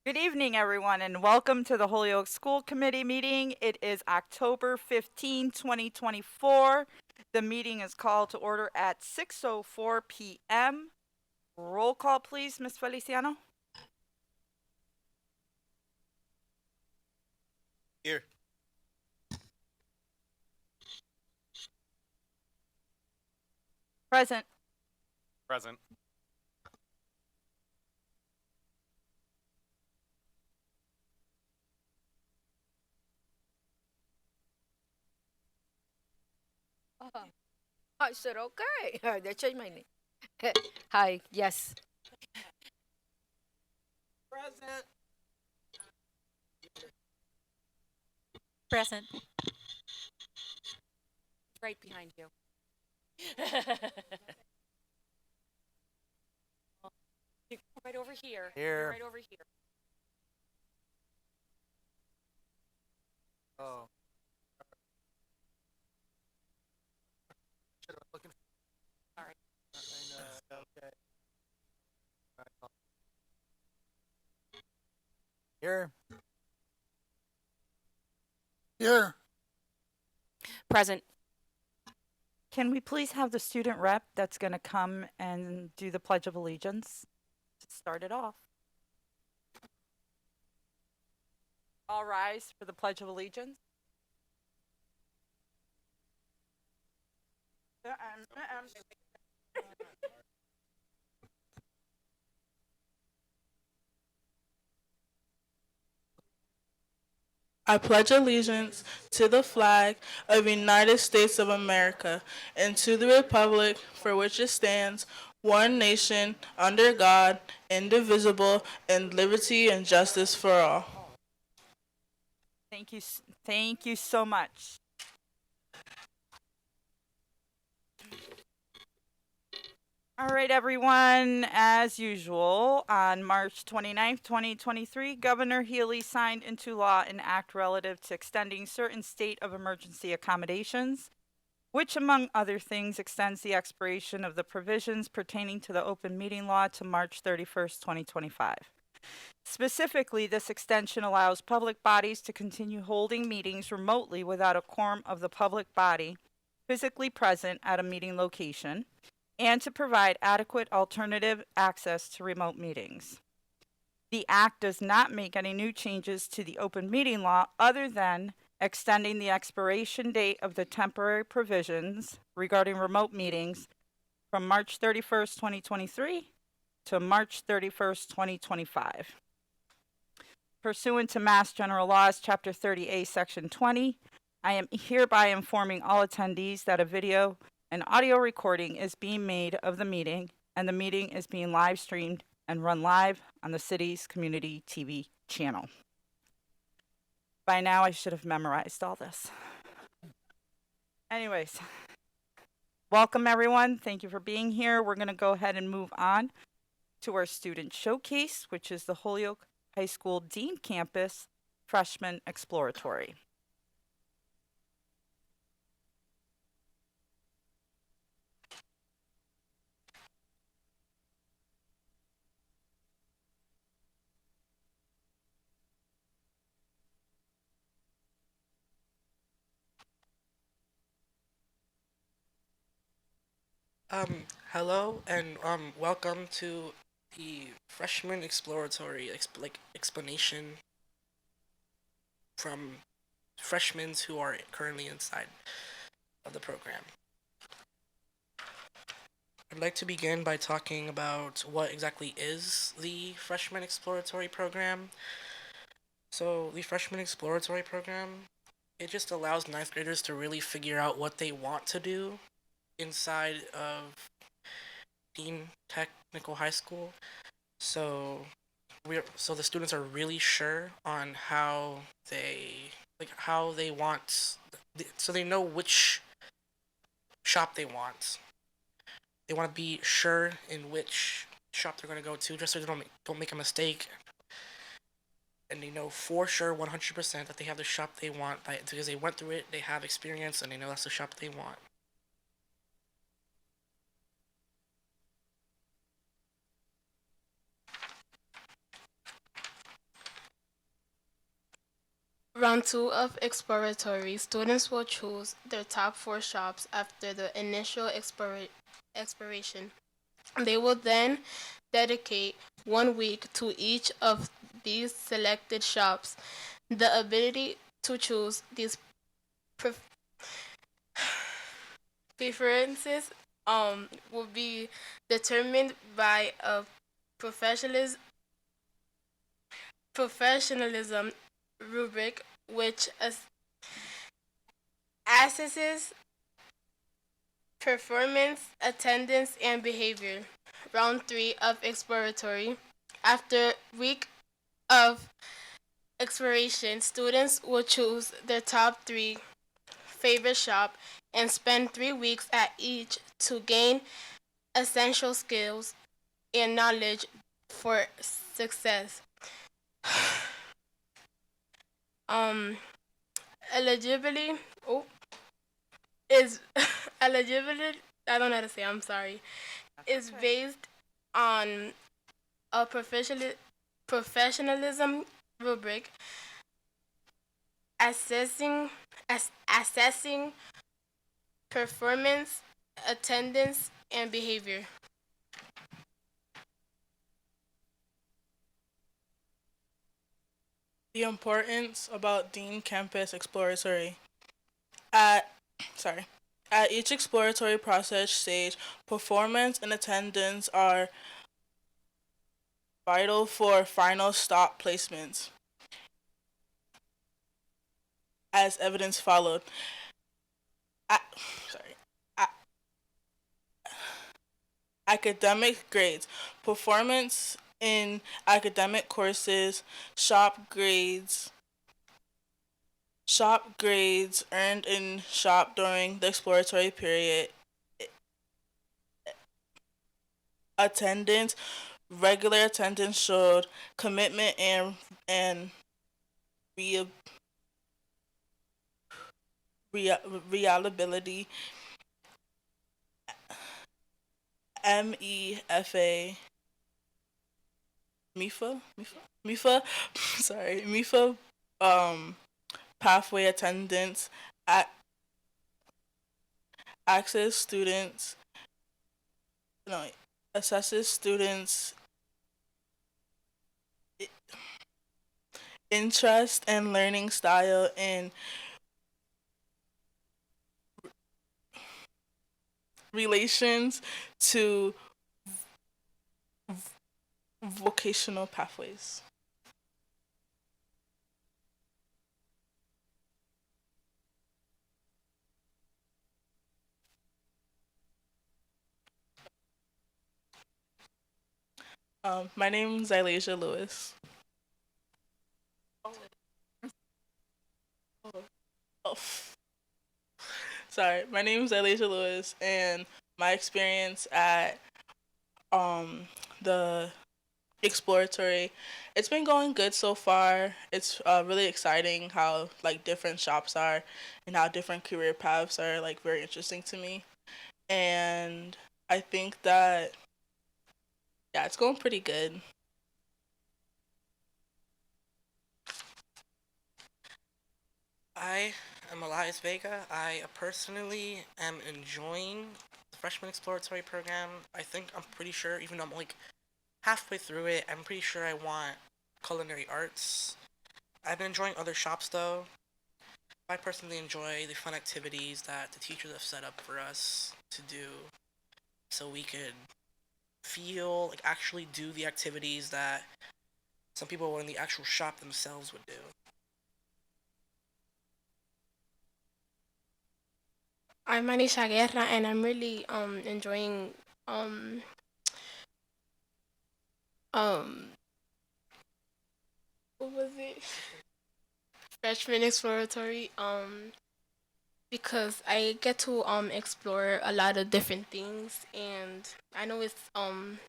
Good evening, everyone, and welcome to the Holyoke School Committee meeting. It is October 15, 2024. The meeting is called to order at 6:04 p.m. Roll call, please, Ms. Feliciano. Here. Present. Present. I said, okay. They changed my name. Hi, yes. Present. Present. Right behind you. Right over here. Here. Right over here. Oh. Should have looking. Sorry. Okay. Here. Here. Present. Can we please have the student rep that's going to come and do the Pledge of Allegiance to start it off? All rise for the Pledge of Allegiance. I pledge allegiance to the flag of the United States of America and to the republic for which it stands, one nation, under God, indivisible, and liberty and justice for all. Thank you so much. All right, everyone. As usual, on March 29th, 2023, Governor Healy signed into law an act relative to extending certain state of emergency accommodations, which, among other things, extends the expiration of the provisions pertaining to the open meeting law to March 31st, 2025. Specifically, this extension allows public bodies to continue holding meetings remotely without a quorum of the public body physically present at a meeting location, and to provide adequate alternative access to remote meetings. The act does not make any new changes to the open meeting law other than extending the expiration date of the temporary provisions regarding remote meetings from March 31st, 2023 to March 31st, 2025. Pursuant to Mass General Laws, Chapter 30A, Section 20, I am hereby informing all attendees that a video and audio recording is being made of the meeting, and the meeting is being live streamed and run live on the city's community TV channel. By now, I should have memorized all this. Anyways, welcome everyone. Thank you for being here. We're going to go ahead and move on to our student showcase, which is the Holyoke High School Dean Campus Freshman Exploratory. Hello and welcome to the Freshman Exploratory explanation from freshmen who are currently inside of the program. I'd like to begin by talking about what exactly is the Freshman Exploratory Program. So the Freshman Exploratory Program, it just allows ninth graders to really figure out what they want to do inside of Dean Technical High School. So the students are really sure on how they want, so they know which shop they want. They want to be sure in which shop they're going to go to, just so they don't make a mistake. And they know for sure 100% that they have the shop they want because they went through it, they have experience, and they know that's the shop they want. Round 2 of exploratory, students will choose their top 4 shops after the initial exploration. They will then dedicate 1 week to each of these selected shops. The ability to choose these pref- preferences will be determined by a professionalism professionalism rubric which assesses performance, attendance, and behavior. Round 3 of exploratory. After week of exploration, students will choose their top 3 favorite shop and spend 3 weeks at each to gain essential skills and knowledge for success. Um, eligibility oh, is eligibility. I don't know how to say. I'm sorry. Is based on a professionalism rubric assessing performance, attendance, and behavior. The importance about Dean Campus Exploratory. At sorry. At each exploratory process stage, performance and attendance are vital for final stop placements. As evidence followed. A- sorry. Academic grades. Performance in academic courses, shop grades earned in shop during the exploratory period, attendance, regular attendance showed commitment and rea- reliability. MEFA MIFA sorry MIFA pathway attendance at access students no assesses students interest and learning style and relations to vocational pathways. My name is Zylasia Lewis. Oh. Sorry, my name is Zylasia Lewis, and my experience at the exploratory, it's been going good so far. It's really exciting how like different shops are and how different career paths are like very interesting to me, and I think that yeah, it's going pretty good. I am Elias Vega. I personally am enjoying the freshman exploratory program. I'm pretty sure, even though I'm like halfway through it, I'm pretty sure I want culinary arts. I've been enjoying other shops though. I personally enjoy the fun activities that the teachers have set up for us to do so we could feel like actually do the activities that some people in the actual shop themselves would do. I'm Manisha Guerra, and I'm really enjoying um what was it? Freshman exploratory because I get to explore a lot of different things, and I know it's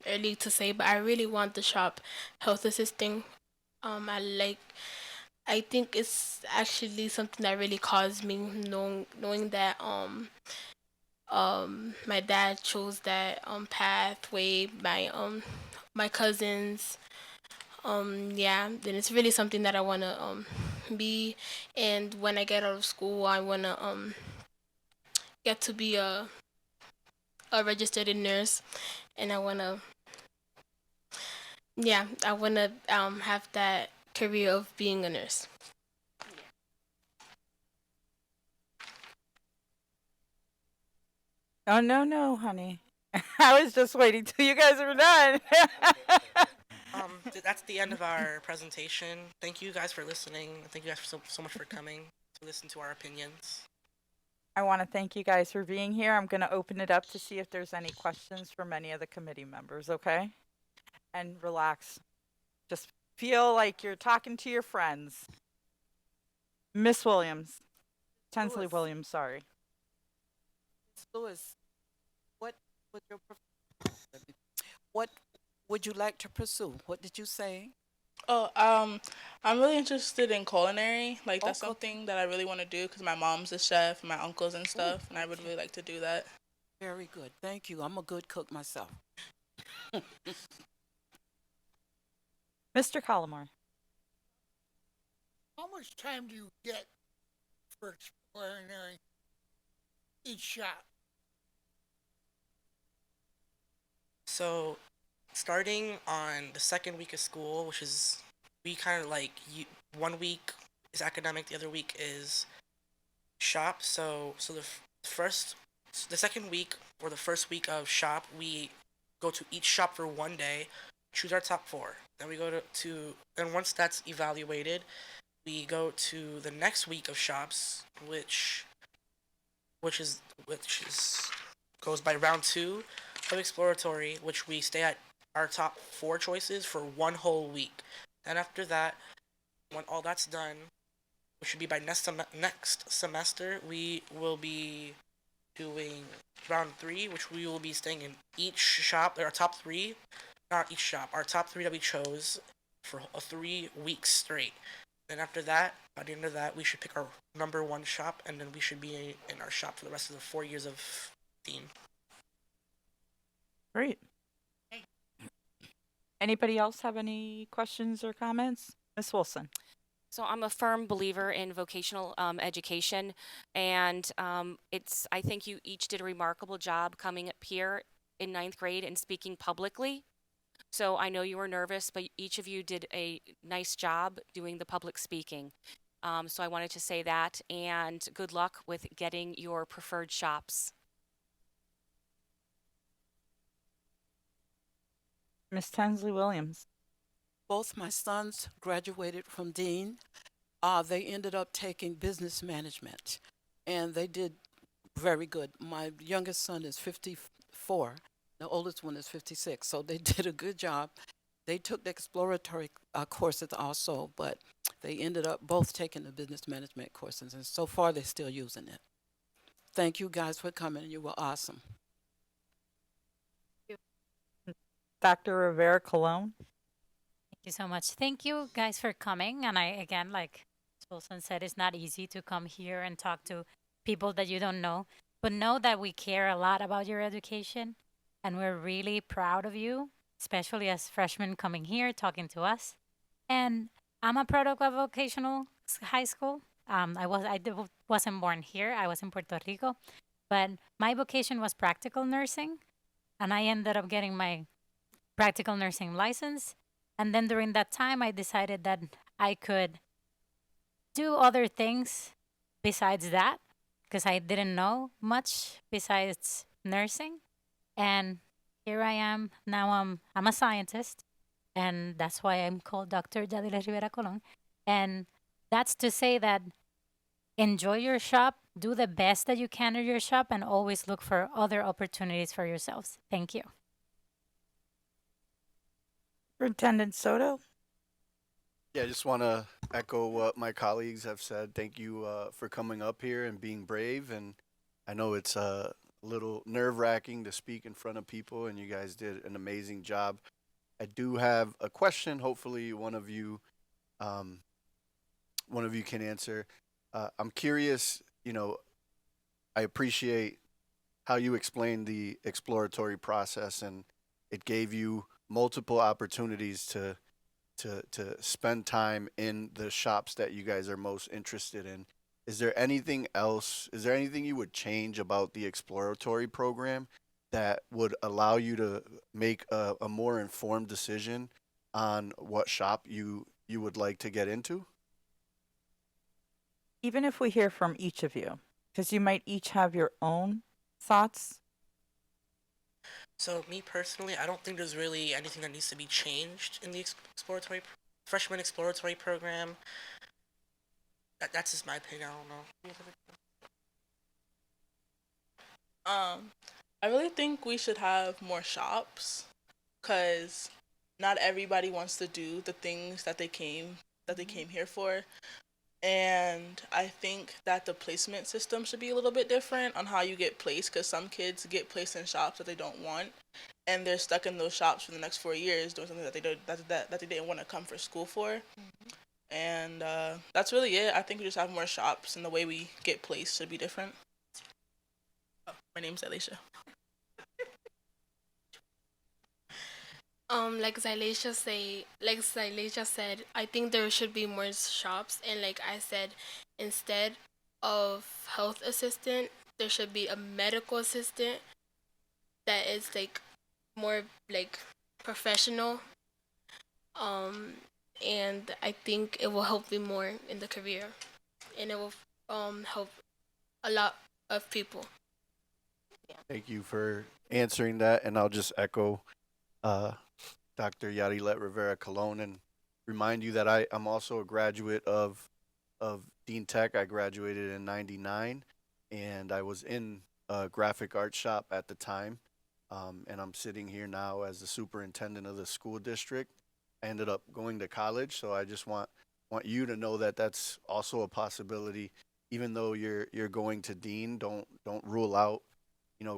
early to say, but I really want the shop health assisting. I think it's actually something that really caused me knowing that my dad chose that pathway. My cousins, yeah, then it's really something that I want to be, and when I get out of school, I wanna get to be a registered nurse, and I wanna have that career of being a nurse. Oh, no, no, honey. I was just waiting till you guys were done. That's the end of our presentation. Thank you guys for listening. Thank you guys so much for coming to listen to our opinions. I want to thank you guys for being here. I'm going to open it up to see if there's any questions from any of the committee members, okay? And relax. Just feel like you're talking to your friends. Miss Williams. Tinsley Lewis. Williams, sorry. Lewis, what would your what would you like to pursue? What did you say? Oh, I'm really interested in culinary. Like that's Oh, something that I really want to do because my mom's a chef, my uncles and stuff, and I would really like to do that. Very good. Thank you. I'm a good cook myself. Mr. Collymore. How much time do you get for exploring each shop? So, starting on the second week of school, which is we kind of like 1 week is academic, the other week is shop. So the second week or the first week of shop, we go to each shop for 1 day, choose our top 4. Then we go and once that's evaluated, we go to the next week of shops, which is goes by round 2 of exploratory, which we stay at our top 4 choices for 1 whole week. And after that, when all that's done, which should be by next semester, we will be doing round 3, which we will be staying in each shop. Our top 3, not each shop, our top 3 that we chose for 3 weeks straight. Then after that, by the end of that, we should pick our number 1 shop, and then we should be in our shop for the rest of the 4 years of theme. Great. Anybody else have any questions or comments? Miss Wilson. So I'm a firm believer in vocational education, and I think you each did a remarkable job coming up here in 9th grade and speaking publicly. So I know you were nervous, but each of you did a nice job doing the public speaking. So I wanted to say that, and good luck with getting your preferred shops. Miss Tinsley Williams. Both my sons graduated from Dean. They ended up taking business management, and they did very good. My youngest son is 54. The oldest one is 56, so they did a good job. They took the exploratory courses also, but they ended up both taking the business management courses, and so far they're still using it. Thank you guys for coming. You were awesome. Dr. Rivera Colon. Thank you so much. Thank you guys for coming. And again, like Wilson said, it's not easy to come here and talk to people that you don't know, but know that we care a lot about your education and we're really proud of you, especially as freshmen coming here talking to us. And I'm a product of vocational high school. I wasn't born here. I was in Puerto Rico, but my vocation was practical nursing, and I ended up getting my practical nursing license. And then during that time, I decided that I could do other things besides that because I didn't know much besides nursing. And here I am. Now I'm a scientist, and that's why I'm called Dr. Yadira Rivera Colon. And that's to say that enjoy your shop, do the best that you can at your shop, and always look for other opportunities for yourselves. Thank you. Superintendent Soto. Yeah, I just want to echo what my colleagues have said. Thank you for coming up here and being brave. And I know it's a little nerve-wracking to speak in front of people, and you guys did an amazing job. I do have a question. Hopefully, one of you can answer. I'm curious. I appreciate how you explained the exploratory process, and it gave you multiple opportunities to to spend time in the shops that you guys are most interested in. Is there anything else? Is there anything you would change about the exploratory program that would allow you to make a more informed decision on what shop you would like to get into? Even if we hear from each of you, because you might each have your own thoughts. So me personally, I don't think there's really anything that needs to be changed in the freshman exploratory program. That's just my opinion. I don't know. I really think we should have more shops, cause not everybody wants to do the things that they came here for. And I think that the placement system should be a little bit different on how you get placed, because some kids get placed in shops that they don't want, and they're stuck in those shops for the next 4 years doing something that they didn't want to come for school for. And that's really it. I think we just have more shops, and the way we get placed should be different. Oh, my name's Alicia. Like Zylacia said, I think there should be more shops, and like I said, instead of health assistant, there should be a medical assistant that is like more like professional. And I think it will help me more in the career, and it will help a lot of people. Thank you for answering that, and I'll just echo Dr. Yadilet Rivera Colon and remind you that I'm also a graduate of Dean Tech. I graduated in '99, and I was in a graphic art shop at the time, and I'm sitting here now as the superintendent of the school district. I ended up going to college, so I just want you to know that that's also a possibility. Even though you're going to Dean, don't rule out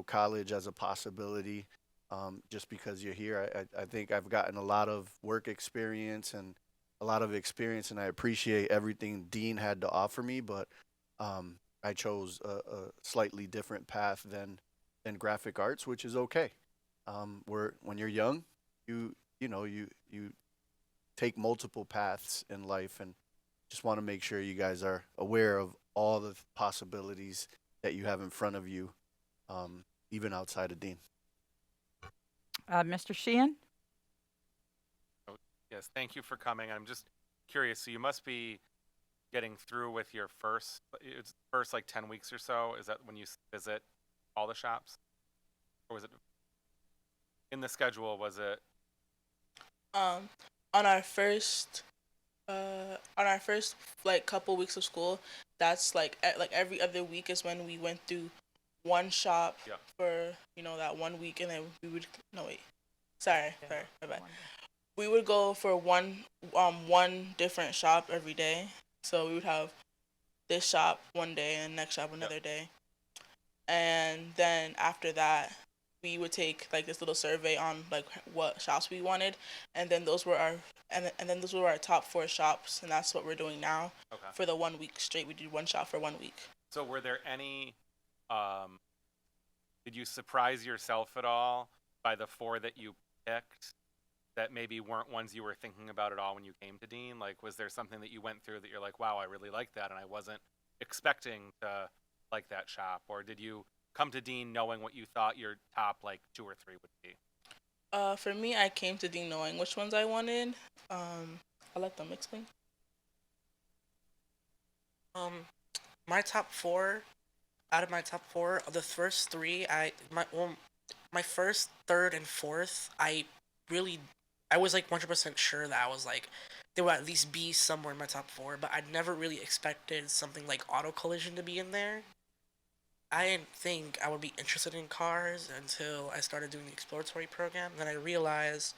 college as a possibility. Just because you're here, I think I've gotten a lot of work experience and a lot of experience, and I appreciate everything Dean had to offer me. But I chose a slightly different path than graphic arts, which is okay. When you're young, you take multiple paths in life, and just want to make sure you guys are aware of all the possibilities that you have in front of you, even outside of Dean. Mr. Sheehan? Yes, thank you for coming. I'm just curious. So you must be getting through with your first like 10 weeks or so. Is that when you visit all the shops, or was it in the schedule? Was it on our first like couple weeks of school? That's like every other week is when we went through one shop for that 1 week, and then we would sorry, my bad. We would go for one different shop every day. So we would have this shop one day and next shop another day, and then after that we would take like this little survey on like what shops we wanted, and then those were our top 4 shops, and that's what we're doing now. Okay. For the 1 week straight, we did one shop for 1 week. So were there any did you surprise yourself at all by the 4 that you picked that maybe weren't ones you were thinking about at all when you came to Dean? Like, was there something that you went through that you're like, wow, I really like that, and I wasn't expecting to like that shop? Or did you come to Dean knowing what you thought your top like 2 or 3 would be? For me, I came to Dean knowing which ones I wanted. I'll let them explain. My top 4, out of my top 4, of the first 3, my first, third, and fourth, I was like 100% sure that I was like, they would at least be somewhere in my top 4, but I never really expected something like auto collision to be in there. I didn't think I would be interested in cars until I started doing the exploratory program. Then I realized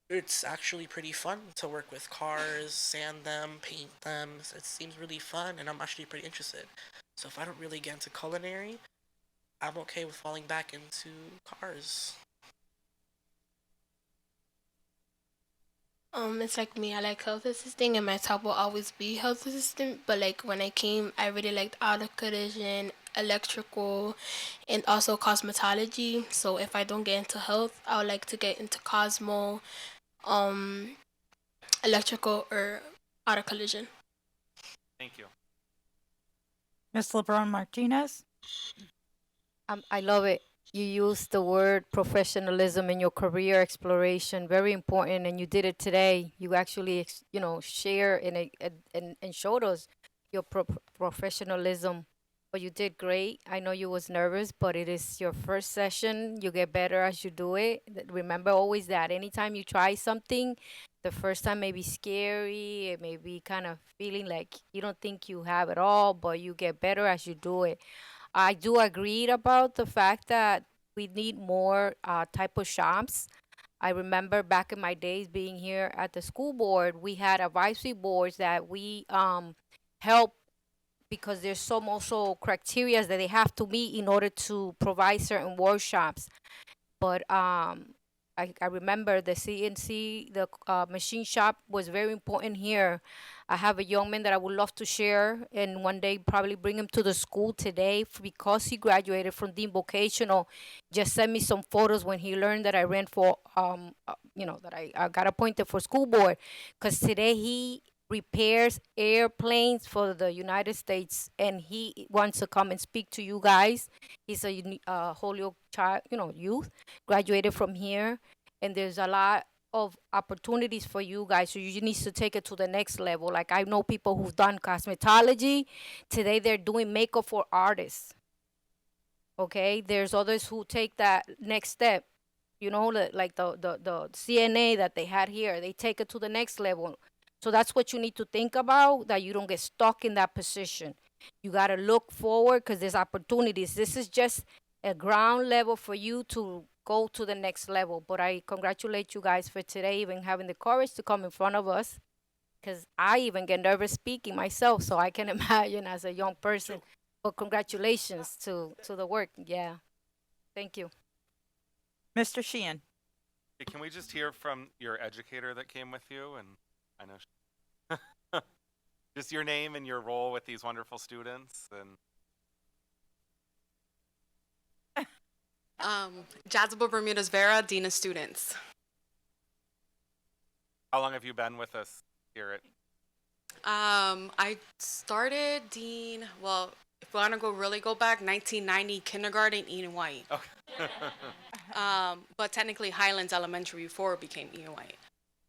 it's actually pretty fun to work with cars, sand them, paint them. It seems really fun, and I'm actually pretty interested. So if I don't really get into culinary, I'm okay with falling back into cars. It's like me. I like health assisting, and my top will always be health assistant. But like when I came, I really liked auto collision, electrical, and also cosmetology. So if I don't get into health, I would like to get into Cosmo, electrical or auto collision. Thank you. Ms. LeBron Martinez? I love it. You used the word professionalism in your career exploration, very important, and you did it today. You actually, share and showed us your professionalism. But you did great. I know you was nervous, but it is your first session. You get better as you do it. Remember always that anytime you try something, the first time may be scary. It may be kind of feeling like you don't think you have it all, but you get better as you do it. I do agree about the fact that we need more type of shops. I remember back in my days being here at the school board, we had advisory boards that we help because there's some also criteria that they have to meet in order to provide certain workshops. But I remember the CNC, the machine shop was very important here. I have a young man that I would love to share and one day probably bring him to the school today because he graduated from Dean Vocational. Just send me some photos when he learned that I ran for, that I got appointed for school board. Because today he repairs airplanes for the United States and he wants to come and speak to you guys. He's a Holyoke child, youth, graduated from here. And there's a lot of opportunities for you guys, so you need to take it to the next level. Like I know people who've done cosmetology. Today they're doing makeup for artists. Okay, there's others who take that next step. Like the CNA that they had here, they take it to the next level. So that's what you need to think about, that you don't get stuck in that position. You got to look forward because there's opportunities. This is just a ground level for you to go to the next level. But I congratulate you guys for today, even having the courage to come in front of us, because I even get nervous speaking myself, so I can imagine as a young person. But congratulations to the work. Yeah. Thank you. Mr. Sheehan? Hey, can we just hear from your educator that came with you? And I know just your name and your role with these wonderful students. And Jazabel Bermudez Vera, Dean of Students. how long have you been with us here at? I started Dean, well, if we want to go back, 1990, kindergarten, Ian White. Okay. But technically Highlands Elementary before it became Ian White.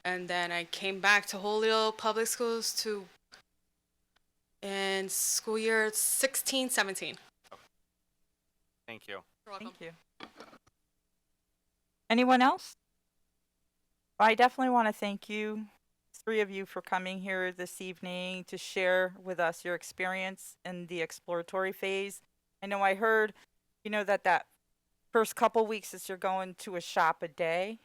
And then I came back to Holyoke Public Schools in school year 16, 17. Okay. Thank you. You're welcome. Thank you. Anyone else? I definitely want to thank you, three of you, for coming here this evening to share with us your experience in the exploratory phase. I know I heard, that first couple weeks is you're going to a shop a day.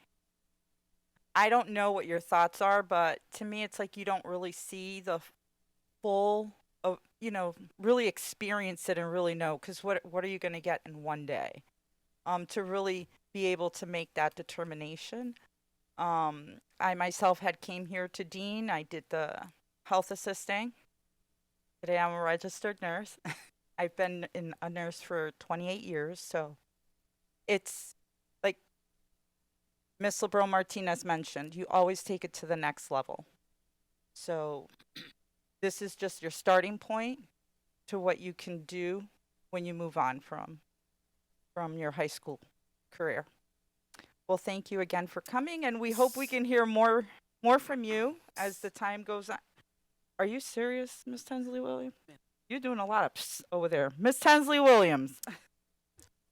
I don't know what your thoughts are, but to me, it's like you don't really see the full of, really experience it and really know, because what are you going to get in one day? To really be able to make that determination. I myself came here to Dean. I did the health assisting. Today I'm a registered nurse. I've been a nurse for 28 years, so it's like Miss LeBron Martinez mentioned, you always take it to the next level. So this is just your starting point to what you can do when you move on from your high school career. Well, thank you again for coming, and we hope we can hear more from you as the time goes on. Are you serious, Miss Tensley Williams? You're doing a lot of psst over there. Miss Tensley Williams.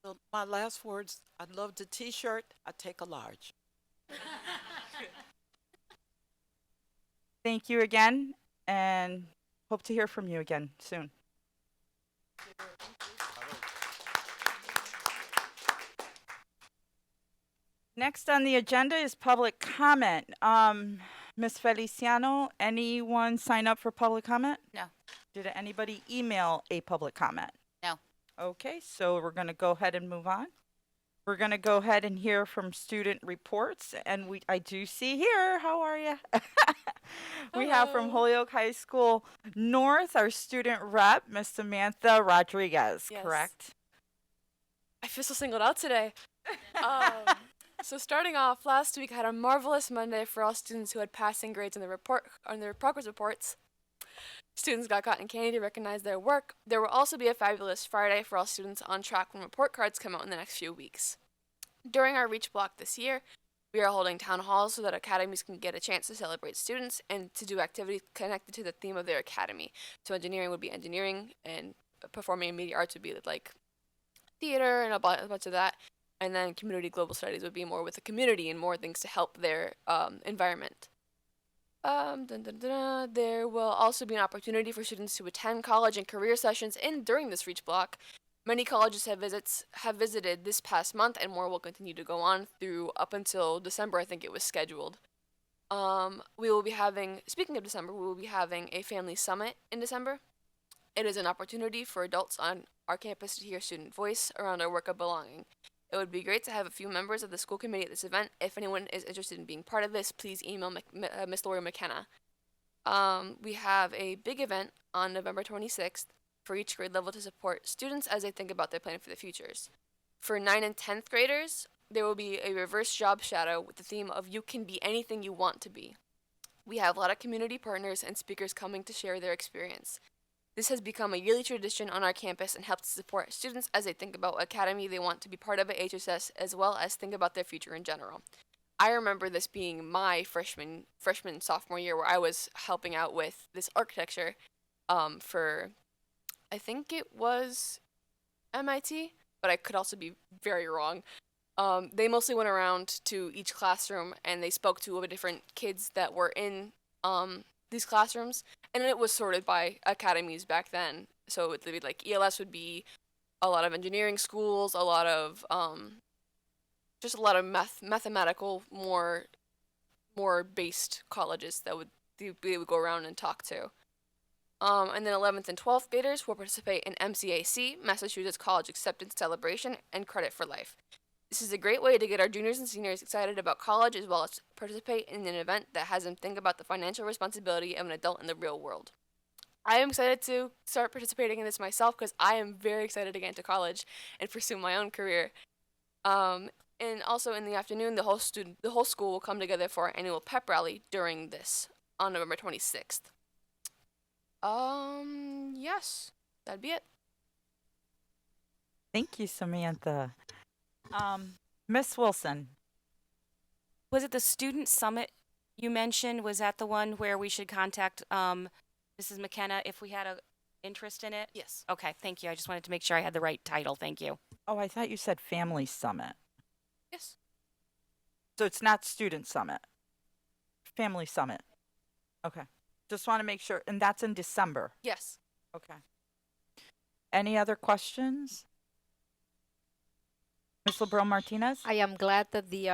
So my last words, I'd love the t-shirt. I take a large. Thank you again, and hope to hear from you again soon. Next on the agenda is public comment. Ms. Feliciano, anyone sign up for public comment? No. Did anybody email a public comment? No. Okay, so we're going to go ahead and move on. We're going to go ahead and hear from student reports, and I do see here, how are you? We have from Holyoke High School North, our student rep, Miss Samantha Rodriguez, Yes. correct? I feel so singled out today. So starting off, last week I had a marvelous Monday for all students who had passing grades on their progress reports. Students got cotton candy to recognize their work. There will also be a fabulous Friday for all students on track when report cards come out in the next few weeks. During our Reach block this year, we are holding town halls so that academies can get a chance to celebrate students and to do activities connected to the theme of their academy. So engineering would be engineering, and performing and media arts would be like theater and a bunch of that. And then community global studies would be more with the community and more things to help their environment. There will also be an opportunity for students to attend college and career sessions during this Reach block. Many colleges have visited this past month, and more will continue to go on through up until December. I think it was scheduled. Speaking of December, we will be having a family summit in December. It is an opportunity for adults on our campus to hear student voice around our work of belonging. It would be great to have a few members of the school committee at this event. If anyone is interested in being part of this, please email Miss Lori McKenna. We have a big event on November 26th for each grade level to support students as they think about their plan for the futures. For 9th and 10th graders, there will be a reverse job shadow with the theme of You Can Be Anything You Want to Be. We have a lot of community partners and speakers coming to share their experience. This has become a yearly tradition on our campus and helps to support students as they think about what academy they want to be part of at HSS, as well as think about their future in general. I remember this being my freshman sophomore year, where I was helping out with this architecture for, I think it was MIT, but I could also be very wrong. They mostly went around to each classroom and they spoke to the different kids that were in these classrooms, and it was sorted by academies back then. So it would be like ELS would be a lot of engineering schools, a lot of just a lot of mathematical, more based colleges that they would go around and talk to. And then 11th and 12th graders will participate in MCAC, Massachusetts College Acceptance Celebration, and Credit for Life. This is a great way to get our juniors and seniors excited about college, as well as participate in an event that has them think about the financial responsibility of an adult in the real world. I am excited to start participating in this myself because I am very excited to get into college and pursue my own career. And also in the afternoon, the whole school will come together for our annual pep rally during this on November 26th. Yes, that'd be it. Thank you, Samantha. Miss Wilson. Was it the student summit you mentioned? Was that the one where we should contact Mrs. McKenna if we had an interest in it? Yes. Okay, thank you. I just wanted to make sure I had the right title. Thank you. Oh, I thought you said Family Summit. Yes. So it's not Student Summit. Family Summit. Okay. Just want to make sure. And that's in December. Yes. Okay. Any other questions? Ms. LeBron Martinez? I am glad that the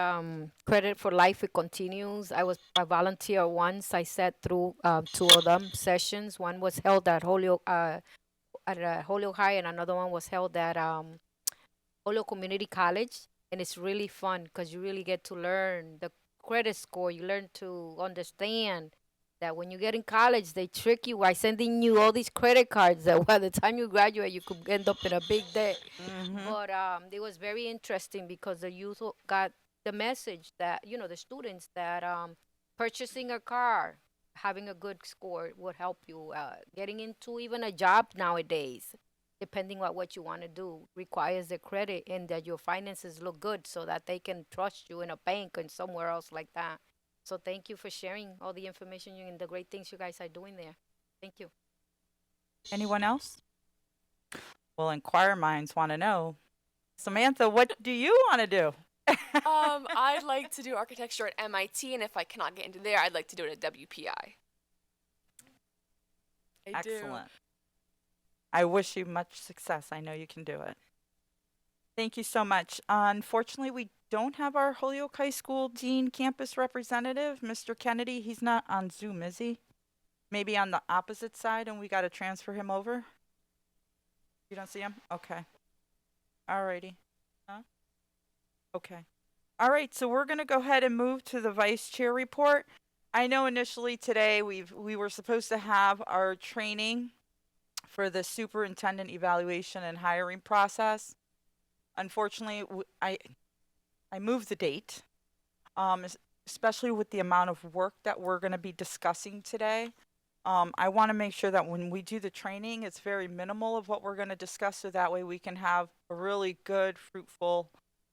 Credit for Life it continues. I volunteer once. I sat through two of them sessions. One was held at Holyoke High, and another one was held at Holyoke Community College. And it's really fun because you really get to learn the credit score. You learn to understand that when you get in college, they trick you by sending you all these credit cards that by the time you graduate, you could end up in a big debt. But it was very interesting because the youth got the message that, the students that purchasing a car, having a good score would help you. Getting into even a job nowadays, depending on what you want to do, requires the credit and that your finances look good so that they can trust you in a bank and somewhere else like that. So thank you for sharing all the information and the great things you guys are doing there. Thank you. Anyone else? Well, inquire minds want to know. Samantha, what do you want to do? I'd like to do architecture at MIT, and if I cannot get into there, I'd like to do it at WPI. Excellent. I wish you much success. I know you can do it. Thank you so much. Unfortunately, we don't have our Holyoke High School Dean Campus Representative, Mr. Kennedy. He's not on Zoom, is he? Maybe on the opposite side, and we got to transfer him over? You don't see him? Okay. Alrighty. Huh? Okay. All right, so we're going to go ahead and move to the Vice Chair report. I know initially today we were supposed to have our training for the superintendent evaluation and hiring process. Unfortunately, I moved the date, especially with the amount of work that we're going to be discussing today. I want to make sure that when we do the training, it's very minimal of what we're going to discuss, so that way we can have a really good, fruitful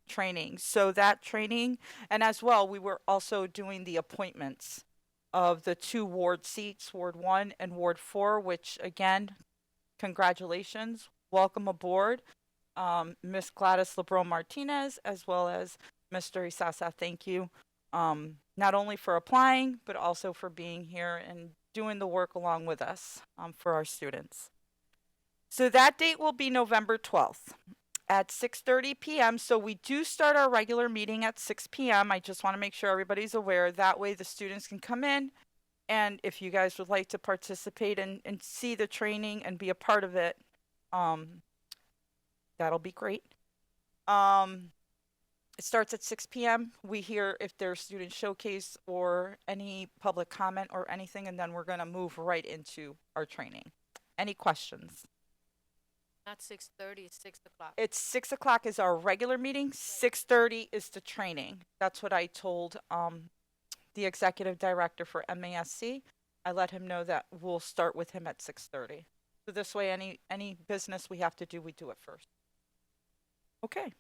training. So that training, and as well, we were also doing the appointments of the 2 ward seats, Ward 1 and Ward 4, which again, congratulations, welcome aboard. Miss Gladys LeBron Martinez, as well as Mr. Isasa, thank you. Not only for applying, but also for being here and doing the work along with us for our students. So that date will be November 12th at 6:30 p.m. So we do start our regular meeting at 6 p.m. I just want to make sure everybody's aware. That way the students can come in, and if you guys would like to participate and see the training and be a part of it, that'll be great. It starts at 6 p.m. We hear if there's student showcase or any public comment or anything, and then we're going to move right into our training. Any questions? Not 6:30, it's 6 o'clock. It's 6 o'clock is our regular meeting. 6:30 is the training. That's what I told the executive director for MASC. I let him know that we'll start with him at 6:30. So this way, any business we have to do, we do it first. Okay.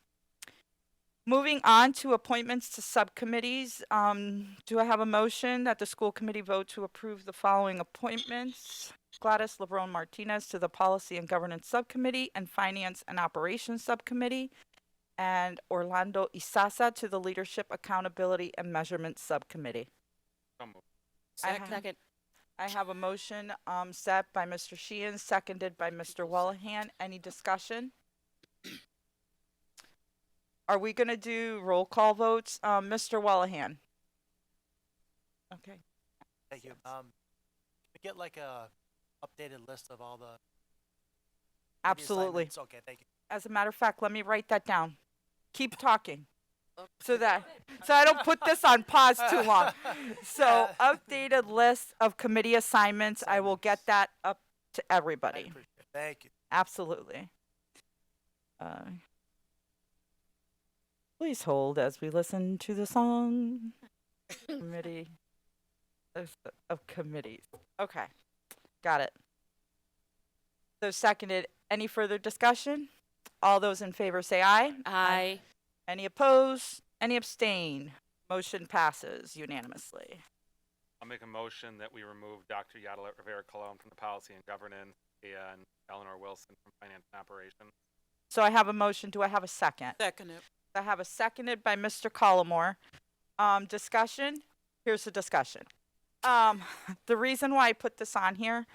Moving on to appointments to subcommittees. Do I have a motion that the school committee vote to approve the following appointments? Gladys LeBron Martinez to the Policy and Governance Subcommittee and Finance and Operations Subcommittee, and Orlando Isasa to the Leadership, Accountability, and Measurement Subcommittee. So moved. Second. I have a motion set by Mr. Sheehan, seconded by Mr. Wellahan. Any discussion? Are we going to do roll call votes? Mr. Wellahan. Okay. Thank you. Can we get like a updated list of all the Absolutely. assignments? Okay, thank you. As a matter of fact, let me write that down. Keep talking. So I don't put this on pause too long. So updated list of committee assignments. I will get that up to I everybody. appreciate it. Thank you. Absolutely. Please hold as we listen to the song. Committee of committees. Okay. Got it. So seconded. Any further discussion? All those in favor say aye. Aye. Any opposed? Any abstain? Motion passes unanimously. I'll make a motion that we remove Dr. Yadela Rivera Colon from the Policy and Governance and Eleanor Wilson from Finance and Operations. So I have a motion. Do I have a second? Seconded. I have a seconded by Mr. Collmore. Discussion? Here's the discussion. The reason why I put this on here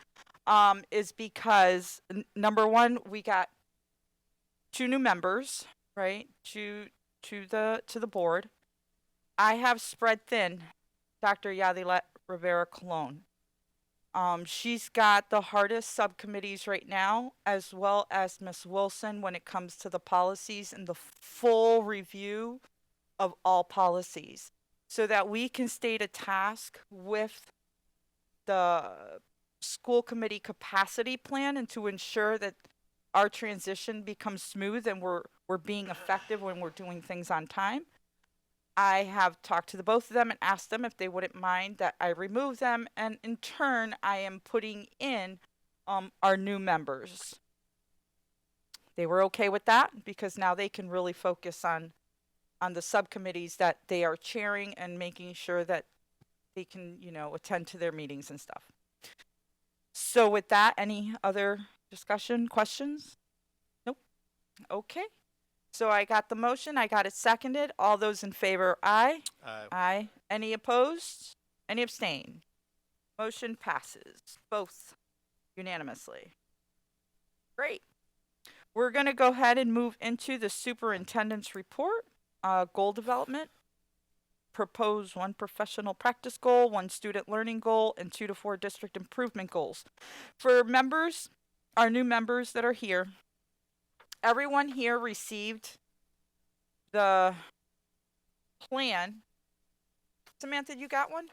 is because number one, we got 2 new members, right? To the board. I have spread thin Dr. Yadela Rivera Colon. She's got the hardest subcommittees right now, as well as Miss Wilson when it comes to the policies and the full review of all policies, so that we can state a task with the school committee capacity plan and to ensure that our transition becomes smooth and we're being effective when we're doing things on time. I have talked to the both of them and asked them if they wouldn't mind that I remove them, and in turn, I am putting in our new members. They were okay with that because now they can really focus on the subcommittees that they are chairing and making sure that they can, attend to their meetings and stuff. So with that, any other discussion, questions? Nope. Okay. So I got the motion. I got it seconded. All those in favor, aye. Aye. Any opposed? Any abstain? Motion passes. Both unanimously. Great. We're going to go ahead and move into the superintendent's report. Goal development. Propose 1 professional practice goal, 1 student learning goal, and 2 to 4 district improvement goals. For members, our new members that are here, everyone here received the plan. Samantha, you got one?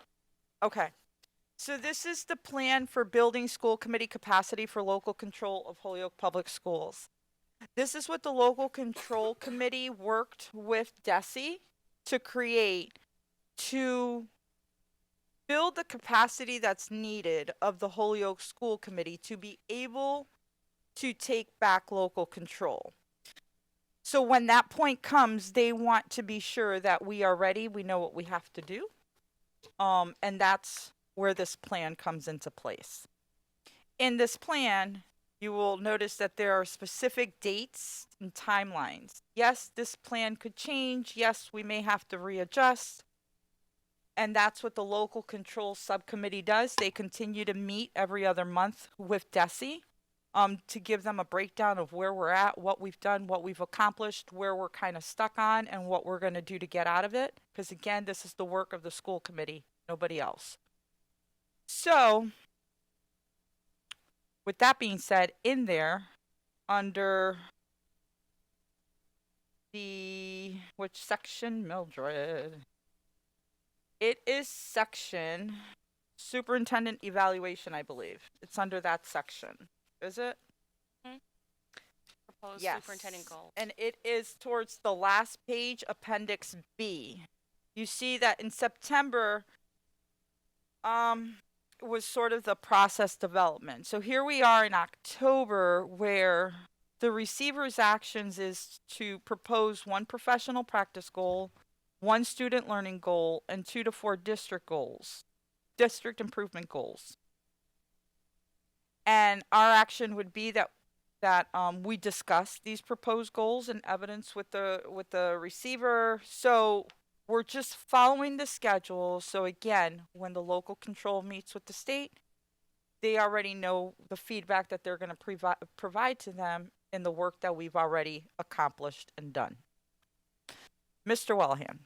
Okay. So this is the plan for building school committee capacity for local control of Holyoke Public Schools. This is what the local control committee worked with DESE to create to build the capacity that's needed of the Holyoke School Committee to be able to take back local control. So when that point comes, they want to be sure that we are ready, we know what we have to do. And that's where this plan comes into place. In this plan, you will notice that there are specific dates and timelines. Yes, this plan could change. Yes, we may have to readjust. And that's what the local control subcommittee does. They continue to meet every other month with DESE to give them a breakdown of where we're at, what we've done, what we've accomplished, where we're kind of stuck on, and what we're going to do to get out of it. Because again, this is the work of the school committee, nobody else. So, with that being said, in there, under the, which section, Mildred? It is section superintendent evaluation, I believe. It's under that section. Is it? Proposed Yes. superintendent goal. And it is towards the last page, Appendix B. You see that in September, was sort of the process development. So here we are in October, where the receiver's actions is to propose 1 professional practice goal, 1 student learning goal, and 2 to 4 district goals, district improvement goals. And our action would be that we discuss these proposed goals and evidence with the receiver. So we're just following the schedule. So again, when the local control meets with the state, they already know the feedback that they're going to provide to them in the work that we've already accomplished and done. Mr. Wellahan.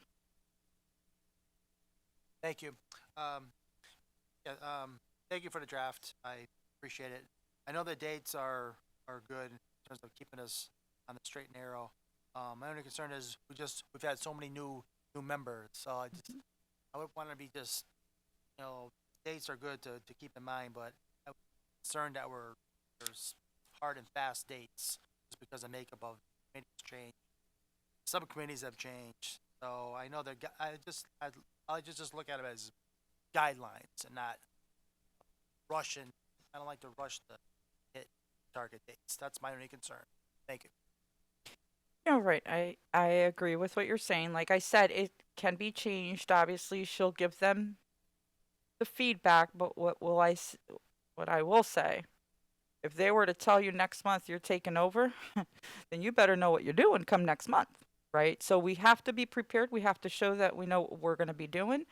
Thank you. Thank you for the draft. I appreciate it. I know the dates are good in terms of keeping us on the straight and narrow. My only concern is we've had so many new members, so I would want to be just, dates are good to keep in mind, but I'm concerned that there's hard and fast dates just because the makeup of the committees change. Subcommittees have changed, so I know that I just look at it as guidelines and not rushing. I don't like to rush to hit target dates. That's my only concern. Thank you. Yeah, right. I agree with what you're saying. Like I said, it can be changed. Obviously, she'll give them the feedback, but what I will say, if they were to tell you next month you're taking over, then you better know what you're doing come next month, right? So we have to be prepared. We have to show that we know what we're going to be doing.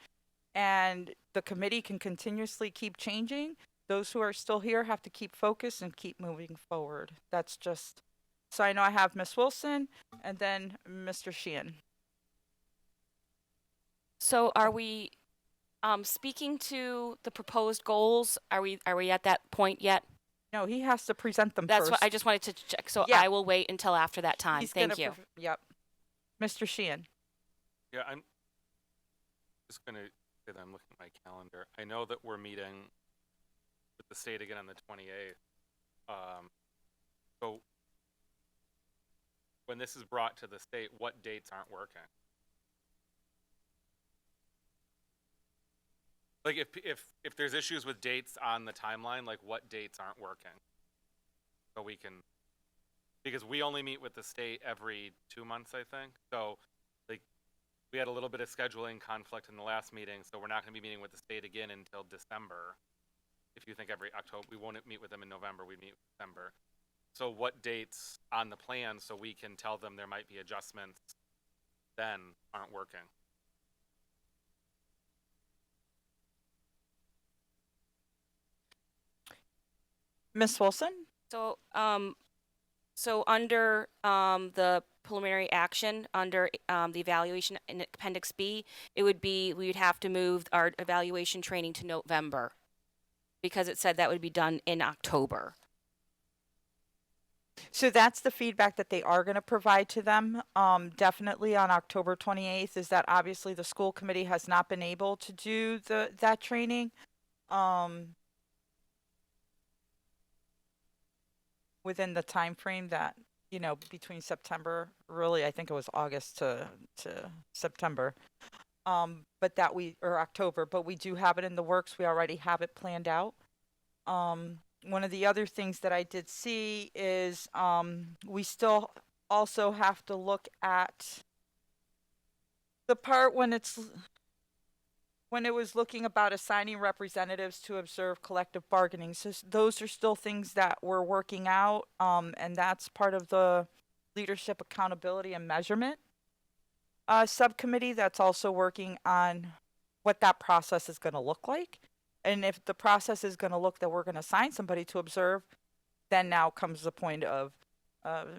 And the committee can continuously keep changing. Those who are still here have to keep focused and keep moving forward. That's just, so I know I have Miss Wilson and then Mr. Sheehan. So are we speaking to the proposed goals? Are we at that point yet? No, he has to present them That's first. what I just wanted to check. So Yeah. I will wait until after that time. He's Thank gonna you. Yep. Mr. Sheehan. Yeah, I'm just going to say that I'm looking at my calendar. I know that we're meeting with the state again on the 28th. So when this is brought to the state, what dates aren't working? Like if there's issues with dates on the timeline, like what dates aren't working? So we can, because we only meet with the state every 2 months, I think. So like we had a little bit of scheduling conflict in the last meeting, so we're not going to be meeting with the state again until December. If you think every October, we won't meet with them in November, we meet in December. So what dates on the plan so we can tell them there might be adjustments then aren't working? Miss Wilson? So so under the preliminary action, under the evaluation in Appendix B, it would be we would have to move our evaluation training to November because it said that would be done in October. So that's the feedback that they are going to provide to them. Definitely on October 28th is that obviously the school committee has not been able to do that training. Within the time frame that you know, between September, really, I think it was August to September. But that or October, but we do have it in the works. We already have it planned out. One of the other things that I did see is we still also have to look at the part when it was looking about assigning representatives to observe collective bargaining. So those are still things that we're working out, and that's part of the leadership accountability and measurement subcommittee that's also working on what that process is going to look like. And if the process is going to look that we're going to assign somebody to observe, then now comes the point of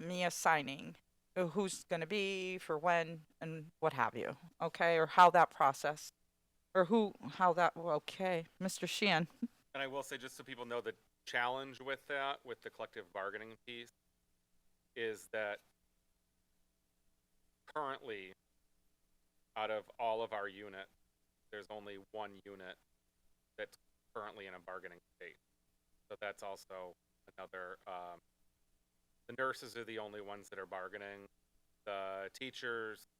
me assigning who's going to be for when and what have you. Okay, or how that process, or okay, Mr. Sheehan. And I will say, just so people know, the challenge with that, with the collective bargaining piece, is that currently, out of all of our units, there's only one unit that's currently in a bargaining state. So that's also another, the nurses are the only ones that are bargaining. The teachers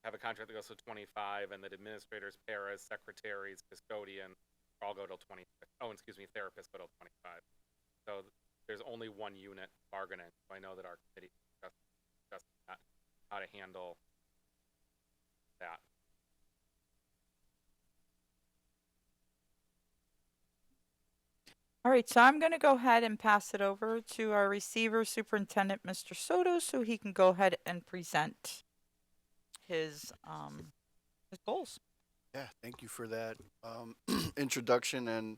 have a contract that goes to 25, and the administrators, paras, secretaries, custodian, all go till 26. Oh, excuse me, therapists go till 25. So there's only one unit bargaining. So I know that our committee discussed that, how to handle that. All right, so I'm going to go ahead and pass it over to our receiver superintendent, Mr. Soto, so he can go ahead and present his goals. Yeah, thank you for that introduction. And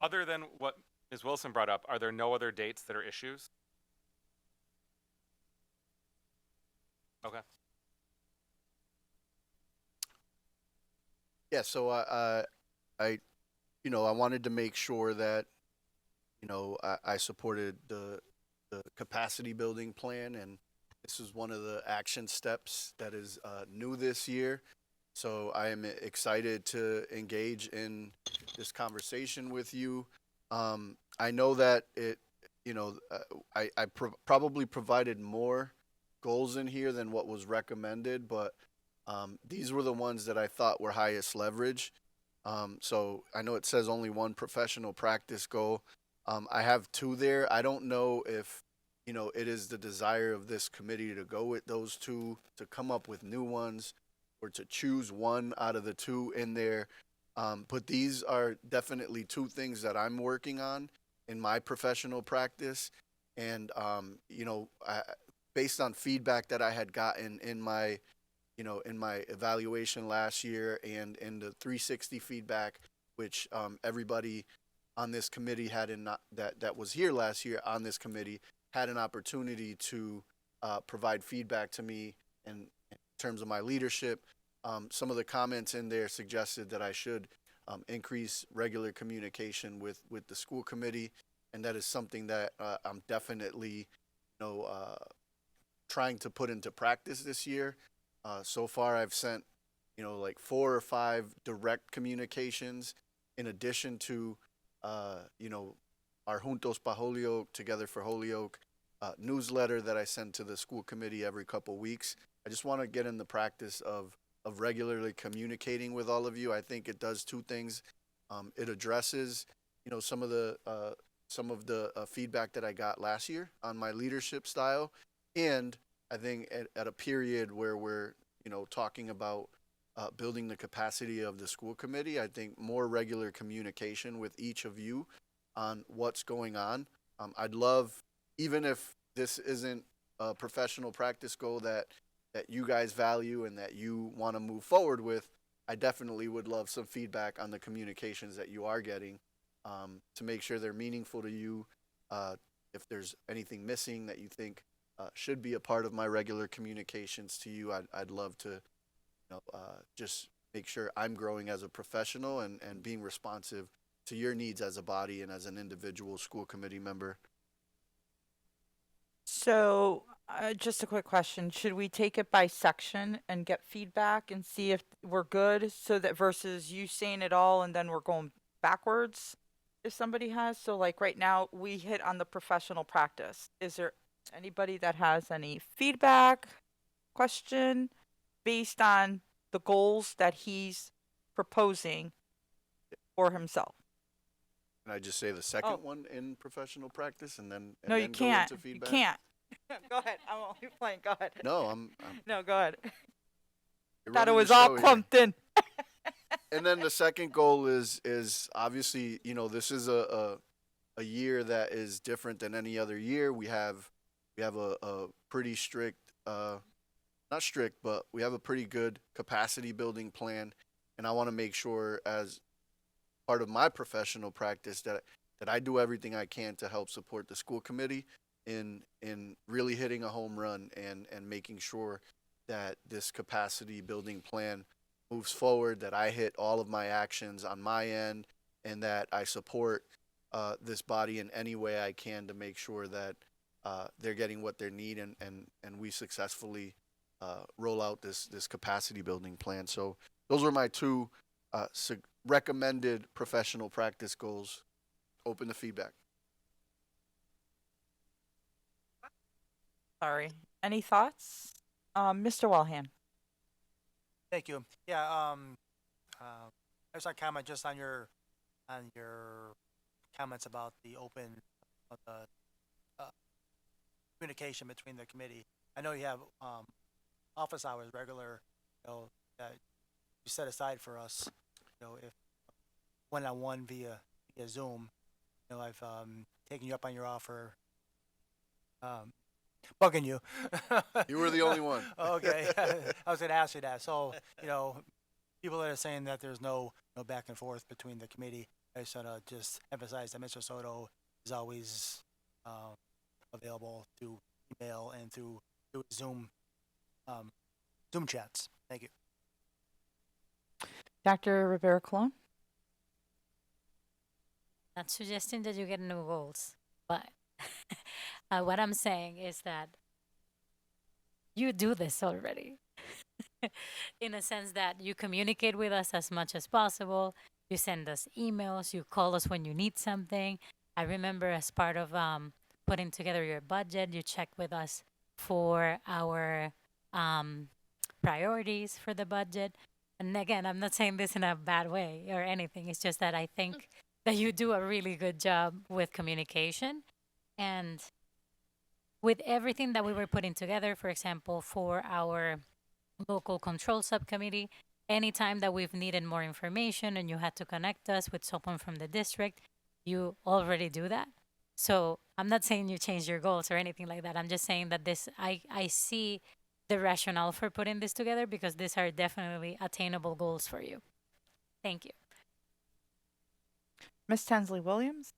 Other than what Ms. Wilson brought up, are there no other dates that are issues? Okay. yeah, so I wanted to make sure that I supported the capacity building plan, and this is one of the action steps that is new this year. So I am excited to engage in this conversation with you. I know that I probably provided more goals in here than what was recommended, but these were the ones that I thought were highest leverage. So I know it says only one professional practice goal. I have two there. I don't know if it is the desire of this committee to go with those two, to come up with new ones, or to choose one out of the two in there. But these are definitely two things that I'm working on in my professional practice. And, based on feedback that I had gotten in my evaluation last year and in the 360 feedback, which everybody on this committee that was here last year on this committee had an opportunity to provide feedback to me in terms of my leadership. Some of the comments in there suggested that I should increase regular communication with the school committee, and that is something that I'm definitely trying to put into practice this year. So far, I've sent like 4 or 5 direct communications, in addition to our Juntos Pa Holyoke, Together for Holyoke newsletter that I send to the school committee every couple weeks. I just want to get in the practice of regularly communicating with all of you. I think it does two things. It addresses some of the feedback that I got last year on my leadership style, and I think at a period where we're talking about building the capacity of the school committee, I think more regular communication with each of you on what's going on. I'd love, even if this isn't a professional practice goal that you guys value and that you want to move forward with, I definitely would love some feedback on the communications that you are getting, to make sure they're meaningful to you. If there's anything missing that you think should be a part of my regular communications to you, I'd love to just make sure I'm growing as a professional and being responsive to your needs as a body and as an individual school committee member. So, just a quick question. Should we take it by section and get feedback and see if we're good, so that versus you saying it all and then we're going backwards? if somebody has? So like right now we hit on the professional practice. Is there anybody that has any feedback, question based on the goals that he's proposing for himself? Can I just say the second Oh. one in professional practice and then No, you then go can't. into You feedback? can't. Go ahead. I'm only playing. Go ahead. No, I'm No, go ahead. you're Thought it running was the all show here. clumped in. And then the second goal is obviously, you know, this is a year that is different than any other year. We have a pretty strict not strict, but we have a pretty good capacity building plan, and I want to make sure as part of my professional practice that I do everything I can to help support the school committee in really hitting a home run and making sure that this capacity building plan moves forward, that I hit all of my actions on my end, and that I support this body in any way I can to make sure that they're getting what they need and we successfully roll out this capacity building plan. So those are my two recommended professional practice goals. Open to feedback. Sorry. Any thoughts? Mr. Walhan. Thank you. Yeah. I just want to comment just on your comments about the open communication between the committee. I know you have office hours regular, that you set aside for us. If one-on-one via Zoom. I've taken you up on your offer. Bugging you. You were the only one. Okay. I was going to ask you that. So, people that are saying that there's no back and forth between the committee, I just want to just emphasize that Mr. Soto is always available through email and through Zoom chats. Thank you. Dr. Rivera Colon. Not suggesting that you get new goals, but what I'm saying is that you do this already. In a sense that you communicate with us as much as possible. You send us emails. You call us when you need something. I remember as part of putting together your budget, you check with us for our priorities for the budget. And again, I'm not saying this in a bad way or anything. It's just that I think that you do a really good job with communication. And with everything that we were putting together, for example, for our local control subcommittee, anytime that we've needed more information and you had to connect us with someone from the district, you already do that. So I'm not saying you change your goals or anything like that. I'm just saying that I see the rationale for putting this together because these are definitely attainable goals for you. Thank you. Ms. Tensley Williams.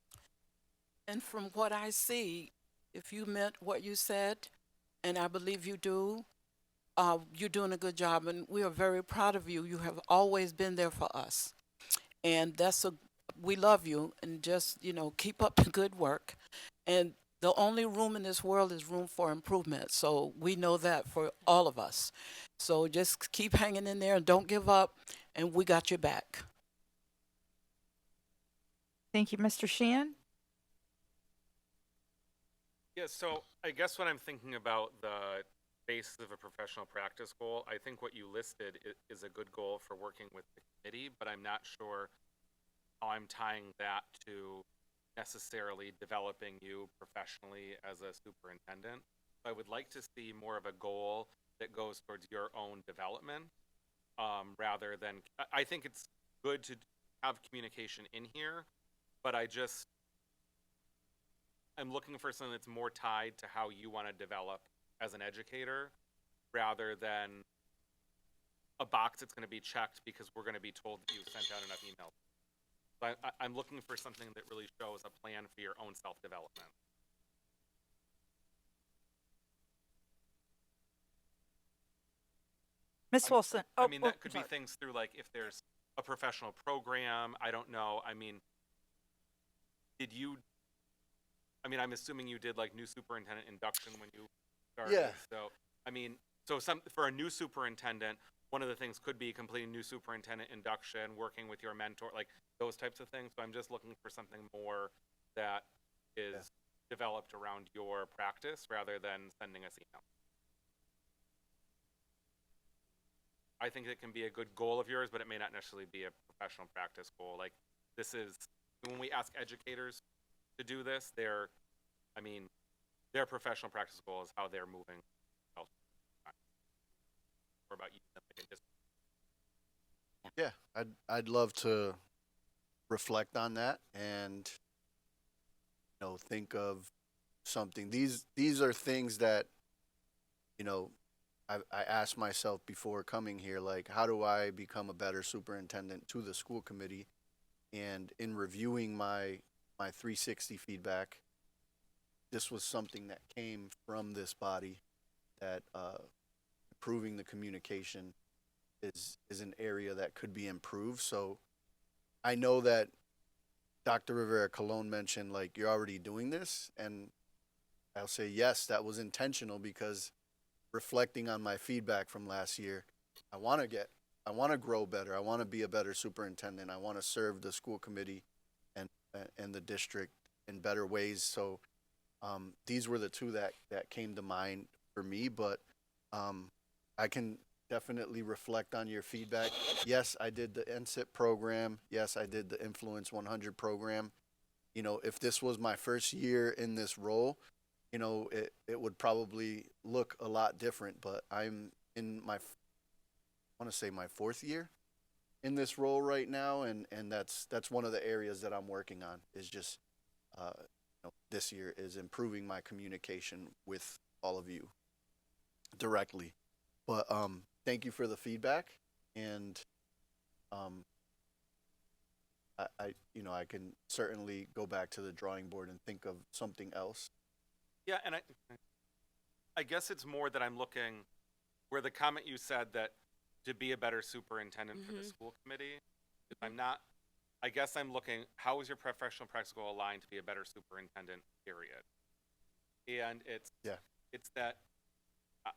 And from what I see, if you meant what you said, and I believe you do, you're doing a good job, and we are very proud of you. You have always been there for us, and we love you, and just keep up the good work. And the only room in this world is room for improvement. So we know that for all of us. So just keep hanging in there and don't give up, and we got your back. Thank you, Mr. Sheehan. Yeah, so I guess when I'm thinking about the basis of a professional practice goal, I think what you listed is a good goal for working with the committee, but I'm not sure how I'm tying that to necessarily developing you professionally as a superintendent. I would like to see more of a goal that goes towards your own development, rather than, I think it's good to have communication in here, but I'm looking for something that's more tied to how you want to develop as an educator rather than a box that's going to be checked because we're going to be told that you sent out enough emails. So I'm looking for something that really shows a plan for your own self-development. Ms. Wilson. I mean, that could be things through, like, if there's a professional program, I don't know. I mean, I'm assuming you did, like, new superintendent induction when you started. Yeah. So, I mean, for a new superintendent, one of the things could be completing new superintendent induction, working with your mentor, like those types of things. So I'm just looking for something more that is developed around your practice rather than sending us email. I think it can be a good goal of yours, but it may not necessarily be a professional practice goal. Like this is, when we ask educators to do this, their professional practice goal is how they're moving. Or about you. Yeah, I'd love to reflect on that and think of something. These are things that I asked myself before coming here, like how do I become a better superintendent to the school committee? And in reviewing my 360 feedback, this was something that came from this body, that improving the communication is an area that could be improved. So I know that Dr. Rivera Colon mentioned, like, you're already doing this, and I'll say yes, that was intentional, because reflecting on my feedback from last year, I want to grow better. I want to be a better superintendent. I want to serve the school committee and the district in better ways. So these were the two that came to mind for me, but I can definitely reflect on your feedback. Yes, I did the NSIP program. Yes, I did the Influence 100 program. If this was my first year in this role, it would probably look a lot different, but I'm in my fourth year in this role right now. And that's one of the areas that I'm working on, is just, this year is improving my communication with all of you directly. But, thank you for the feedback. And, I can certainly go back to the drawing board and think of something else. Yeah, and I guess it's more that I'm looking where the comment you said that to be a better superintendent for the school committee, I guess I'm looking, how is your professional practice goal aligned to be a better superintendent, period? And it's that,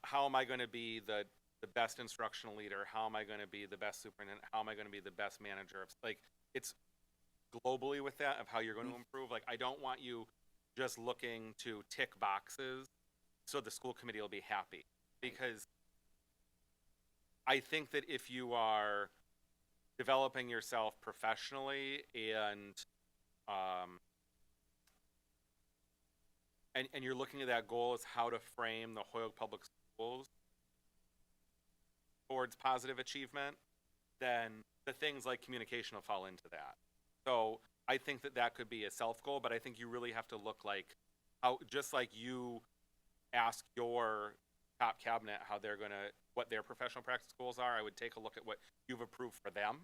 how am I going to be the best instructional leader? How am I going to be the best superintendent? How am I going to be the best manager? Like, it's globally with that of how you're going to improve. Like, I don't want you just looking to tick boxes so the school committee will be happy, because I think that if you are developing yourself professionally and you're looking at that goal as how to frame the Holyoke Public Schools towards positive achievement, then the things like communication will fall into that. So I think that could be a self goal, but I think you really have to look like how, just like you ask your top cabinet what their professional practice goals are, I would take a look at what you've approved for them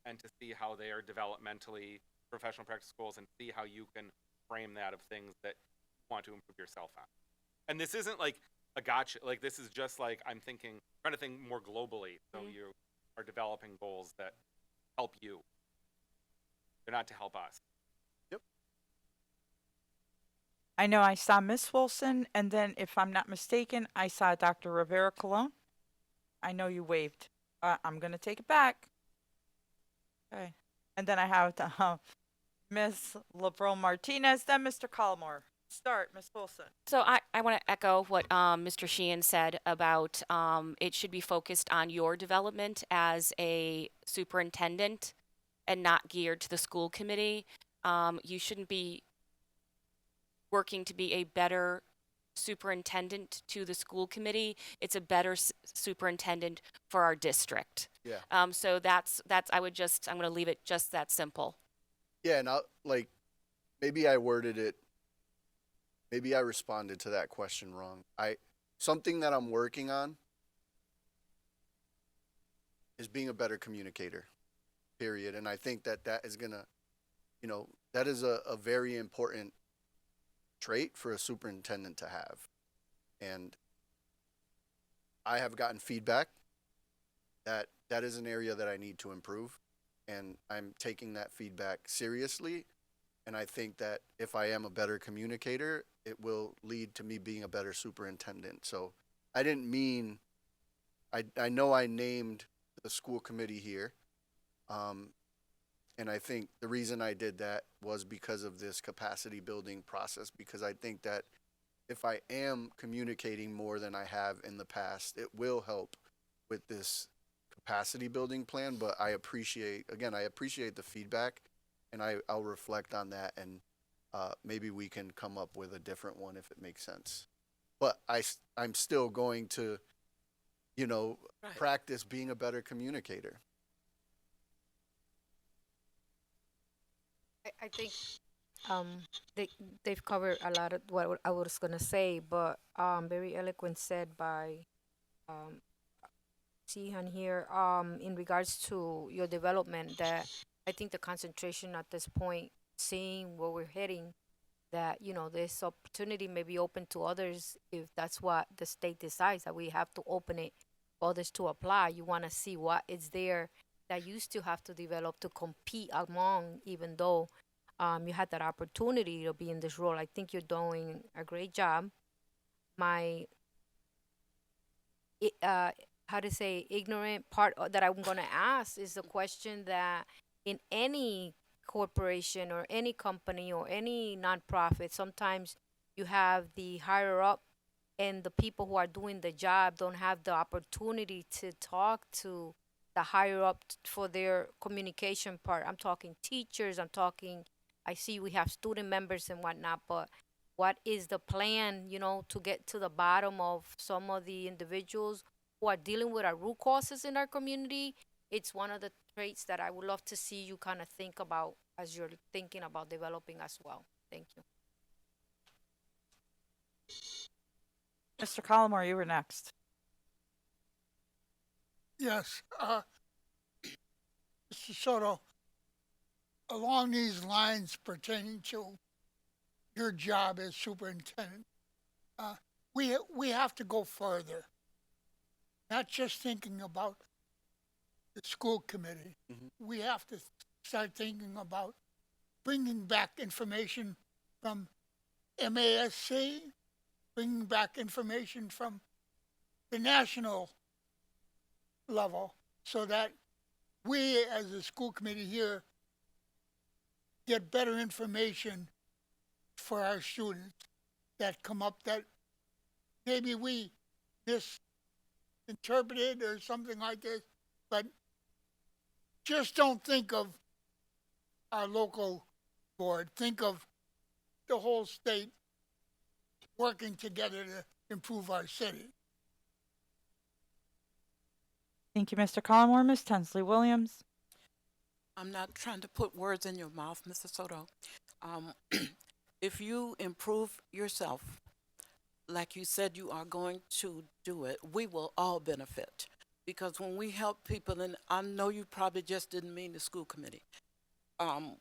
and to see how they are developmentally professional practice goals, and see how you can frame that of things that you want to improve yourself on. And this isn't like a gotcha, like this is just like, I'm trying to think more globally. So you are developing goals that help you. They're not to help us. Yep. I know I saw Miss Wilson, and then if I'm not mistaken, I saw Dr. Rivera Colon. I know you waved. I'm going to take it back. Okay. And then I have Miss LeBron Martinez, then Mr. Collmore. Start, Miss Wilson. So I want to echo what Mr. Sheehan said about it should be focused on your development as a superintendent and not geared to the school committee. You shouldn't be working to be a better superintendent to the school committee. It's a better superintendent for our district. Yeah. So that's I'm going to leave it just that simple. Yeah, and maybe I worded it, maybe I responded to that question wrong. Something that I'm working on is being a better communicator, period. And I think that is gonna, that is a very important trait for a superintendent to have. And I have gotten feedback that is an area that I need to improve, and I'm taking that feedback seriously. And I think that if I am a better communicator, it will lead to me being a better superintendent. So I didn't mean I know I named the school committee here. And I think the reason I did that was because of this capacity building process, because I think that if I am communicating more than I have in the past, it will help with this capacity building plan. But I appreciate the feedback, and I'll reflect on that, and maybe we can come up with a different one if it makes sense. But I'm still going to, Right. practice being a better communicator. I think they they've covered a lot of what I was gonna say, but very eloquent said by um Sihan here in regards to your development, that I think the concentration at this point, seeing where we're heading, that this opportunity may be open to others if that's what the state decides, that we have to open it for others to apply. You want to see what is there that you still have to develop to compete among, even though you had that opportunity to be in this role. I think you're doing a great job. My how to say ignorant part that I'm going to ask is the question that in any corporation or any company or any nonprofit, sometimes you have the higher up and the people who are doing the job don't have the opportunity to talk to the higher up for their communication part. I'm talking teachers, I see we have student members and whatnot, but what is the plan, to get to the bottom of some of the individuals who are dealing with our root causes in our community? It's one of the traits that I would love to see you kind of think about as you're thinking about developing as well. Thank you. Mr. Collmore, you were next. Yes, Mr. Soto, along these lines pertaining to your job as superintendent, we have to go further. Not just thinking about the school committee. We have to start thinking about bringing back information from MASC, bringing back information from the national level, so that we as a school committee here get better information for our students that come up that maybe we misinterpreted or something like this, but just don't think of our local board. Think of the whole state working together to improve our city. Thank you, Mr. Collmore. Ms. Tensley Williams. I'm not trying to put words in your mouth, Mr. Soto. If you improve yourself, like you said you are going to do it, we will all benefit. Because when we help people, and I know you probably just didn't mean the school committee,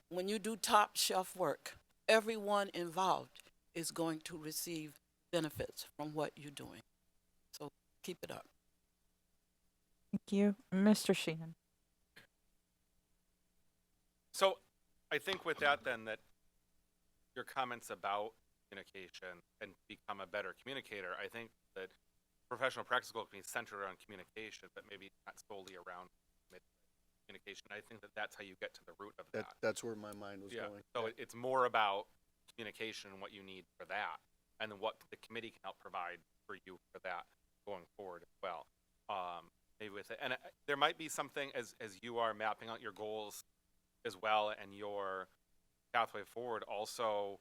when you do top shelf work, everyone involved is going to receive benefits from what you're doing. So keep it up. Thank you. Mr. Sheehan. So I think with that then, that your comments about communication and become a better communicator, I think that professional practice school can be centered around communication, but maybe not solely around communication. I think that that's how you get to the root of that. That's where my mind was going. So it's more about communication and what you need for that, and then what the committee can help provide for you for that going forward as well. Maybe with it, and there might be something as you are mapping out your goals as well and your pathway forward. Also,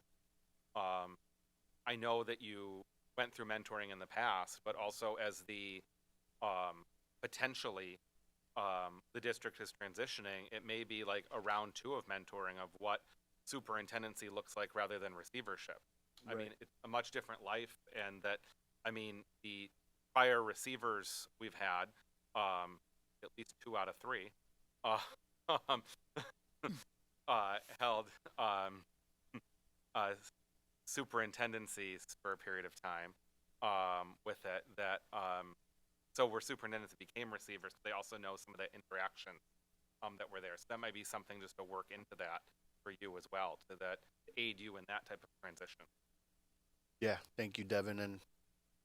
I know that you went through mentoring in the past, but also as the potentially the district is transitioning, it may be like a round 2 of mentoring of what superintendency looks like rather than receivership. I mean, it's a much different life, and that, I mean, the prior receivers we've had, at least 2 out of 3, held superintendencies for a period of time with it. That so where superintendents that became receivers, they also know some of the interactions that were there. So that might be something just to work into that for you as well, to that aid you in that type of transition. Yeah, thank you, Devin. And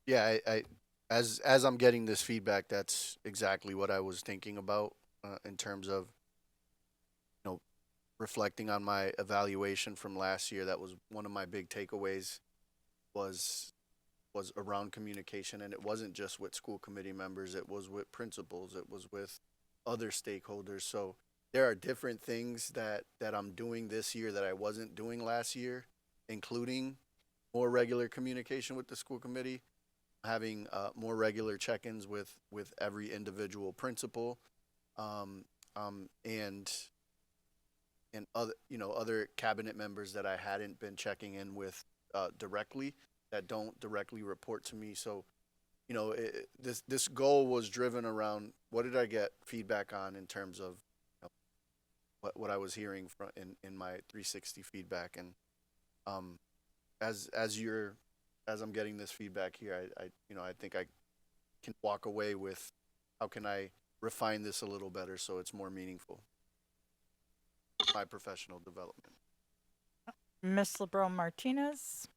yeah, as I'm getting this feedback, that's exactly what I was thinking about in terms of reflecting on my evaluation from last year. That was one of my big takeaways was around communication, and it wasn't just with school committee members, it was with principals, it was with other stakeholders. So there are different things that I'm doing this year that I wasn't doing last year, including more regular communication with the school committee, having more regular check-ins with every individual principal, and other cabinet members that I hadn't been checking in with directly, that don't directly report to me. So, this goal was driven around what did I get feedback on in terms of what I was hearing from in my 360 feedback, and as I'm getting this feedback here, I think I can walk away with how can I refine this a little better so it's more meaningful. My professional development. Miss LeBron Martinez.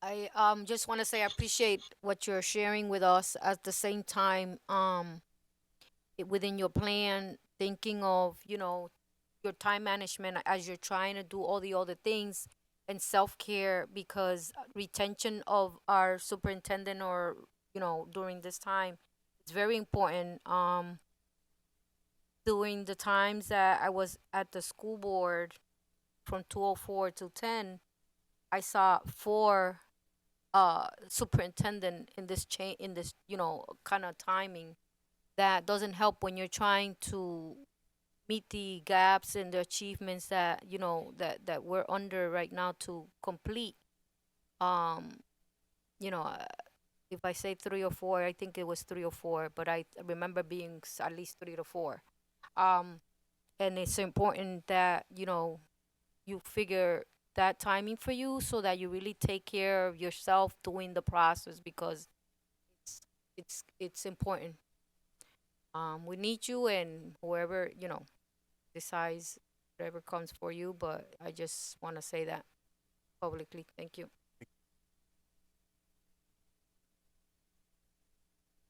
I just want to say I appreciate what you're sharing with us. At the same time, within your plan, thinking of your time management as you're trying to do all the other things, and self-care, because retention of our superintendent or during this time is very important. During the times that I was at the school board from 204 to 10, I saw 4 superintendent in this kind of timing. That doesn't help when you're trying to meet the gaps and the achievements that that we're under right now to complete. You know, uh, if I say 3 or 4, I think it was 3 or 4, but I remember being at least 3 to 4. Um, and it's important that you figure that timing for you so that you really take care of yourself during the process, because it's important. We need you, and whoever decides whatever comes for you. But I just want to say that publicly. Thank you.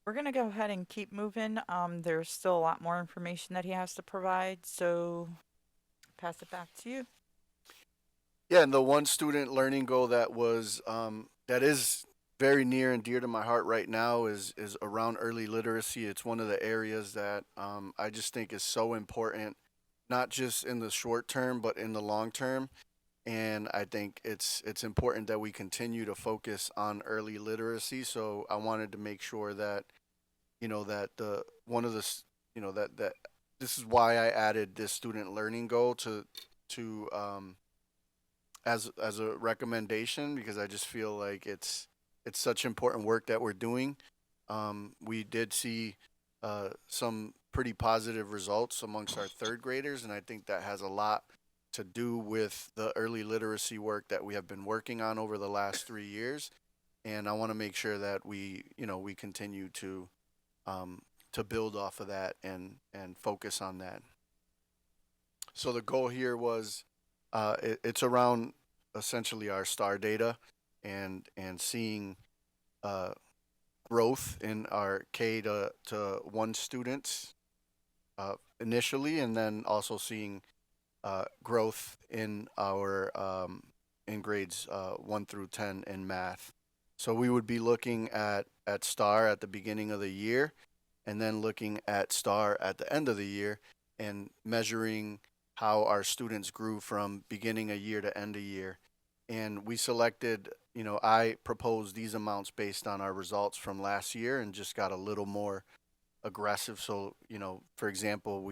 We're going to go ahead and keep moving. There's still a lot more information that he has to provide, so pass it back to you. Yeah, and the one student learning goal that was that is very near and dear to my heart right now is around early literacy. It's one of the areas that I just think is so important, not just in the short term but in the long term. And I think it's important that we continue to focus on early literacy. So I wanted to make sure that that the one of the that this is why I added this student learning goal to as a recommendation, because I just feel like it's such important work that we're doing. We did see some pretty positive results amongst our third graders, and I think that has a lot to do with the early literacy work that we have been working on over the last 3 years. And I want to make sure that we continue to build off of that and focus on that. So the goal here was it's around essentially our STAR data and seeing growth in our K to 1 students initially, and then also seeing growth in our in grades 1 through 10 in math. So we would be looking at STAR at the beginning of the year, and then looking at STAR at the end of the year, and measuring how our students grew from beginning a year to end a year. And we selected, I proposed these amounts based on our results from last year, and just got a little more aggressive. So, for example,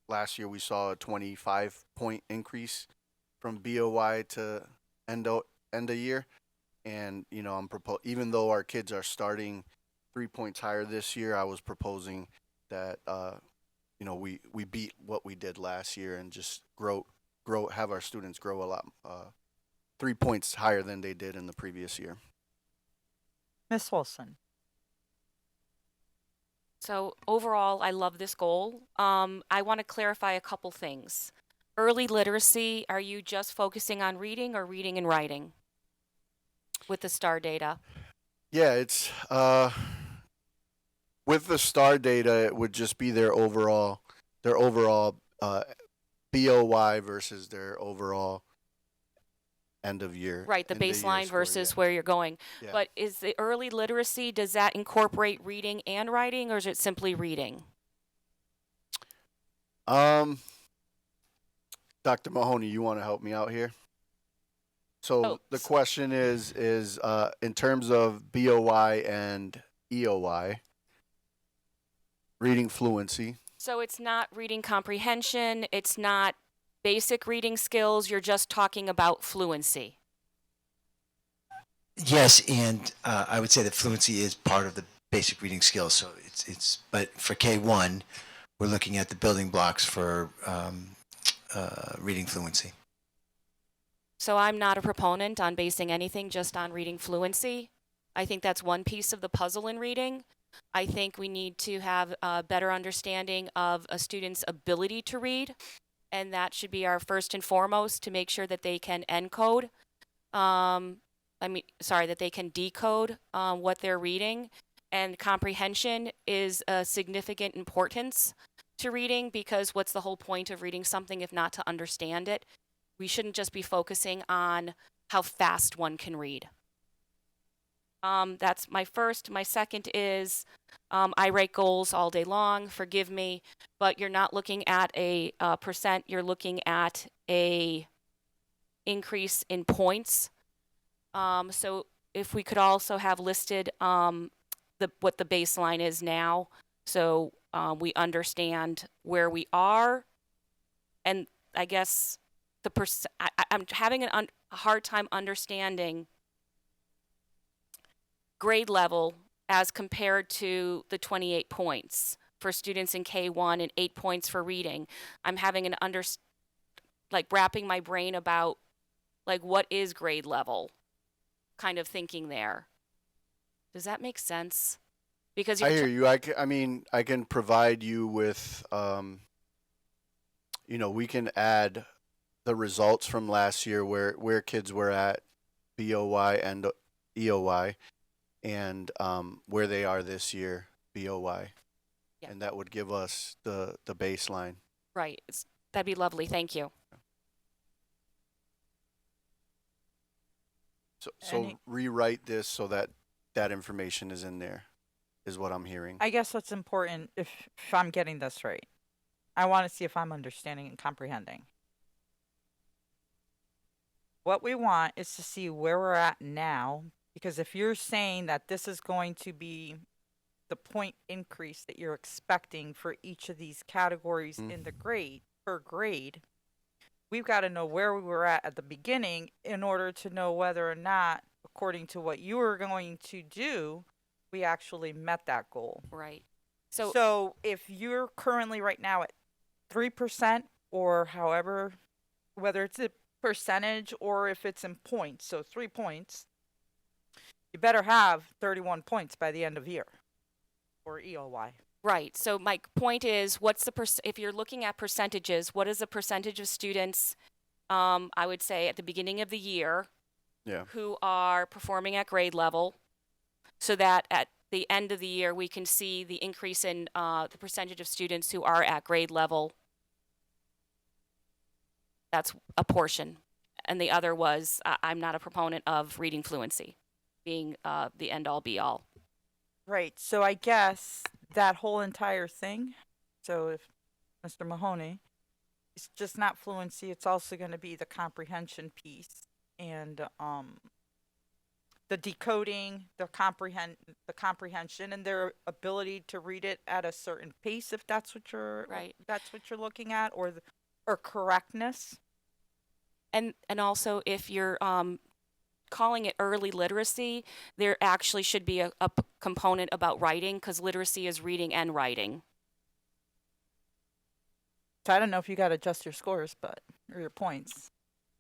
last year we saw a 25-point increase from BOY to end of year. And, I'm even though our kids are starting 3 points higher this year, I was proposing that, we beat what we did last year and just have our students grow a lot, 3 points higher than they did in the previous year. Miss Wilson. So overall, I love this goal. I want to clarify a couple things. Early literacy, are you just focusing on reading or reading and writing with the STAR data? Yeah, it's with the star data, it would just be their overall BOY versus their overall end of year. Right, the end of year baseline score, versus yeah. where you're going. Yeah. But is the early literacy, does that incorporate reading and writing, or is it simply reading? Dr. Mahoney, you want to help me out here? So Oh, the question is in terms of BOY and EOY, reading fluency. So it's not reading comprehension, it's not basic reading skills, you're just talking about fluency. Yes, and I would say that fluency is part of the basic reading skills. So but for K1, we're looking at the building blocks for reading fluency. So I'm not a proponent on basing anything just on reading fluency. I think that's one piece of the puzzle in reading. I think we need to have a better understanding of a student's ability to read, and that should be our first and foremost to make sure that they can encode. That they can decode what they're reading. And comprehension is a significant importance to reading, because what's the whole point of reading something if not to understand it? We shouldn't just be focusing on how fast one can read. That's my first. My second is I write goals all day long, forgive me, but you're not looking at a percent, you're looking at a increase in points. So if we could also have listed what the baseline is now, so we understand where we are, and I guess I'm having a hard time understanding grade level as compared to the 28 points for students in K1 and 8 points for reading. I'm having wrapping my brain about what is grade level kind of thinking there. Does that make sense? Because I hear you. I can provide you with, we can add the results from last year where kids were at BOY and EOY, and where they are this year BOY, Yeah. and that would give us the baseline. Right. That'd be lovely. Thank you. So rewrite this so that information is in there, is what I'm hearing. I guess what's important, if I'm getting this right, I want to see if I'm understanding and comprehending. What we want is to see where we're at now, because if you're saying that this is going to be the point increase that you're expecting for each of these categories in the grade, per grade, we've got to know where we were at the beginning in order to know whether or not, according to what you were going to do, we actually met that goal. Right. So if you're currently right now at 3%, or however, whether it's a percentage or if it's in points, so 3 points, you better have 31 points by the end of year, or EOY. Right. So my point is, what's the if you're looking at percentages, what is the percentage of students, I would say at the beginning of the year, who are performing at grade level, so that at the end of the year we can see the increase in the percentage of students who are at grade level. That's a portion. And the other was, I'm not a proponent of reading fluency being the end-all be-all. Right. So I guess that whole entire thing, so if Mr. Mahoney, it's just not fluency, it's also going to be the comprehension piece and the decoding, the comprehension, and their ability to read it at a certain pace, if that's what you're looking at, or correctness. And also, if you're calling it early literacy, there actually should be a component about writing, because literacy is reading and writing. So I don't know if you got to adjust your scores, or your points.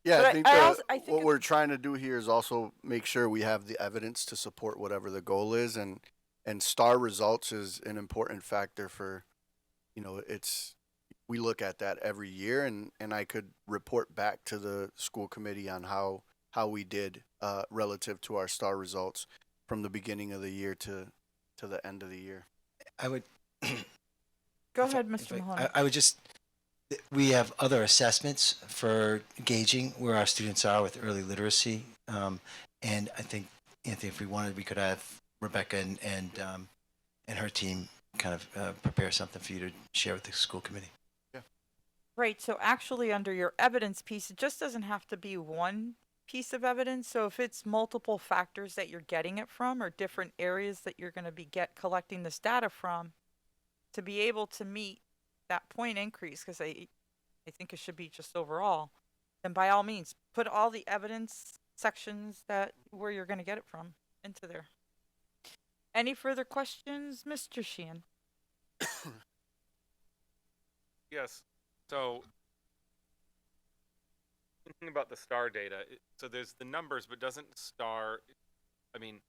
Yeah, But I think what we're trying to do here is also make sure we have the evidence to support whatever the goal is, and STAR results is an important factor for, we look at that every year, and I could report back to the school committee on how we did relative to our STAR results. from the beginning of the year to the end of the year. I would. Go if I- ahead, if Mr. I- Mahoney. I would just, we have other assessments for gauging where our students are with early literacy. And I think, Anthony, if we wanted, we could have Rebecca and her team kind of prepare something for you to share with the school committee. Right. So actually, under your evidence piece, it just doesn't have to be one piece of evidence. So if it's multiple factors that you're getting it from, or different areas that you're going to be collecting this data from, to be able to meet that point increase, because I think it should be just overall, then by all means, put all the evidence sections that where you're going to get it from into there. Any further questions, Mr. Sheehan? Yes. So, thinking about the STAR data, so there's the numbers, but doesn't STAR, I mean,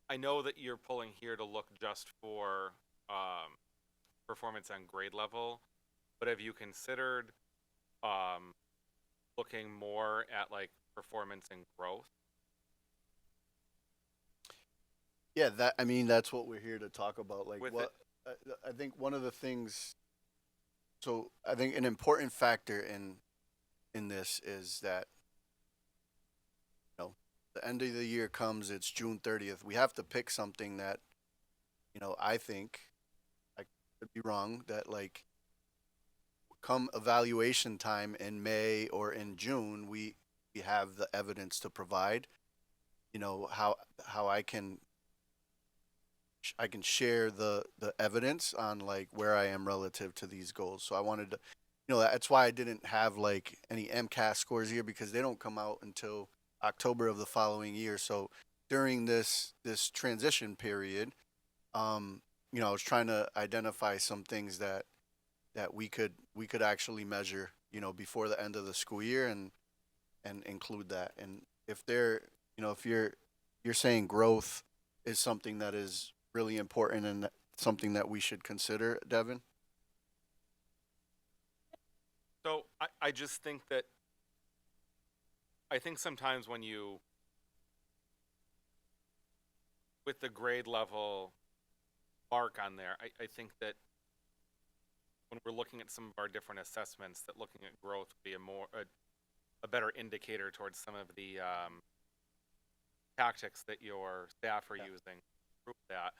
I know that you're pulling here to look just for performance on grade level, but have you considered looking more at like performance and growth? Yeah, I mean, that's what we're here to talk about. Like, With what I think one of the things. So I think an important factor in this is that, the end of the year comes. It's June 30th. We have to pick something that, I think, I could be wrong, that like, come evaluation time in May or in June, we have the evidence to provide. How I can share the evidence on like where I am relative to these goals. So I wanted to, that's why I didn't have like any MCAS scores here, because they don't come out until October of the following year. So during this transition period, I was trying to identify some things that we could actually measure, before the end of the school year, and include that. And if if you're saying growth is something that is really important and something that we should consider, Devin? So I just think that I think sometimes when you with the grade level mark on there, I think that when we're looking at some of our different assessments, that looking at growth would be a better indicator towards some of the tactics that your staff are using to prove that.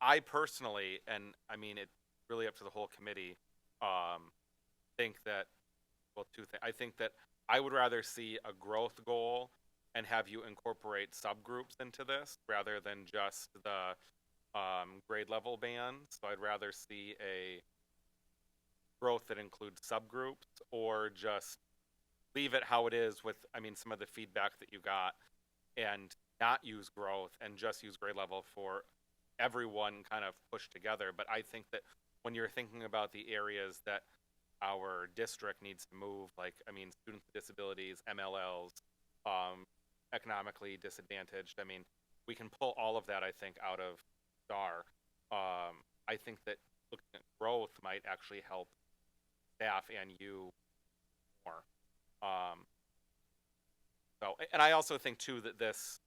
I personally, and I mean it's really up to the whole committee, think that, well, two things. I think that I would rather see a growth goal and have you incorporate subgroups into this rather than just the grade level band. So I'd rather see a growth that includes subgroups, or just leave it how it is with, some of the feedback that you got, and not use growth and just use grade level for everyone kind of pushed together. But I think that when you're thinking about the areas that our district needs to move, like, students with disabilities, MLLs, economically disadvantaged, we can pull all of that, I think, out of STAR. I think that looking at growth might actually help staff and you more. And I also think too that this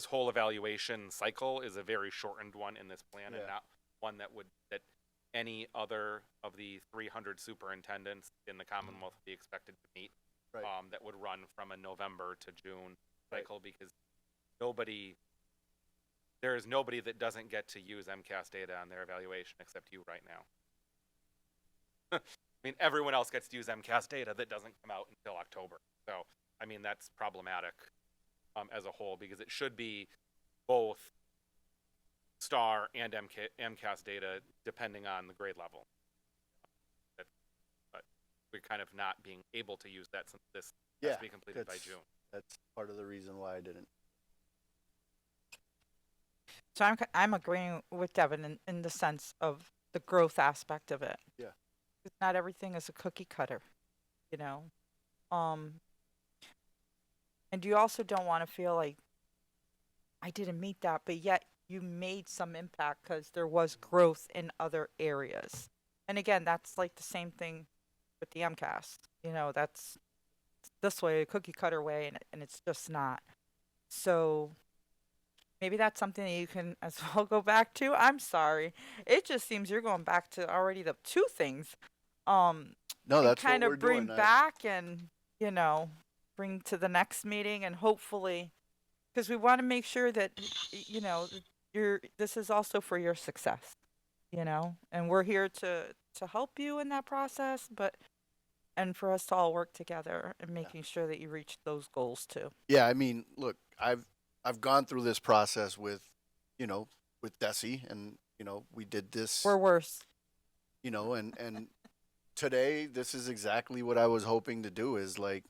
whole evaluation cycle is a very shortened one in this plan, and not one that any other of the 300 superintendents in the Commonwealth would be expected to meet. Right. That would run from a November to June cycle, because there is nobody that doesn't get to use MCAS data on their evaluation except you right now. Everyone else gets to use MCAS data that doesn't come out until October. So, that's problematic as a whole, because it should be both STAR and MCAS data depending on the grade level. But we're kind of not being able to use that since this has to be completed by June. That's part of the reason why I didn't. So I'm agreeing with Devin in the sense of the growth aspect of it. Yeah. Because not everything is a cookie cutter, And you also don't want to feel like I didn't meet that, but yet you made some impact because there was growth in other areas. And again, that's like the same thing with the MCAS. That's this way, a cookie cutter way, and it's just not. So maybe that's something that you can as well go back to. I'm sorry. It just seems you're going back to already the two things. No, And that's what kind we're of bring doing. back and, you know, bring to the next meeting and hopefully because we want to make sure that you know this is also for your success, you know, and we're here to help you in that process, but and for us to all work together and making sure that you reach those goals too. Yeah, I mean, look, I've gone through this process with, you know, with Desi, and you know, we did this. We're worse. You know, and today this is exactly what I was hoping to do. Is like,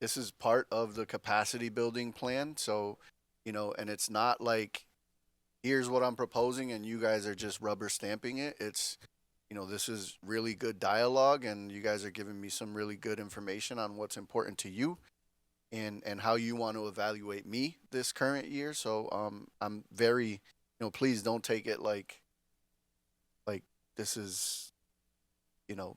this is part of the capacity building plan. So, you know, and it's not like, here's what I'm proposing, and you guys are just rubber stamping it. It's, you know, this is really good dialogue, and you guys are giving me some really good information on what's important to you and how you want to evaluate me this current year. So I'm very, you know, please don't take it like this is, you know,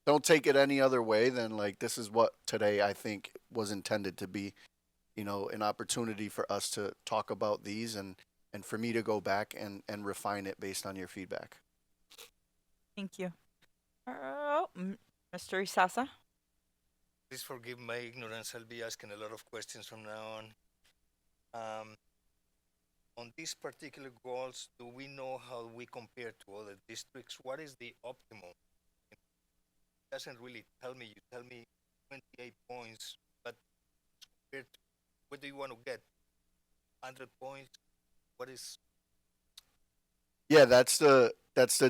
don't take it any other way than like this is what today I think was intended to be, you know, an opportunity for us to talk about these and for me to go back and refine it based on your feedback. Thank you. Mr. Isasa. Please forgive my ignorance. I'll be asking a lot of questions from now on. On these particular goals, do we know how we compare to other districts? What is the optimum? It doesn't really tell me. You tell me 28 points, but compared to, what do you want to get? 100 points? What is? Yeah, that's the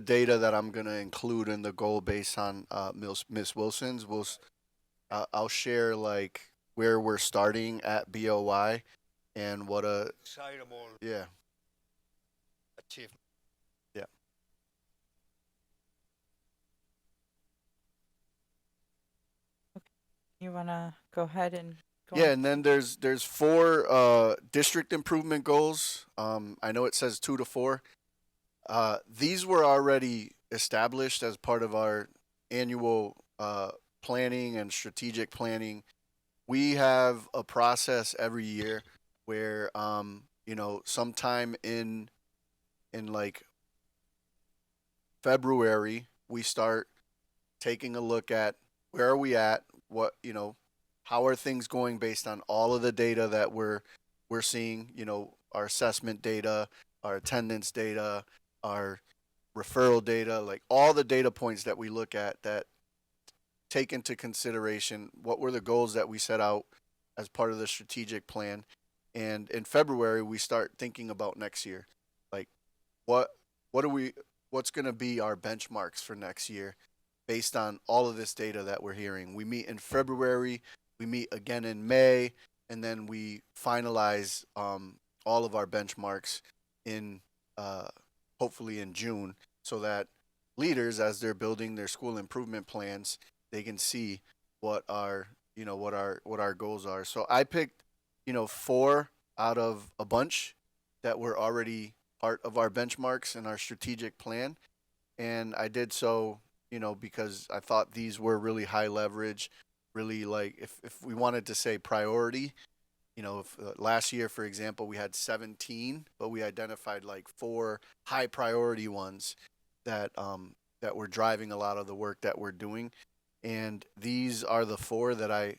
data that I'm gonna include in the goal based on Miss Wilson's. I'll share like where we're starting at BOY and what a Desirable yeah achievement. yeah. You wanna go ahead and go Yeah, on? and then there's 4 district improvement goals. I know it says 2 to 4. These were already established as part of our annual planning and strategic planning. We have a process every year where you know, sometime in like February we start taking a look at where are we at, what, you know, how are things going based on all of the data that we're seeing, you know, our assessment data, our attendance data, our referral data, like all the data points that we look at that take into consideration what were the goals that we set out as part of the strategic plan. And in February we start thinking about next year, like what's going to be our benchmarks for next year based on all of this data that we're hearing. We meet in February, we meet again in May, and then we finalize all of our benchmarks in hopefully in June, so that leaders, as they're building their school improvement plans, they can see what our, you know, what our goals are. So I picked, you know, 4 out of a bunch that were already part of our benchmarks and our strategic plan, and I did so, you know, because I thought these were really high leverage, really like if we wanted to say priority, you know, if last year, for example, we had 17, but we identified like 4 high priority ones that that were driving a lot of the work that we're doing, and these are the 4 that I,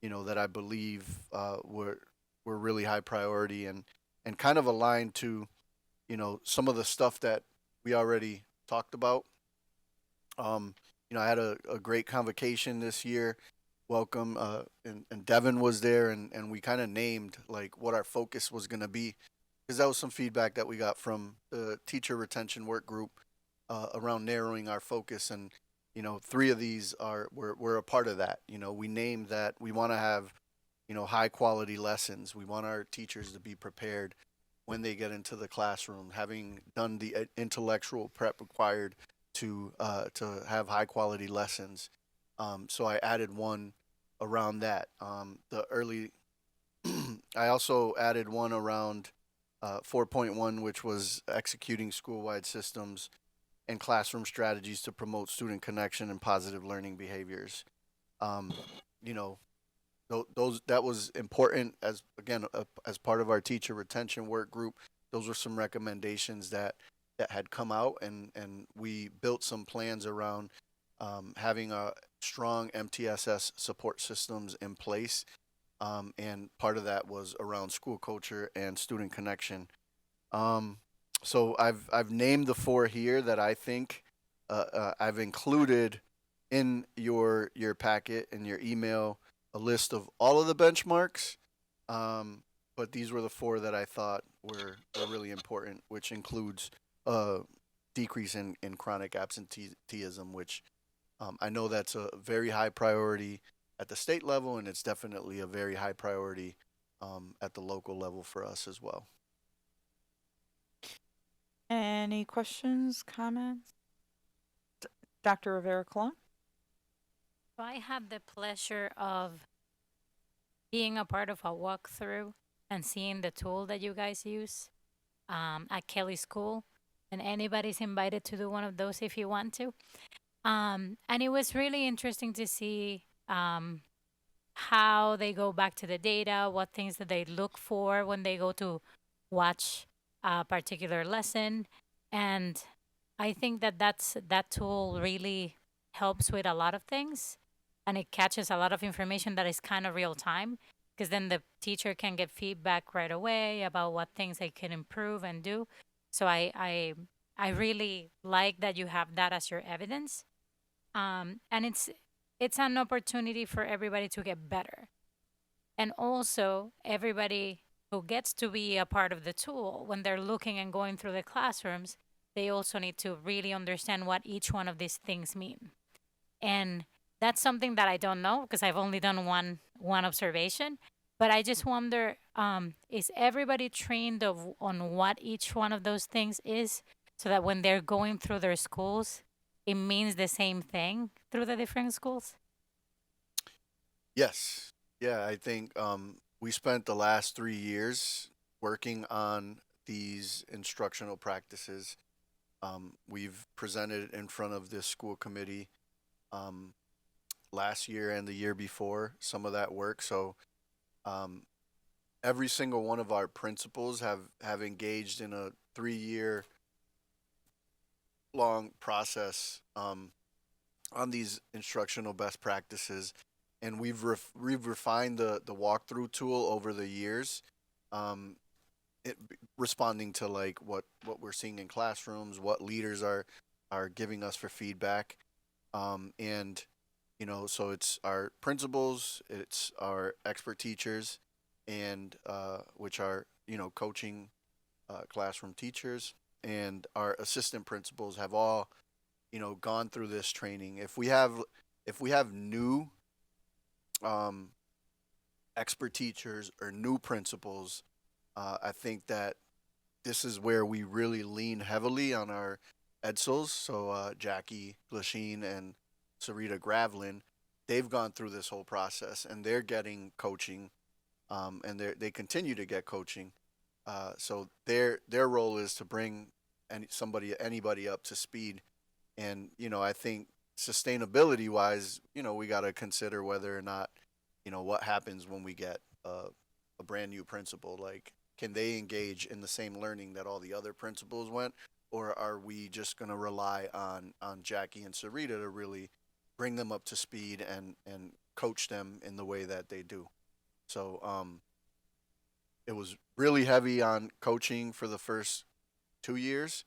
you know, that I believe were really high priority and kind of aligned to, you know, some of the stuff that we already talked about. You know, I had a great convocation this year. Welcome, and Devin was there, and we kind of named like what our focus was going to be, because that was some feedback that we got from the teacher retention work group around narrowing our focus, and you know, 3 of these we're a part of that. You know, we named that we want to have, you know, high quality lessons. We want our teachers to be prepared when they get into the classroom, having done the intellectual prep required to have high quality lessons. So I added one around that. The early, I also added one around 4.1, which was executing school-wide systems and classroom strategies to promote student connection and positive learning behaviors. You know, those that was important as again as part of our teacher retention work group. Those were some recommendations that had come out, and we built some plans around having a strong MTSS support systems in place. And part of that was around school culture and student connection. So I've named the four here that I think I've included in your packet in your email a list of all of the benchmarks. But these were the four that I thought were really important, which includes decrease in chronic absenteeism, which I know that's a very high priority at the state level, and it's definitely a very high priority at the local level for us as well. Any questions, comments? Dr. Rivera Colon? So I had the pleasure of being a part of a walkthrough and seeing the tool that you guys use at Kelly School. And anybody's invited to do one of those if you want to. And it was really interesting to see how they go back to the data, what things that they look for when they go to watch a particular lesson. And I think that that tool really helps with a lot of things, and it catches a lot of information that is kind of real time, because then the teacher can get feedback right away about what things they can improve and do. So I really like that you have that as your evidence, and it's an opportunity for everybody to get better, and also everybody who gets to be a part of the tool when they're looking and going through the classrooms, they also need to really understand what each one of these things mean. And that's something that I don't know because I've only done one observation. But I just wonder, is everybody trained on what each one of those things is, so that when they're going through their schools, it means the same thing through the different schools? Yes. Yeah, I think we spent the last 3 years working on these instructional practices. We've presented in front of this school committee last year and the year before some of that work. So every single one of our principals have engaged in a 3-year long process on these instructional best practices, and we've refined the walkthrough tool over the years, responding to like what we're seeing in classrooms, what leaders are giving us for feedback, and so it's our principals, it's our expert teachers, and which are coaching classroom teachers, and our assistant principals have all gone through this training. If we have new expert teachers or new principals, I think that this is where we really lean heavily on our EDSOs. So Jackie Glasheen and Sarita Gravlin, they've gone through this whole process and they're getting coaching, and they continue to get coaching. So their role is to bring anybody up to speed. And I think sustainability wise, we got to consider whether or not what happens when we get a brand new principal. Like, can they engage in the same learning that all the other principals went, or are we just going to rely on Jackie and Sarita to really bring them up to speed and coach them in the way that they do? So it was really heavy on coaching for the first 2 years,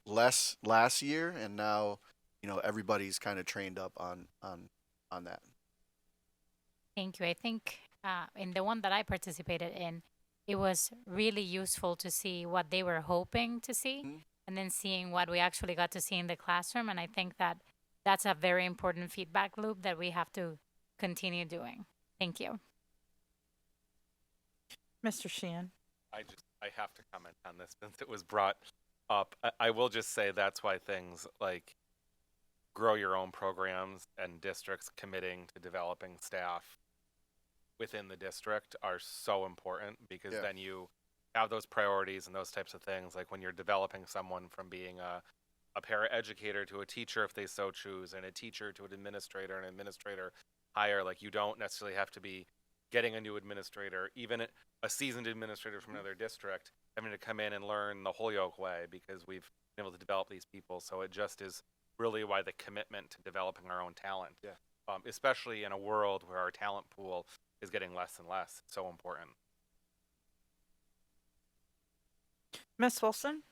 less last year, and now everybody's kind of trained up on that. Thank you. I think in the one that I participated in, it was really useful to see what they were hoping to see, and then seeing what we actually got to see in the classroom. And I think that that's a very important feedback loop that we have to continue doing. Thank you. Mr. Sheehan? I have to comment on this since it was brought up. I will just say that's why things like grow your own programs and districts committing to developing staff within the district are so important, because then you have those priorities and those types of things. Like when you're developing someone from being a paraeducator to a teacher if they so choose, and a teacher to an administrator, hire. Like, you don't necessarily have to be getting a new administrator, even a seasoned administrator from another district, having to come in and learn the Holyoke way, because we've been able to develop these people. So it just is really why the commitment to developing our own talent, especially in a world where our talent pool is getting less and less, so important. Miss Wilson?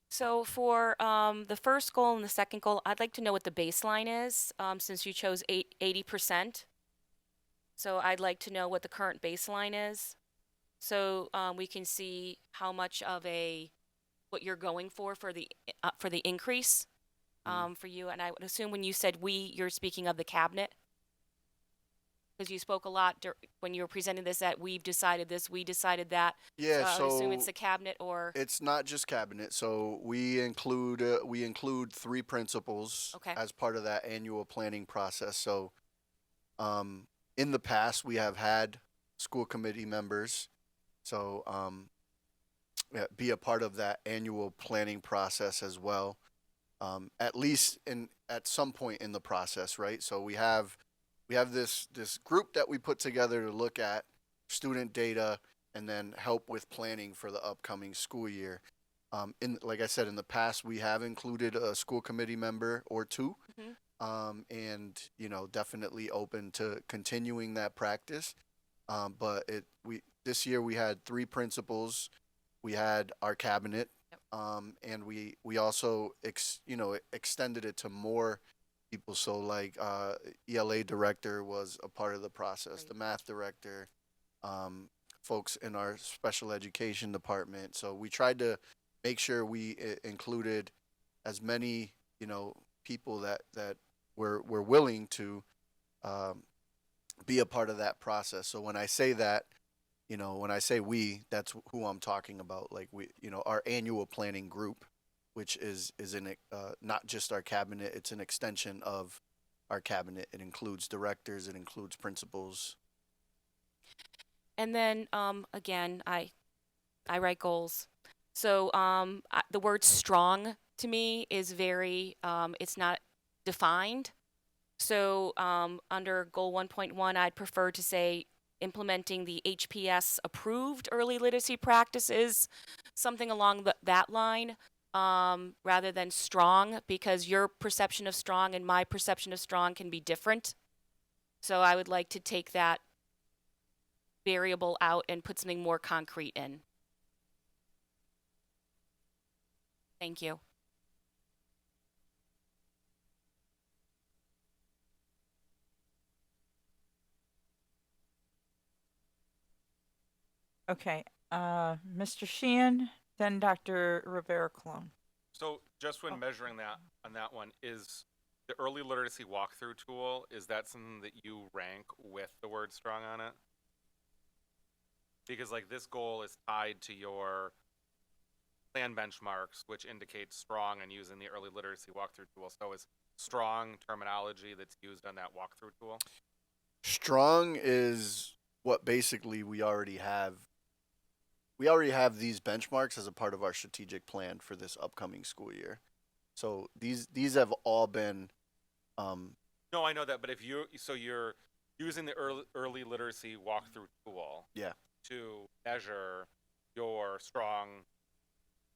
So for the first goal and the second goal, I'd like to know what the baseline is, since you chose 80%. So I'd like to know what the current baseline is, so we can see how much of what you're going for the increase for you. And I would assume when you said we, you're speaking of the cabinet, because you spoke a lot when you were presenting this, that we've decided this, we decided that. Yeah, so I would assume it's the cabinet, or it's not just cabinet. So we include 3 principals as part of that annual planning process. So in the past, we have had school committee members, so be a part of that annual planning process as well, at least at some point in the process, right? So we have this group that we put together to look at student data and then help with planning for the upcoming school year. Like I said, in the past, we have included a school committee member or 2. And definitely open to continuing that practice. But this year we had 3 principals, we had our cabinet, and we also extended it to more people. So like ELA director was a part of the process, the math director, folks in our special education department. So we tried to make sure we included as many people that were willing to be a part of that process. So when I say that, when I say we, that's who I'm talking about. Like our annual planning group, which is not just our cabinet, it's an extension of our cabinet. It includes directors, it includes principals. And then again, I write goals. So the word strong to me is very, it's not defined. So under goal 1.1, I'd prefer to say implementing the HPS approved early literacy practices, something along that line, rather than strong, because your perception of strong and my perception of strong can be different. So I would like to take that variable out and put something more concrete in. Thank you. Okay, Mr. Sheehan, then Dr. Rivera-Colon. So just when measuring that on that one, is the early literacy walkthrough tool, is that something that you rank with the word strong on it? Because like this goal is tied to your plan benchmarks, which indicate strong and using the early literacy walkthrough tool. So is strong terminology that's used on that walkthrough tool? Strong is what basically we already have. We already have these benchmarks as a part of our strategic plan for this upcoming school year. So these have all been. No, I know that, but if you're using the early literacy walkthrough tool, to measure your strong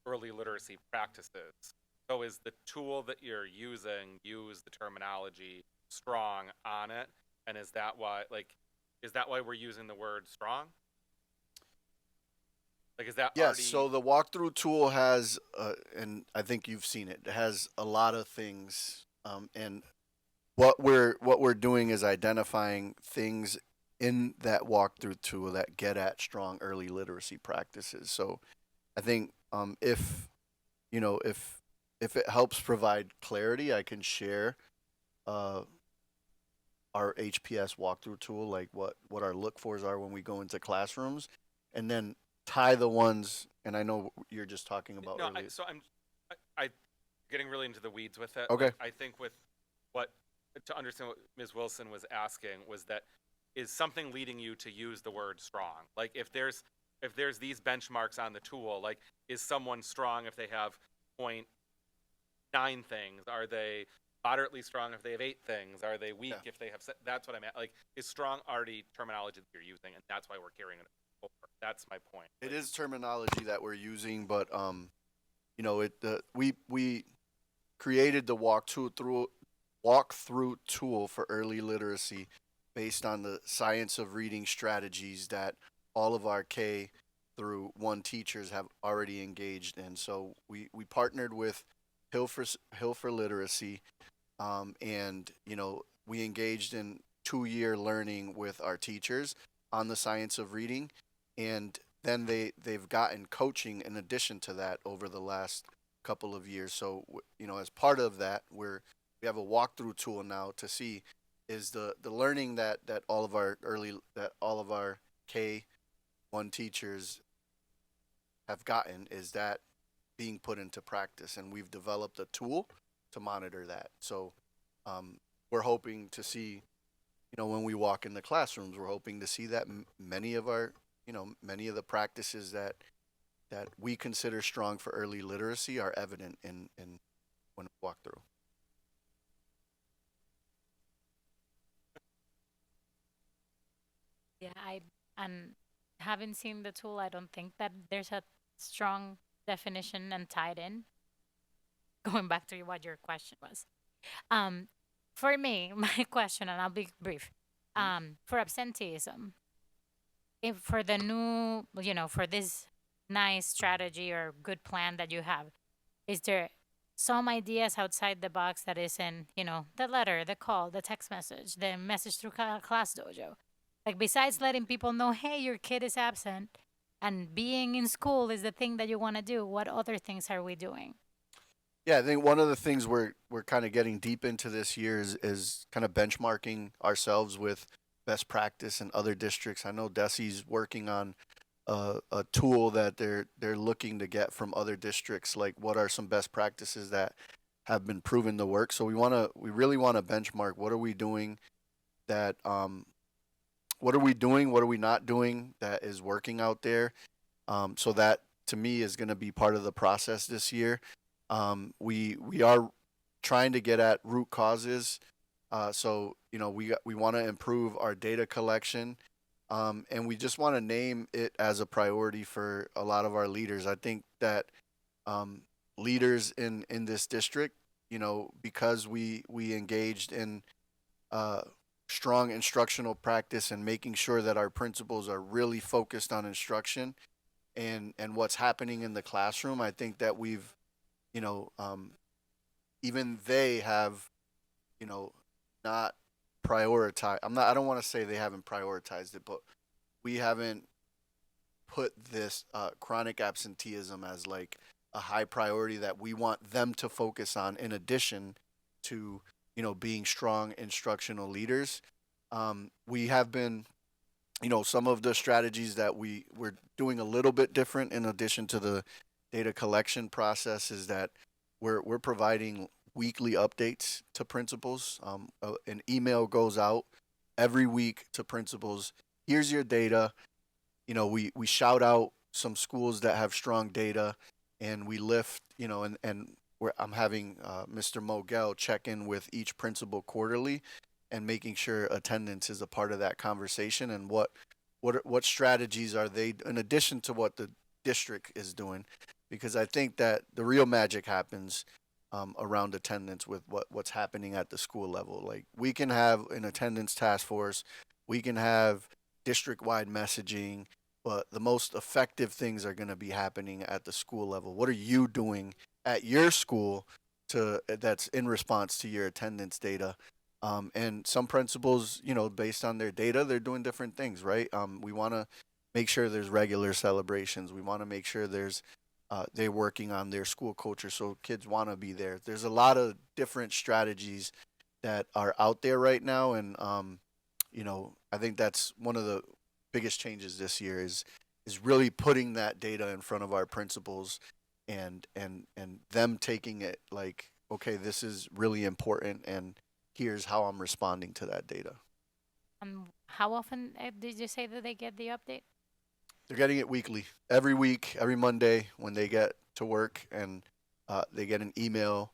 early literacy practices. So is the tool that you're using use the terminology strong on it, and is that why we're using the word strong? Like, is that yes? So the walkthrough tool has, and I think you've seen it. It has a lot of things, and what we're doing is identifying things in that walkthrough tool that get at strong early literacy practices. So I think if it helps provide clarity, I can share our HPS walkthrough tool, like what our look fors are when we go into classrooms, and then tie the ones. And I know you're just talking about no, early. I'm getting really into the weeds with it. Okay. Like, I think to understand what Ms. Wilson was asking was that, is something leading you to use the word strong? Like if there's these benchmarks on the tool, like is someone strong if they have 0.9 things? Are they moderately strong if they have 8 things? Are they weak if they have that's what I meant. Like, is strong already terminology that you're using, and that's why we're carrying it over. That's my point. It is terminology that we're using, but you know, we created the walkthrough tool for early literacy based on the science of reading strategies that all of our K through 1 teachers have already engaged in. So we partnered with Hill for Literacy, and you know, we engaged in 2-year learning with our teachers on the science of reading, and then they've gotten coaching in addition to that over the last couple of years. So you know, as part of that, we have a walkthrough tool now to see is the learning that all of our K1 teachers have gotten, is that being put into practice, and we've developed a tool to monitor that. So we're hoping to see, you know, when we walk in the classrooms, we're hoping to see that many of the practices that we consider strong for early literacy are evident in when we walk through. Yeah, and having seen the tool, I don't think that there's a strong definition and tied in. Going back to what your question was. For me, my question, and I'll be brief. For absenteeism, if for the new, for this nice strategy or good plan that you have, is there some ideas outside the box that isn't, the letter, the call, the text message, the message through Class Dojo? Like, besides letting people know, hey, your kid is absent, and being in school is the thing that you want to do, what other things are we doing? Yeah, I think one of the things we're kind of getting deep into this year is kind of benchmarking ourselves with best practice in other districts. I know DESE's working on a tool that they're looking to get from other districts, like what are some best practices that have been proven to work. So we really want to benchmark what are we doing that what are we not doing that is working out there. So that to me is going to be part of the process this year. We are trying to get at root causes. So we want to improve our data collection, and we just want to name it as a priority for a lot of our leaders. I think that leaders in this district, because we engaged in strong instructional practice and making sure that our principals are really focused on instruction and what's happening in the classroom. I think that we've even they have, not prioritized. I don't want to say they haven't prioritized it, but we haven't put this chronic absenteeism as like a high priority that we want them to focus on in addition to, being strong instructional leaders. We have been, some of the strategies that we're doing a little bit different in addition to the data collection process is that we're providing weekly updates to principals. An email goes out every week to principals. Here's your data. We shout out some schools that have strong data, and we lift, I'm having Mr. Mogel check in with each principal quarterly and making sure attendance is a part of that conversation and what strategies are they in addition to what the district is doing. Because I think that the real magic happens around attendance with what's happening at the school level. Like, we can have an attendance task force, we can have district-wide messaging, but the most effective things are going to be happening at the school level. What are you doing at your school that's in response to your attendance data? And some principals, based on their data, they're doing different things, right? We want to make sure there's regular celebrations. We want to make sure they're working on their school culture so kids want to be there. There's a lot of different strategies that are out there right now, and I think that's one of the biggest changes this year is really putting that data in front of our principals and them taking it like, okay, this is really important, and here's how I'm responding to that data. How often did you say that they get the update? They're getting it weekly, every week, every Monday when they get to work, and they get an email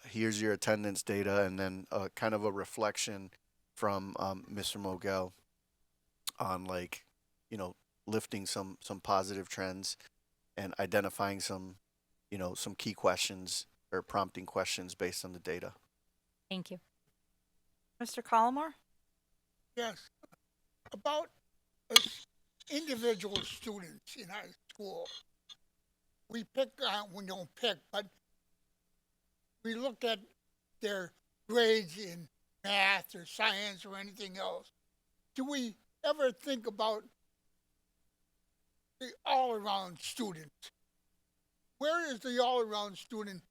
here's your attendance data, and then kind of a reflection from Mr. Mogel on, like, you know, lifting some positive trends and identifying some, you know, some key questions or prompting questions based on the data. Thank you. Mr. Collmore? Yes. About us individual students in our school, we don't pick, but we look at their grades in math or science or anything else. Do we ever think about the all-around student? Where is the all-around student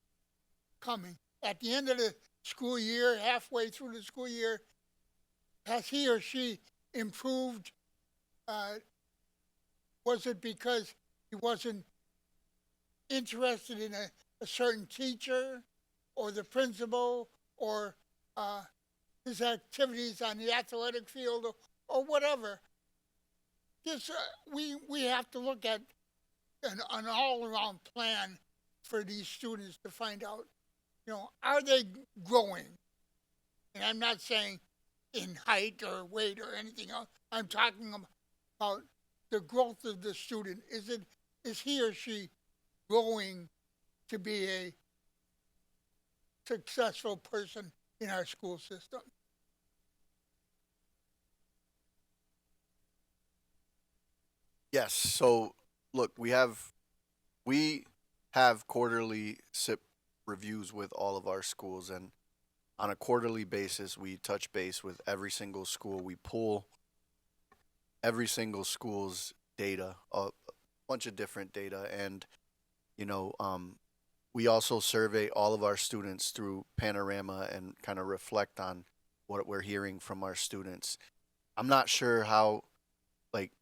coming? At the end of the school year, halfway through the school year, has he or she improved? Was it because he wasn't interested in a certain teacher or the principal or his activities on the athletic field or whatever? This, we have to look at an all-around plan for these students to find out, you know, are they growing? And I'm not saying in height or weight or anything else. I'm talking about the growth of the student. Is he or she growing to be a successful person in our school system? Yes. So look, we have quarterly SIP reviews with all of our schools, and on a quarterly basis, we touch base with every single school. We pull every single school's data, a bunch of different data, and you know, we also survey all of our students through Panorama and kind of reflect on what we're hearing from our students. I'm not sure how, like,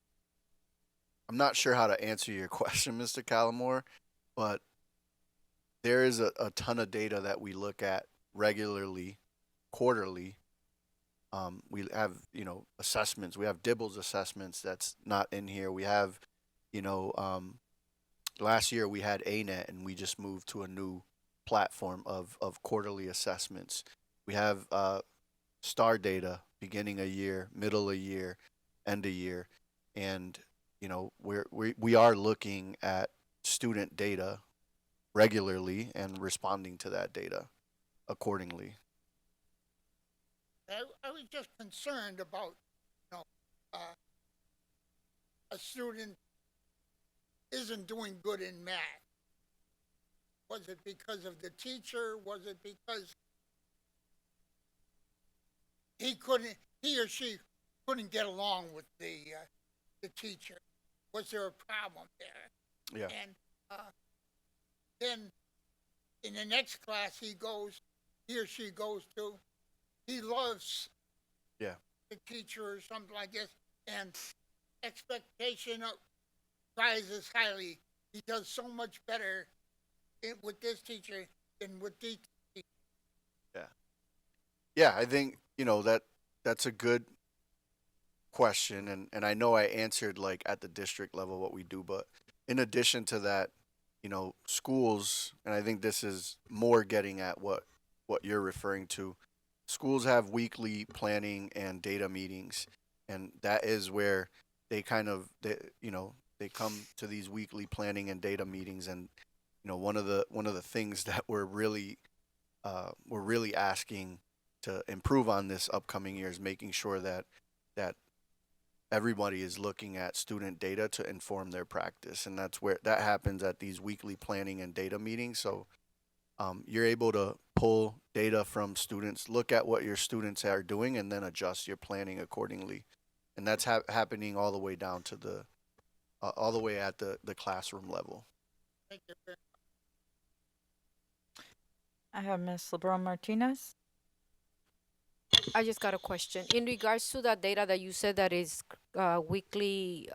I'm not sure how to answer your question, Mr. Callamore, but there is a ton of data that we look at regularly, quarterly. We have, you know, assessments. We have Dibbles assessments that's not in here. We have, you know, last year we had ANET, and we just moved to a new platform of quarterly assessments. We have STAR data, beginning a year, middle a year, end a year, and you know, we are looking at student data regularly and responding to that data accordingly. I was just concerned about, you know, a student isn't doing good in math. Was it because of the teacher? Was it because he or she couldn't get along with the teacher? Was there a problem there? Yeah. And then in the next class he or she goes to, he loves Yeah. the teacher or something like this, and expectation rises highly. He does so much better with this teacher than with the teacher. Yeah. Yeah, I think, you know, that's a good question, and I know I answered, like, at the district level what we do, but in addition to that, you know, schools, and I think this is more getting at what you're referring to, schools have weekly planning and data meetings, and that is where they kind of they come to these weekly planning and data meetings, and you know, one of the things that we're really asking to improve on this upcoming year is making sure that everybody is looking at student data to inform their practice, and that's where that happens at these weekly planning and data meetings. So you're able to pull data from students, look at what your students are doing, and then adjust your planning accordingly. And that's happening all the way down to all the way at the classroom level. Thank you very I have Ms. LeBron Martinez. I just got a question. In regards to that data that you said that is weekly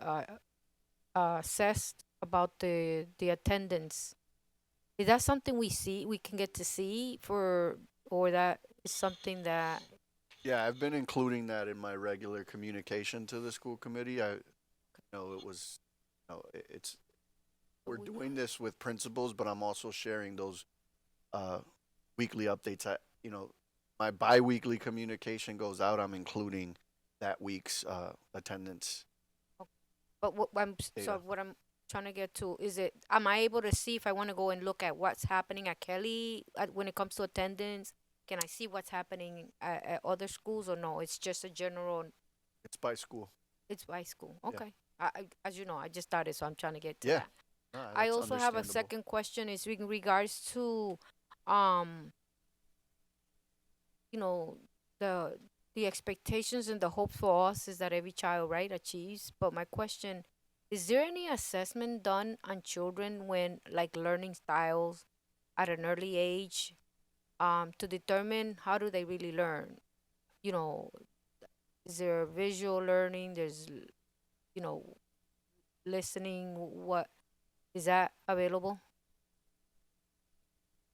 assessed about the attendance, is that something we can get to see or that is something that? Yeah, I've been including that in my regular communication to the school committee. We're doing this with principals, but I'm also sharing those weekly updates. My bi-weekly communication goes out. I'm including that week's attendance. But Data. what I'm trying to get to is am I able to see if I want to go and look at what's happening at Kelly when it comes to attendance? Can I see what's happening at other schools or no? It's just a general. It's by school. It's by school. Yeah. Okay. As you know, I just started, so I'm trying to get to Yeah. that. No, I that's also have a understandable. second question. Is in regards to, um, the expectations and the hope for us is that every child, right, achieves. But my question is there any assessment done on children when like learning styles at an early age, to determine how do they really learn? You know, is there visual learning? There's, you know, listening. What is that available?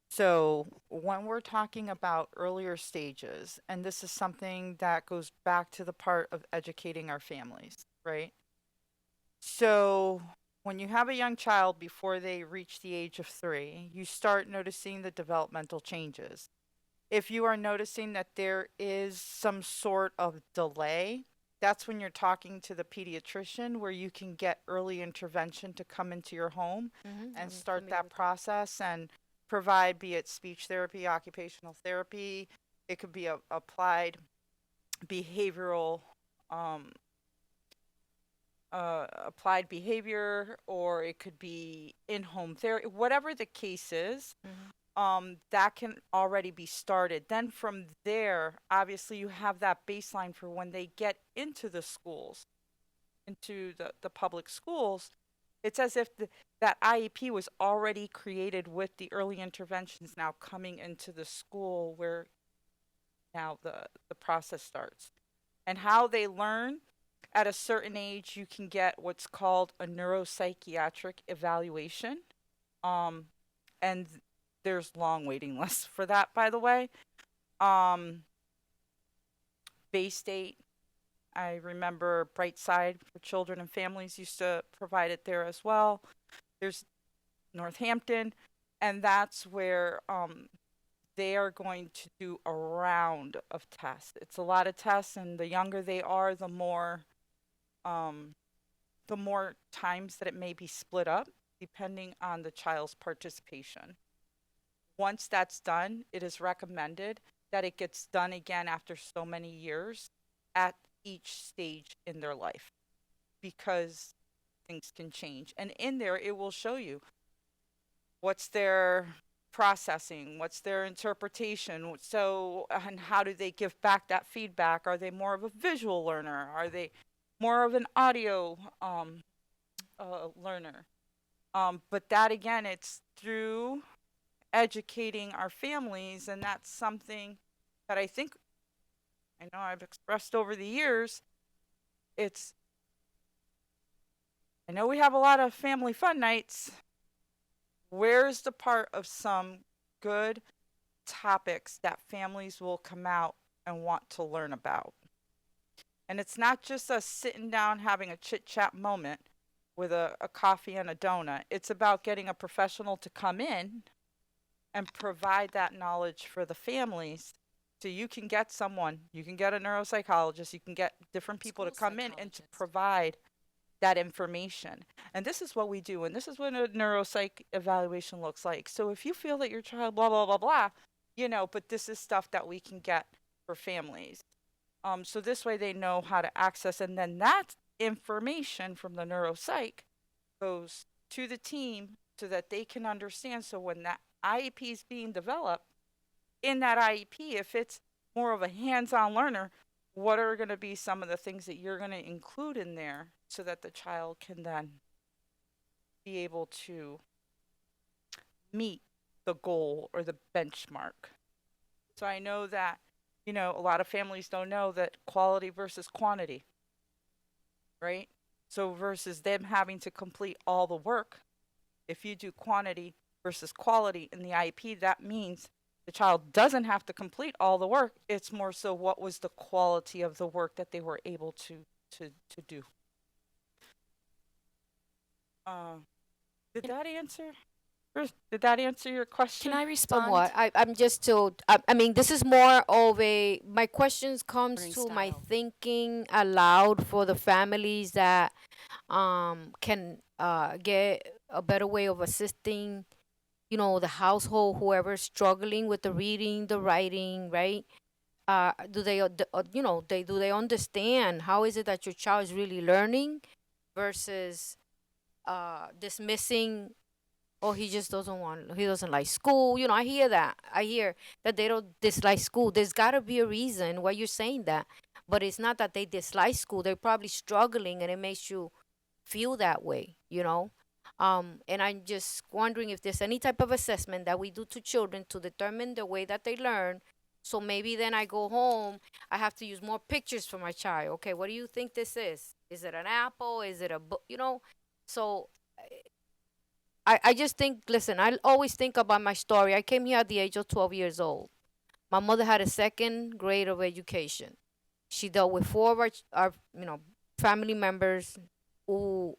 So, when we're talking about earlier stages, and this is something that goes back to the part of educating our families, right? So, when you have a young child before they reach the age of 3, you start noticing the developmental changes. If you are noticing that there is some sort of delay, that's when you're talking to the pediatrician where you can get early intervention to come into your home and start that process and provide, be it speech therapy, occupational therapy. It could be applied behavioral, applied behavior, or it could be in-home therapy. Whatever the case is, that can already be started. Then from there, obviously, you have that baseline for when they get into the schools, into the public schools. It's as if that IEP was already created with the early interventions now coming into the school where now the process starts. And how they learn at a certain age, you can get what's called a neuropsychiatric evaluation. And there's long waiting lists for that, by the way. Bay State, I remember Brightside for Children and Families used to provide it there as well. There's Northampton, and that's where they are going to do a round of tests. It's a lot of tests, and the younger they are, the more times that it may be split up, depending on the child's participation. Once that's done, it is recommended that it gets done again after so many years at each stage in their life, because things can change. And in there, it will show you what's their processing, what's their interpretation, and how do they give back that feedback? Are they more of a visual learner? Are they more of an audio learner? But that again, it's through educating our families, and that's something that I think I know I've expressed over the years. I know we have a lot of family fun nights. Where's the part of some good topics that families will come out and want to learn about? And it's not just us sitting down having a chit chat moment with a coffee and a donut. It's about getting a professional to come in and provide that knowledge for the families. So you can get you can get a neuropsychologist, you can get different people to come in and to provide that information. And this is what we do, and this is what a neuropsych evaluation looks like. So if you feel that your child blah, blah, blah, blah, but this is stuff that we can get for families. So this way they know how to access, and then that information from the neuropsych goes to the team so that they can understand. So when that IEP is being developed, in that IEP, if it's more of a hands-on learner, what are going to be some of the things that you're going to include in there so that the child can then be able to meet the goal or the benchmark? So I know that, a lot of families don't know that quality versus quantity, right? So versus them having to complete all the work, if you do quantity versus quality in the IEP, that means the child doesn't have to complete all the work. It's more so what was the quality of the work that they were able to do. Did that answer Did that answer your question? Can I respond? Somewhat. I'm just still, I mean, this is more of a, my questions comes Learning to my style. thinking aloud for the families that can get a better way of assisting, you know, the household, whoever's struggling with the reading, the writing, right? Do they, you know, do they understand how is it that your child is really learning versus dismissing, oh, he just doesn't want, he doesn't like school. You know, I hear that. I hear that they don't dislike school. There's got to be a reason why you're saying that. But it's not that they dislike school. They're probably struggling and it makes you feel that way, you know? And I'm just wondering if there's any type of assessment that we do to children to determine the way that they learn. So maybe then I go home, I have to use more pictures for my child. Okay, what do you think this is? Is it an apple? Is it a book? You know? So I just think, listen, I always think about my story. I came here at the age of 12 years old. My mother had a second grade of education. She dealt with four of our you know, family members who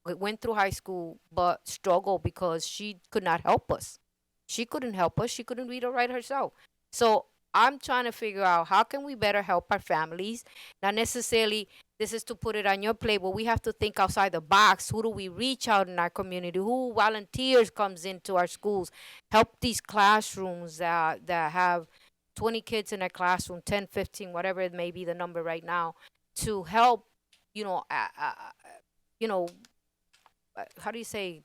went through high school but struggled because she could not help us. She couldn't help us. She couldn't read or write herself. So I'm trying to figure out how can we better help our families. Not necessarily this is to put it on your plate, but we have to think outside the box. Who do we reach out in our community? Who volunteers comes into our schools? Help these classrooms that have 20 kids in a classroom, 10, 15, whatever it may be the number right now, to help, you know, you know, how do you say,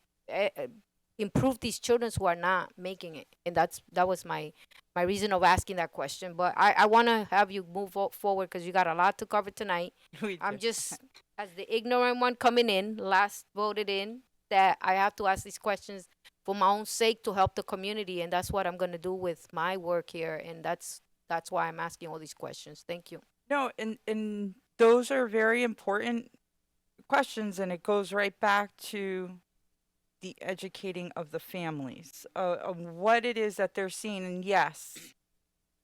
improve these children who are not making it. And that was my reason of asking that question. But I want to have you move forward because you got a lot to cover tonight. I'm just, as the ignorant one coming in, last voted in, that I have to ask these questions for my own sake to help the community. And that's what I'm going to do with my work here. And that's why I'm asking all these questions. Thank you. No, and those are very important questions, and it goes right back to the educating of the families, of what it is that they're seeing. And yes,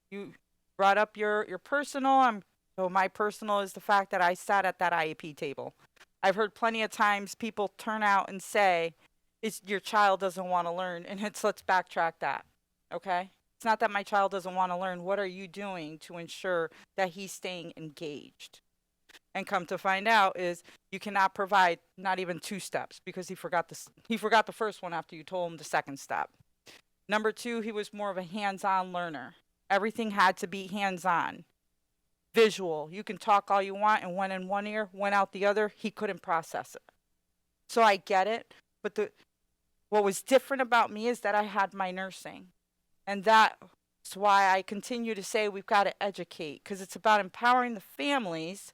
you brought up your personal. So my personal is the fact that I sat at that IEP table. I've heard plenty of times people turn out and say, "It's your child doesn't want to learn," and let's backtrack that. Okay, it's not that my child doesn't want to learn. What are you doing to ensure that he's staying engaged? And come to find out is you cannot provide not even 2 steps because he forgot the first one after you told him the second step. Number 2, he was more of a hands-on learner. Everything had to be hands-on. Visual. You can talk all you want, and went in one ear, went out the other. He couldn't process it. So I get it, but what was different about me is that I had my nursing. And that's why I continue to say we've got to educate, because it's about empowering the families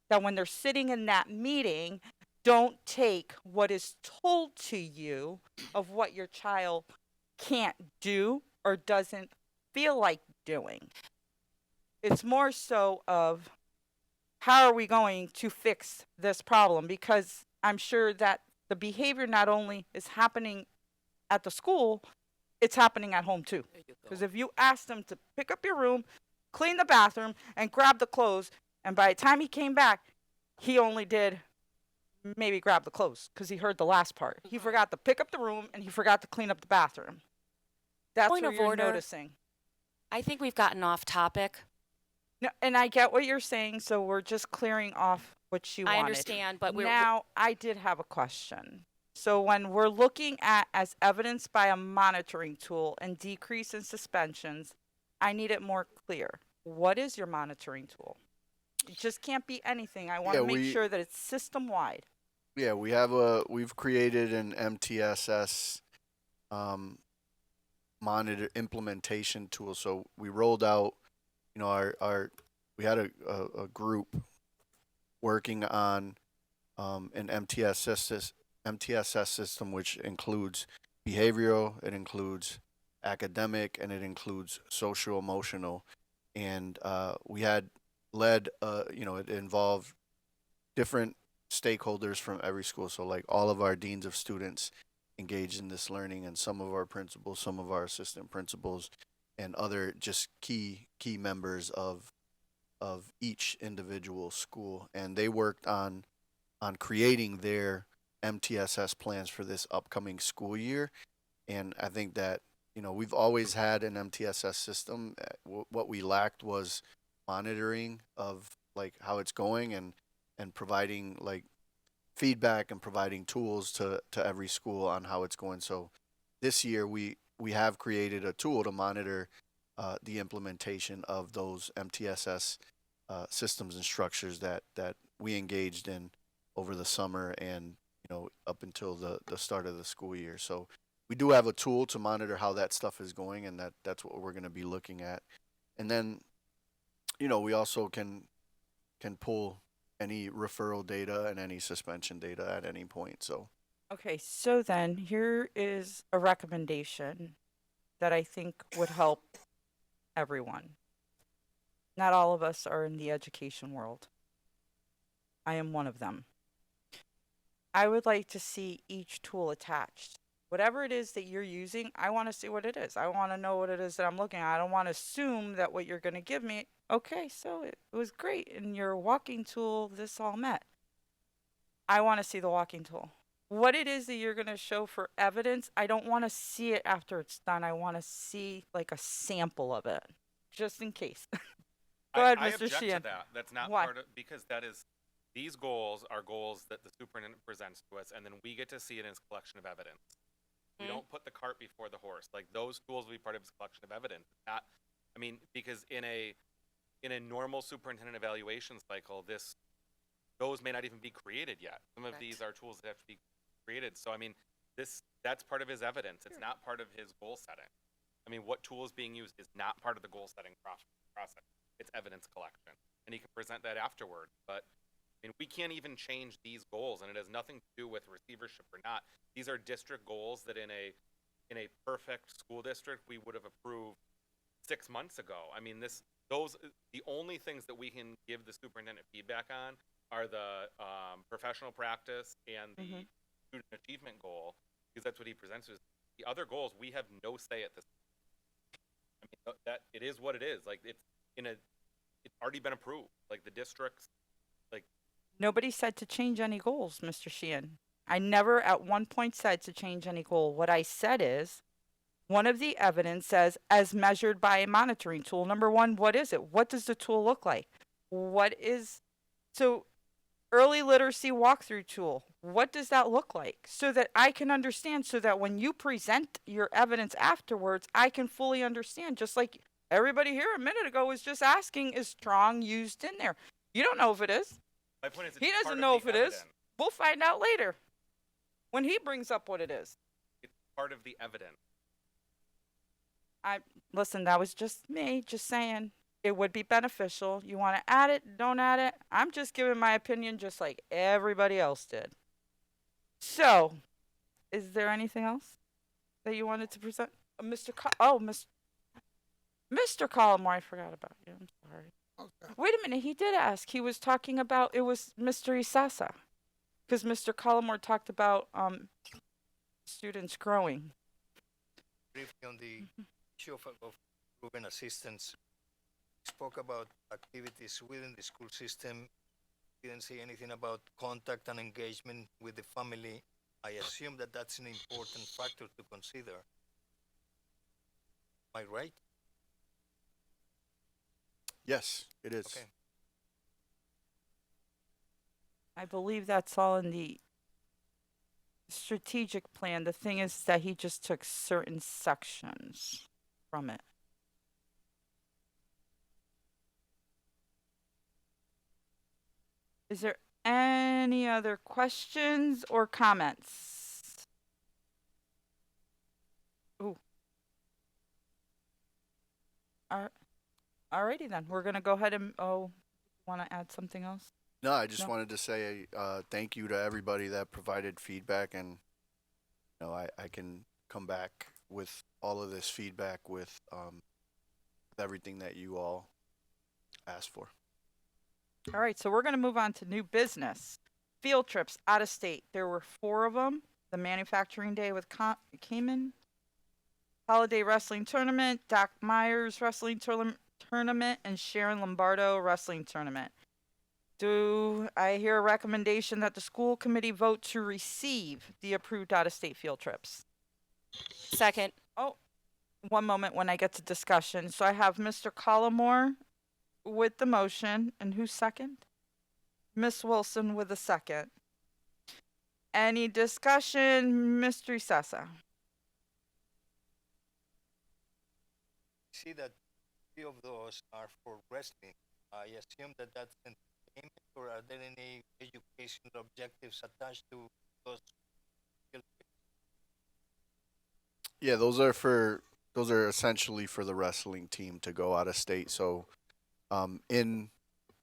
that when they're sitting in that meeting, don't take what is told to you of what your child can't do or doesn't feel like doing. It's more so of how are we going to fix this problem? Because I'm sure that the behavior not only is happening at the school, it's happening at home too. Because if you ask them to pick up your room, clean the bathroom, and grab the clothes, and by the time he came back, he only did maybe grab the clothes because he heard the last part. He forgot to pick up the room and he forgot to clean up the bathroom. That's Point what of you're order. noticing. I think we've gotten off topic. No, and I get what you're saying, so we're just clearing off what she wanted. I understand, but now I did have a question. So when we're looking at as evidenced by a monitoring tool and decrease in suspensions, I need it more clear. What is your monitoring tool? It just can't be anything. I want to make sure that it's system wide. Yeah, we've created an MTSS monitor implementation tool. So we rolled out, you know, we had a group working on an MTSS system, which includes behavioral, it includes academic, and it includes social emotional. And we had led, you know, it involved different stakeholders from every school. So like all of our deans of students engaged in this learning, and some of our principals, some of our assistant principals, and other just key members of each individual school. And they worked on creating their MTSS plans for this upcoming school year. And I think that, we've always had an MTSS system. What we lacked was monitoring of like how it's going, and providing like feedback and providing tools to every school on how it's going. So this year we have created a tool to monitor the implementation of those MTSS systems and structures that we engaged in over the summer, and up until the start of the school year. So we do have a tool to monitor how that stuff is going, and that's what we're going to be looking at. And then we also can pull any referral data and any suspension data at any point. So Okay, so then here is a recommendation that I think would help everyone. Not all of us are in the education world. I am one of them. I would like to see each tool attached. Whatever it is that you're using, I want to see what it is. I want to know what it is that I'm looking at. I don't want to assume that what you're going to give me, okay, so it was great. In your walking tool, this all met. I want to see the walking tool. What it is that you're going to show for evidence, I don't want to see it after it's done. I want to see like a sample of it, just in case. Go ahead, I Mr. object Sheehan. to that. That's not Why? part of, because that is, these goals are goals that the superintendent presents to us, and then we get to see it in his collection of evidence. We don't put the cart before the horse. Like, those tools will be part of his collection of evidence. Not, I mean, because in a normal superintendent evaluation cycle, those may not even be created yet. Some of these are tools that have to be created. So I mean, that's part of his evidence. It's not part of his goal setting. I mean, what tool is being used is not part of the goal setting process. It's evidence collection, and he can present that afterward. But I mean, we can't even change these goals, and it has nothing to do with receivership or not. These are district goals that in a perfect school district we would have approved 6 months ago. I mean, the only things that we can give the superintendent feedback on are the professional practice and the student achievement goal, because that's what he presents us. The other goals, we have no say at this. I mean, that it is what it is. Like, it's already been approved. Like, the districts, like, Nobody said to change any goals, Mr. Sheehan. I never at one point said to change any goal. What I said is, one of the evidence says, as measured by a monitoring tool. Number one, what is it? What does the tool look like? So early literacy walkthrough tool, what does that look like? So that I can understand, so that when you present your evidence afterwards, I can fully understand. Just like everybody here a minute ago was just asking, is strong used in there? You don't know if it is. my point is, He it's part doesn't of know the if it is. evidence. We'll find out later when he brings up what it is. It's part of the evidence. Listen, that was just me, just saying it would be beneficial. You want to add it, don't add it. I'm just giving my opinion just like everybody else did. So, is there anything else that you wanted to present? Mr. Collmore, I forgot about you. I'm sorry. Okay. Wait a minute, he did ask. He was talking about, it was Mr. Isasa. Because Mr. Collmore talked about students growing. Briefly on the issue of proven assistance, spoke about activities within the school system. Didn't say anything about contact and engagement with the family. I assume that that's an important factor to consider. Am I right? yes, it is. Okay. I believe that's all in the strategic plan. The thing is that he just took certain sections from it. Is there any other questions or comments? Ooh. Alrighty then. We're gonna go ahead and want to add something else? No, I just No. wanted to say thank you to everybody that provided feedback, and I can come back with all of this feedback with everything that you all asked for. All right, so we're going to move on to new business. Field trips out of state. There were 4 of them. The Manufacturing Day with Cayman, Holiday Wrestling Tournament, Doc Myers Wrestling Tournament, and Sharon Lombardo Wrestling Tournament. Do I hear a recommendation that the school committee vote to receive the approved out-of-state field trips? Second. Oh, one moment when I get to discussion. So I have Mr. Collmore with the motion, and who's second? Miss Wilson with a second. Any discussion, Mr. Sessa? See that three of those are for wrestling. I assume that that's entertainment, or are there any educational objectives attached to those field trips? Yeah, those are essentially for the wrestling team to go out of state. So, in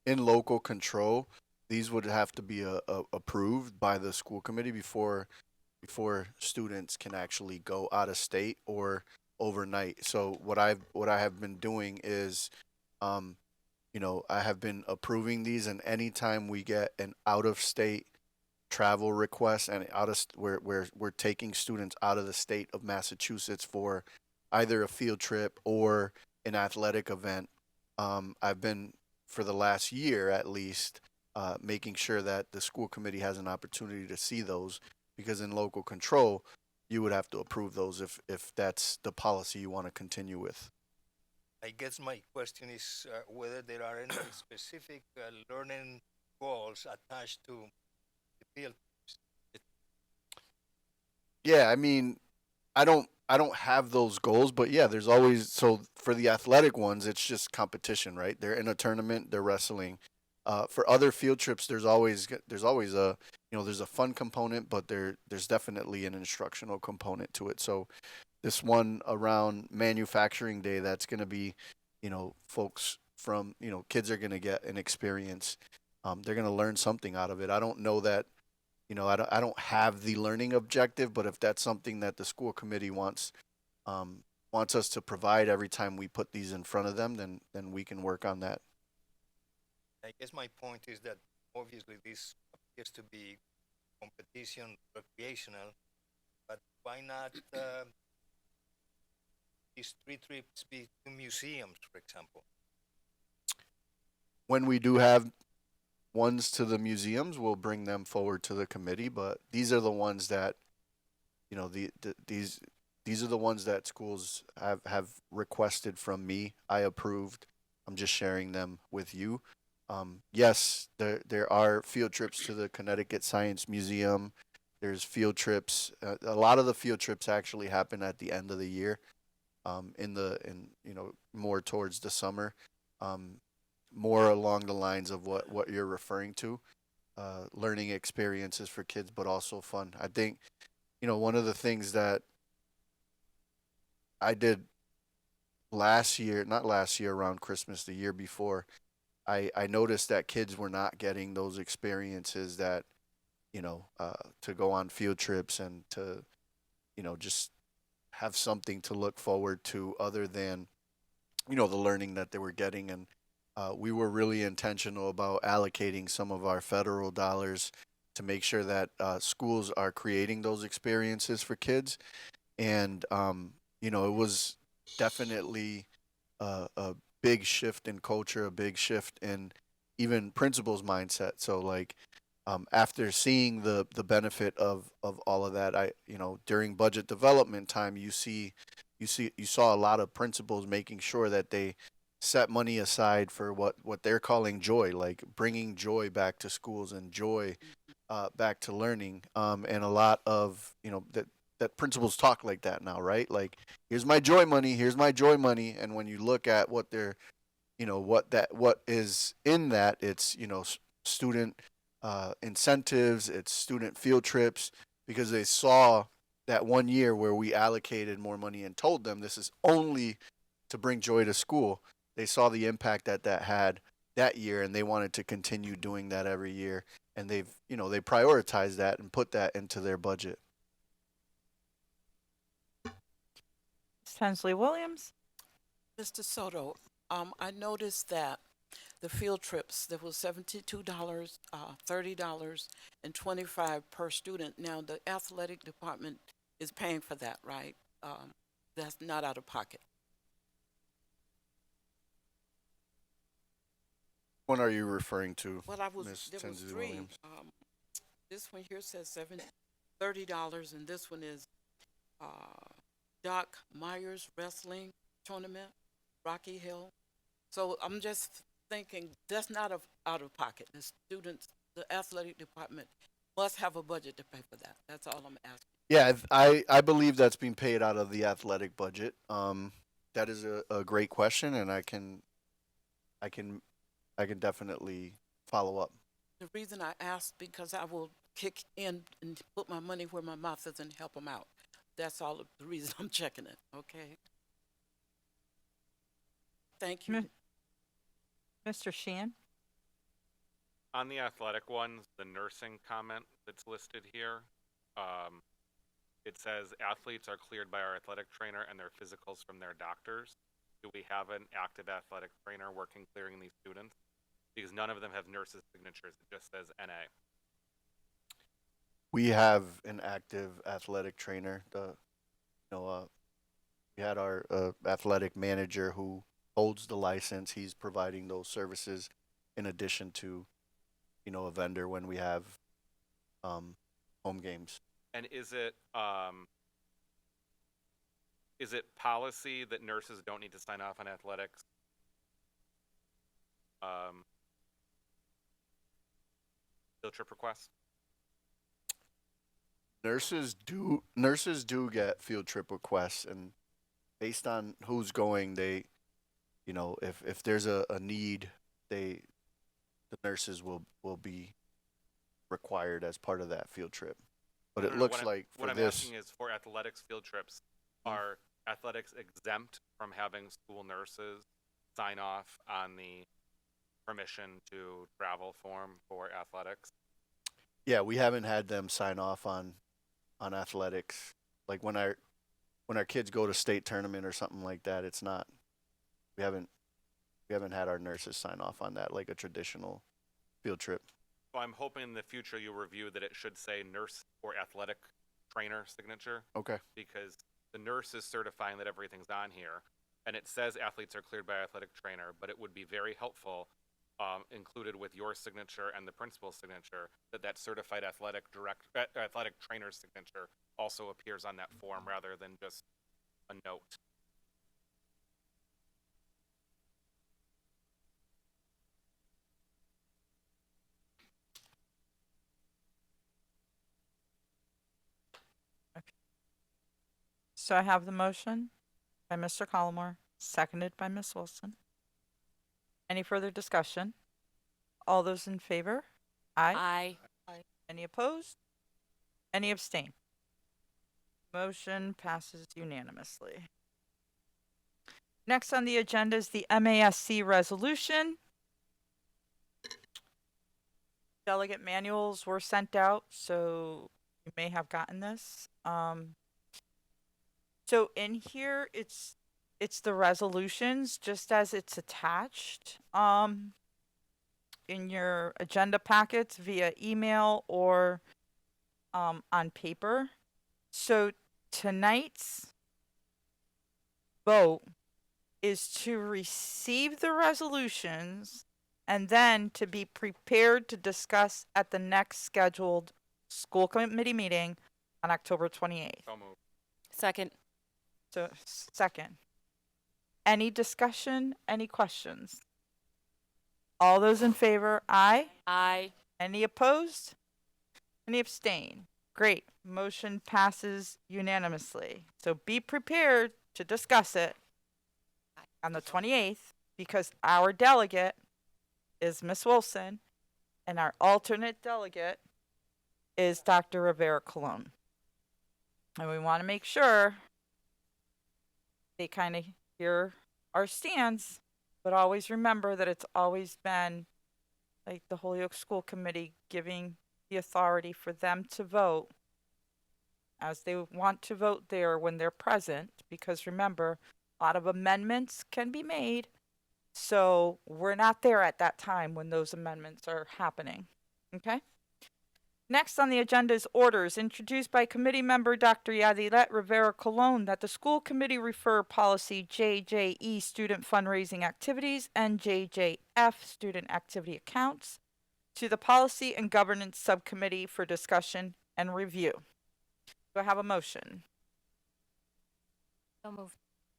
local control, these would have to be approved by the school committee before students can actually go out of state or overnight. So what I have been doing is, I have been approving these, and anytime we get an out of state travel request and where we're taking students out of the state of Massachusetts for either a field trip or an athletic event, I've been for the last year at least making sure that the school committee has an opportunity to see those, because in local control you would have to approve those if that's the policy you want to continue with. I guess my question is whether there are any specific learning goals attached to the field trips. Yeah, I mean, I don't have those goals, but yeah, there's always, so for the athletic ones, it's just competition, right? They're in a tournament, they're wrestling. For other field trips, there's always a there's a fun component, but there's definitely an instructional component to it. So this one around manufacturing day, that's going to be, folks from, kids are going to get an experience. They're going to learn something out of it. I don't know that, I don't have the learning objective, but if that's something that the school committee wants us to provide every time we put these in front of them, then we can work on that. I guess my point is that obviously this appears to be competition recreational, but why not these 3 trips be to museums, for example? When we do have ones to the museums, we'll bring them forward to the committee, but these are the ones that, these are the ones that schools have requested from me. I approved. I'm just sharing them with you. Yes, there are field trips to the Connecticut Science Museum. There's field trips. A lot of the field trips actually happen at the end of the year, more towards the summer, more along the lines of what you're referring to, learning experiences for kids, but also fun. I think, one of the things that I did not last year around Christmas, the year before, I noticed that kids were not getting those experiences that, to go on field trips and to, just have something to look forward to other than, the learning that they were getting. And we were really intentional about allocating some of our federal dollars to make sure that schools are creating those experiences for kids. And, it was definitely a big shift in culture, a big shift in even principals' mindset. So like, after seeing the benefit of all of that, during budget development time, you saw a lot of principals making sure that they set money aside for what they're calling joy, like bringing joy back to schools and joy back to learning. And a lot of, that principals talk like that now, right? Like, here's my joy money, here's my joy money. And when you look at what they're, what is in that, it's, student incentives, it's student field trips, because they saw that one year where we allocated more money and told them this is only to bring joy to school. They saw the impact that had that year, and they wanted to continue doing that every year. And they prioritized that and put that into their budget. Hensley Williams. Mr. Soto, I noticed that the field trips, there was $72, $30, and $25 per student. Now, the athletic department is paying for that, right? That's not out of pocket. What are you referring to, Well, Ms. there was Tinsley three. Williams? This one here says $30, and this one is Doc Myers Wrestling Tournament, Rocky Hill. So I'm just thinking that's not out of pocket. The students, the athletic department must have a budget to pay for that. That's all I'm asking. Yeah, I believe that's being paid out of the athletic budget. That is a great question, and I can definitely follow up. The reason I asked because I will kick in and put my money where my mouth is and help them out. That's all the reason I'm checking it. Okay. Thank you. Mr. Sheehan? On the athletic ones, the nursing comment that's listed here, it says athletes are cleared by our athletic trainer and their physicals from their doctors. Do we have an active athletic trainer working clearing these students? Because none of them have nurses' signatures. It just says NA. We have an active athletic trainer. We had our athletic manager who holds the license. He's providing those services in addition to, a vendor when we have home games. And is it policy that nurses don't need to sign off on athletics? Field trip requests? Nurses do get field trip requests, and based on who's going, they, if there's a need, the nurses will be required as part of that field trip. But it looks like for what I'm this, asking is for athletics field trips, are athletics exempt from having school nurses sign off on the permission to travel form for athletics? yeah, we haven't had them sign off on athletics. Like when our kids go to state tournament or something like that, it's not. We haven't had our nurses sign off on that like a traditional field trip. So I'm hoping in the future you'll review that it should say nurse or athletic trainer signature. Okay. Because the nurse is certifying that everything's on here, and it says athletes are cleared by athletic trainer, but it would be very helpful, included with your signature and the principal's signature, that certified athletic trainer signature also appears on that form rather than just a note. So I have the motion by Mr. Collmore, seconded by Ms. Wilson. Any further discussion? All those in favor? Aye. Aye. Any opposed? Any abstain? Motion passes unanimously. Next on the agenda is the MASC resolution. Delegate manuals were sent out, so you may have gotten this. So in here, it's the resolutions just as it's attached in your agenda packets via email or on paper. So tonight's vote is to receive the resolutions and then to be prepared to discuss at the next scheduled school committee meeting on October 28th. So moved. Second. So, second. Any discussion? Any questions? All those in favor, aye. Aye. Any opposed? Any abstain? Great. Motion passes unanimously. So be prepared to discuss it on the 28th because our delegate is Miss Wilson and our alternate delegate is Dr. Rivera Colon. And we want to make sure they kind of hear our stance, but always remember that it's always been like the Holyoke School Committee giving the authority for them to vote as they want to vote there when they're present, because remember, a lot of amendments can be made, so we're not there at that time when those amendments are happening. Okay? Next on the agenda is orders introduced by committee member Dr. Yadilet Rivera Colon that the school committee refer policy JJE student fundraising activities and JJF student activity accounts to the policy and governance subcommittee for discussion and review. Do I have a motion? So moved.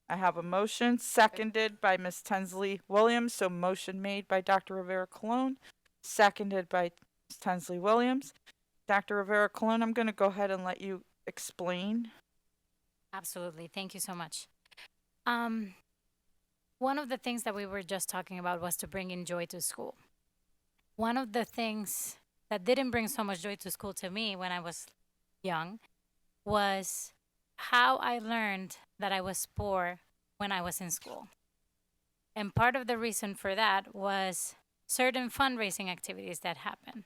I have a motion seconded by Ms. Tensley Williams. So motion made by Dr. Rivera Colon, seconded by Ms. Tensley Williams. Dr. Rivera Colon, I'm going to go ahead and let you explain. Absolutely. Thank you so much. One of the things that we were just talking about was to bring in joy to school. One of the things that didn't bring so much joy to school to me when I was young was how I learned that I was poor when I was in school. And part of the reason for that was certain fundraising activities that happen.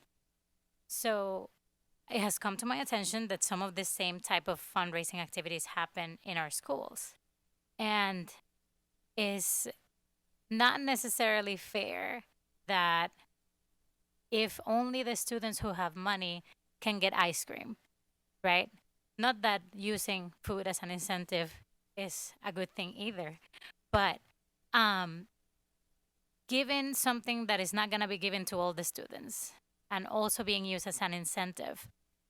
So it has come to my attention that some of the same type of fundraising activities happen in our schools. And is not necessarily fair that if only the students who have money can get ice cream, right? Not that using food as an incentive is a good thing either, but given something that is not going to be given to all the students and also being used as an incentive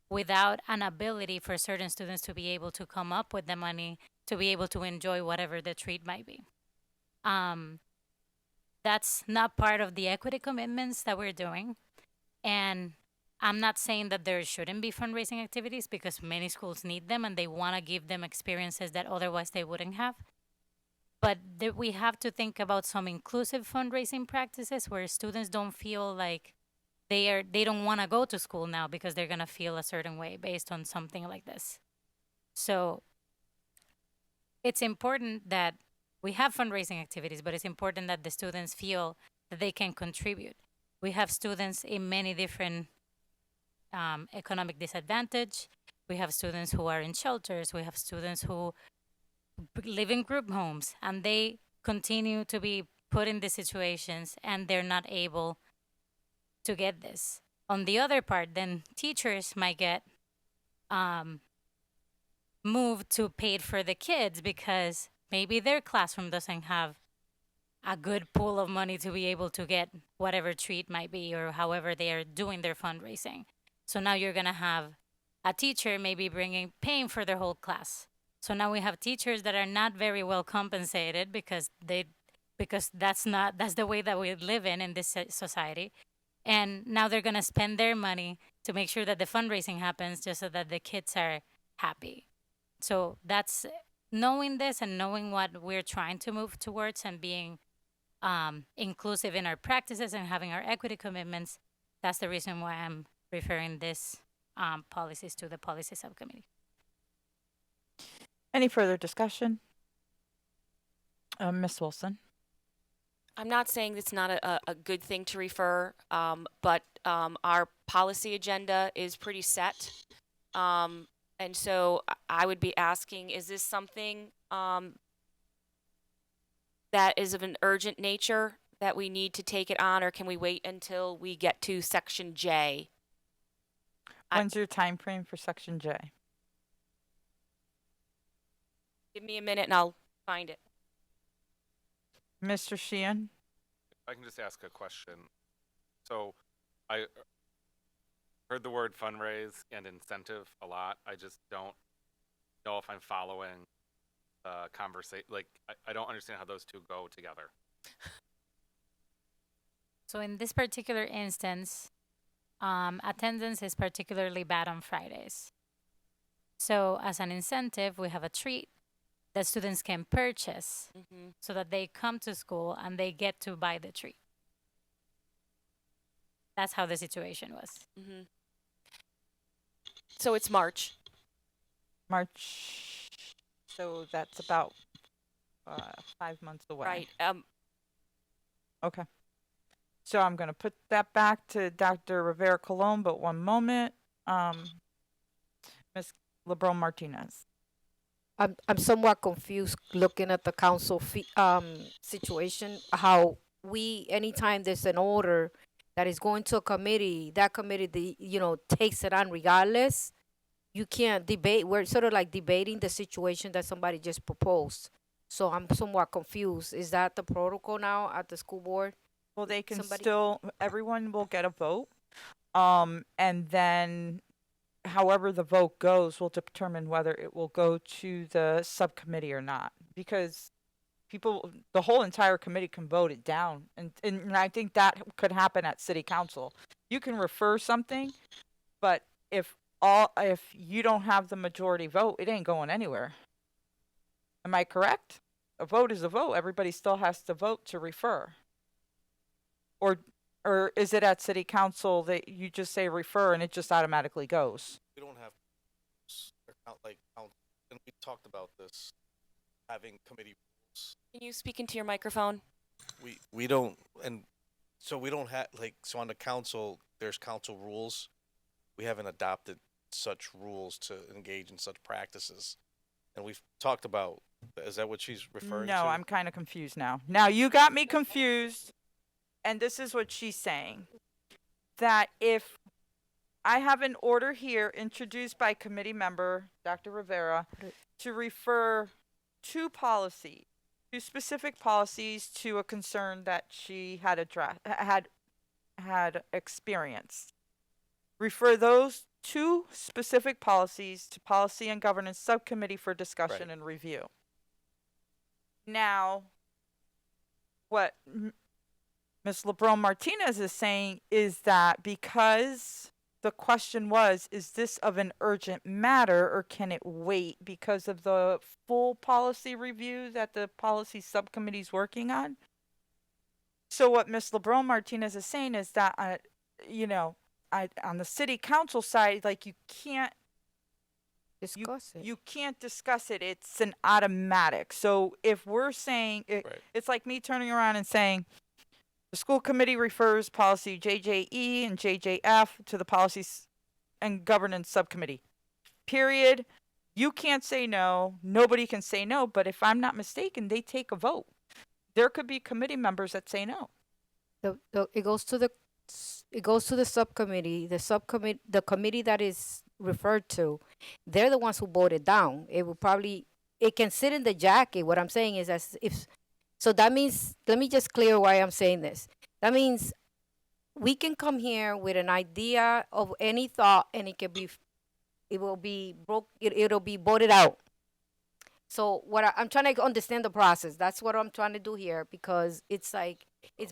without an ability for certain students to be able to come up with the money to be able to enjoy whatever the treat might be. That's not part of the equity commitments that we're doing. And I'm not saying that there shouldn't be fundraising activities because many schools need them and they want to give them experiences that otherwise they wouldn't have. But we have to think about some inclusive fundraising practices where students don't feel like they don't want to go to school now because they're going to feel a certain way based on something like this. So it's important that we have fundraising activities, but it's important that the students feel that they can contribute. We have students in many different economic disadvantage. We have students who are in shelters. We have students who live in group homes, and they continue to be put in these situations, and they're not able to get this. On the other part, then teachers might get moved to paid for the kids because maybe their classroom doesn't have a good pool of money to be able to get whatever treat might be or however they are doing their fundraising. So now you're going to have a teacher maybe paying for their whole class. So now we have teachers that are not very well compensated because that's the way that we live in this society. And now they're going to spend their money to make sure that the fundraising happens just so that the kids are happy. So that's knowing this and knowing what we're trying to move towards and being inclusive in our practices and having our equity commitments. That's the reason why I'm referring this policies to the policy subcommittee. Any further discussion? Ms. Wilson? I'm not saying it's not a good thing to refer, but our policy agenda is pretty set. And so I would be asking, is this something that is of an urgent nature that we need to take it on, or can we wait until we get to Section J? When's your time frame for Section J? Give me a minute and I'll find it. Mr. Sheehan? I can just ask a question. So I heard the word fundraise and incentive a lot. I just don't know if I'm following the conversation. Like, I don't understand how those two go together. So in this particular instance, attendance is particularly bad on Fridays. So as an incentive, we have a treat that students can purchase so that they come to school and they get to buy the treat. That's how the situation was. So it's March. March. So that's about 5 months away. Right. Okay. So I'm going to put that back to Dr. Rivera Colon, but one moment. Ms. LeBron Martinez. I'm somewhat confused looking at the council situation. How anytime there's an order that is going to a committee, that committee takes it on regardless. You can't debate. We're sort of like debating the situation that somebody just proposed. So I'm somewhat confused. Is that the protocol now at the school board? Well, they can everyone will get a vote. And then however the vote goes will determine whether it will go to the subcommittee or not. because the whole entire committee can vote it down, and I think that could happen at city council. You can refer something, but if you don't have the majority vote, it ain't going anywhere. Am I correct? A vote is a vote. Everybody still has to vote to refer. Or is it at city council that you just say refer and it just automatically goes? We don't have and we talked about this, having committee rules. Can you speak into your microphone? We don't, and so we don't have so on the council there's council rules. We haven't adopted such rules to engage in such practices, and we've talked about. Is that what she's referring to? No, I'm kind of confused now. Now you got me confused, and this is what she's saying. That if I have an order here introduced by committee member Dr. Rivera to refer two specific policies to a concern that she had experienced. Refer those two specific policies to Policy and Governance Subcommittee for discussion and review. Now, what Ms. LeBron Martinez is saying is that because the question was, is this of an urgent matter or can it wait because of the full policy review that the policy subcommittee is working on? So what Ms. LeBron Martinez is saying is that, on the city council side, you can't discuss it. You can't discuss it. It's an automatic. So if we're saying it's like me turning around and saying the school committee refers policy JJE and JJF to the policies and governance subcommittee. Period. You can't say no. Nobody can say no. But if I'm not mistaken, they take a vote. There could be committee members that say no. It goes to the subcommittee. The committee that is referred to, they're the ones who vote it down. It can sit in the jacket. What I'm saying is so that means, let me just clear why I'm saying this. That means we can come here with an idea of any thought and it'll be voted out. So I'm trying to understand the process. That's what I'm trying to do here, because it's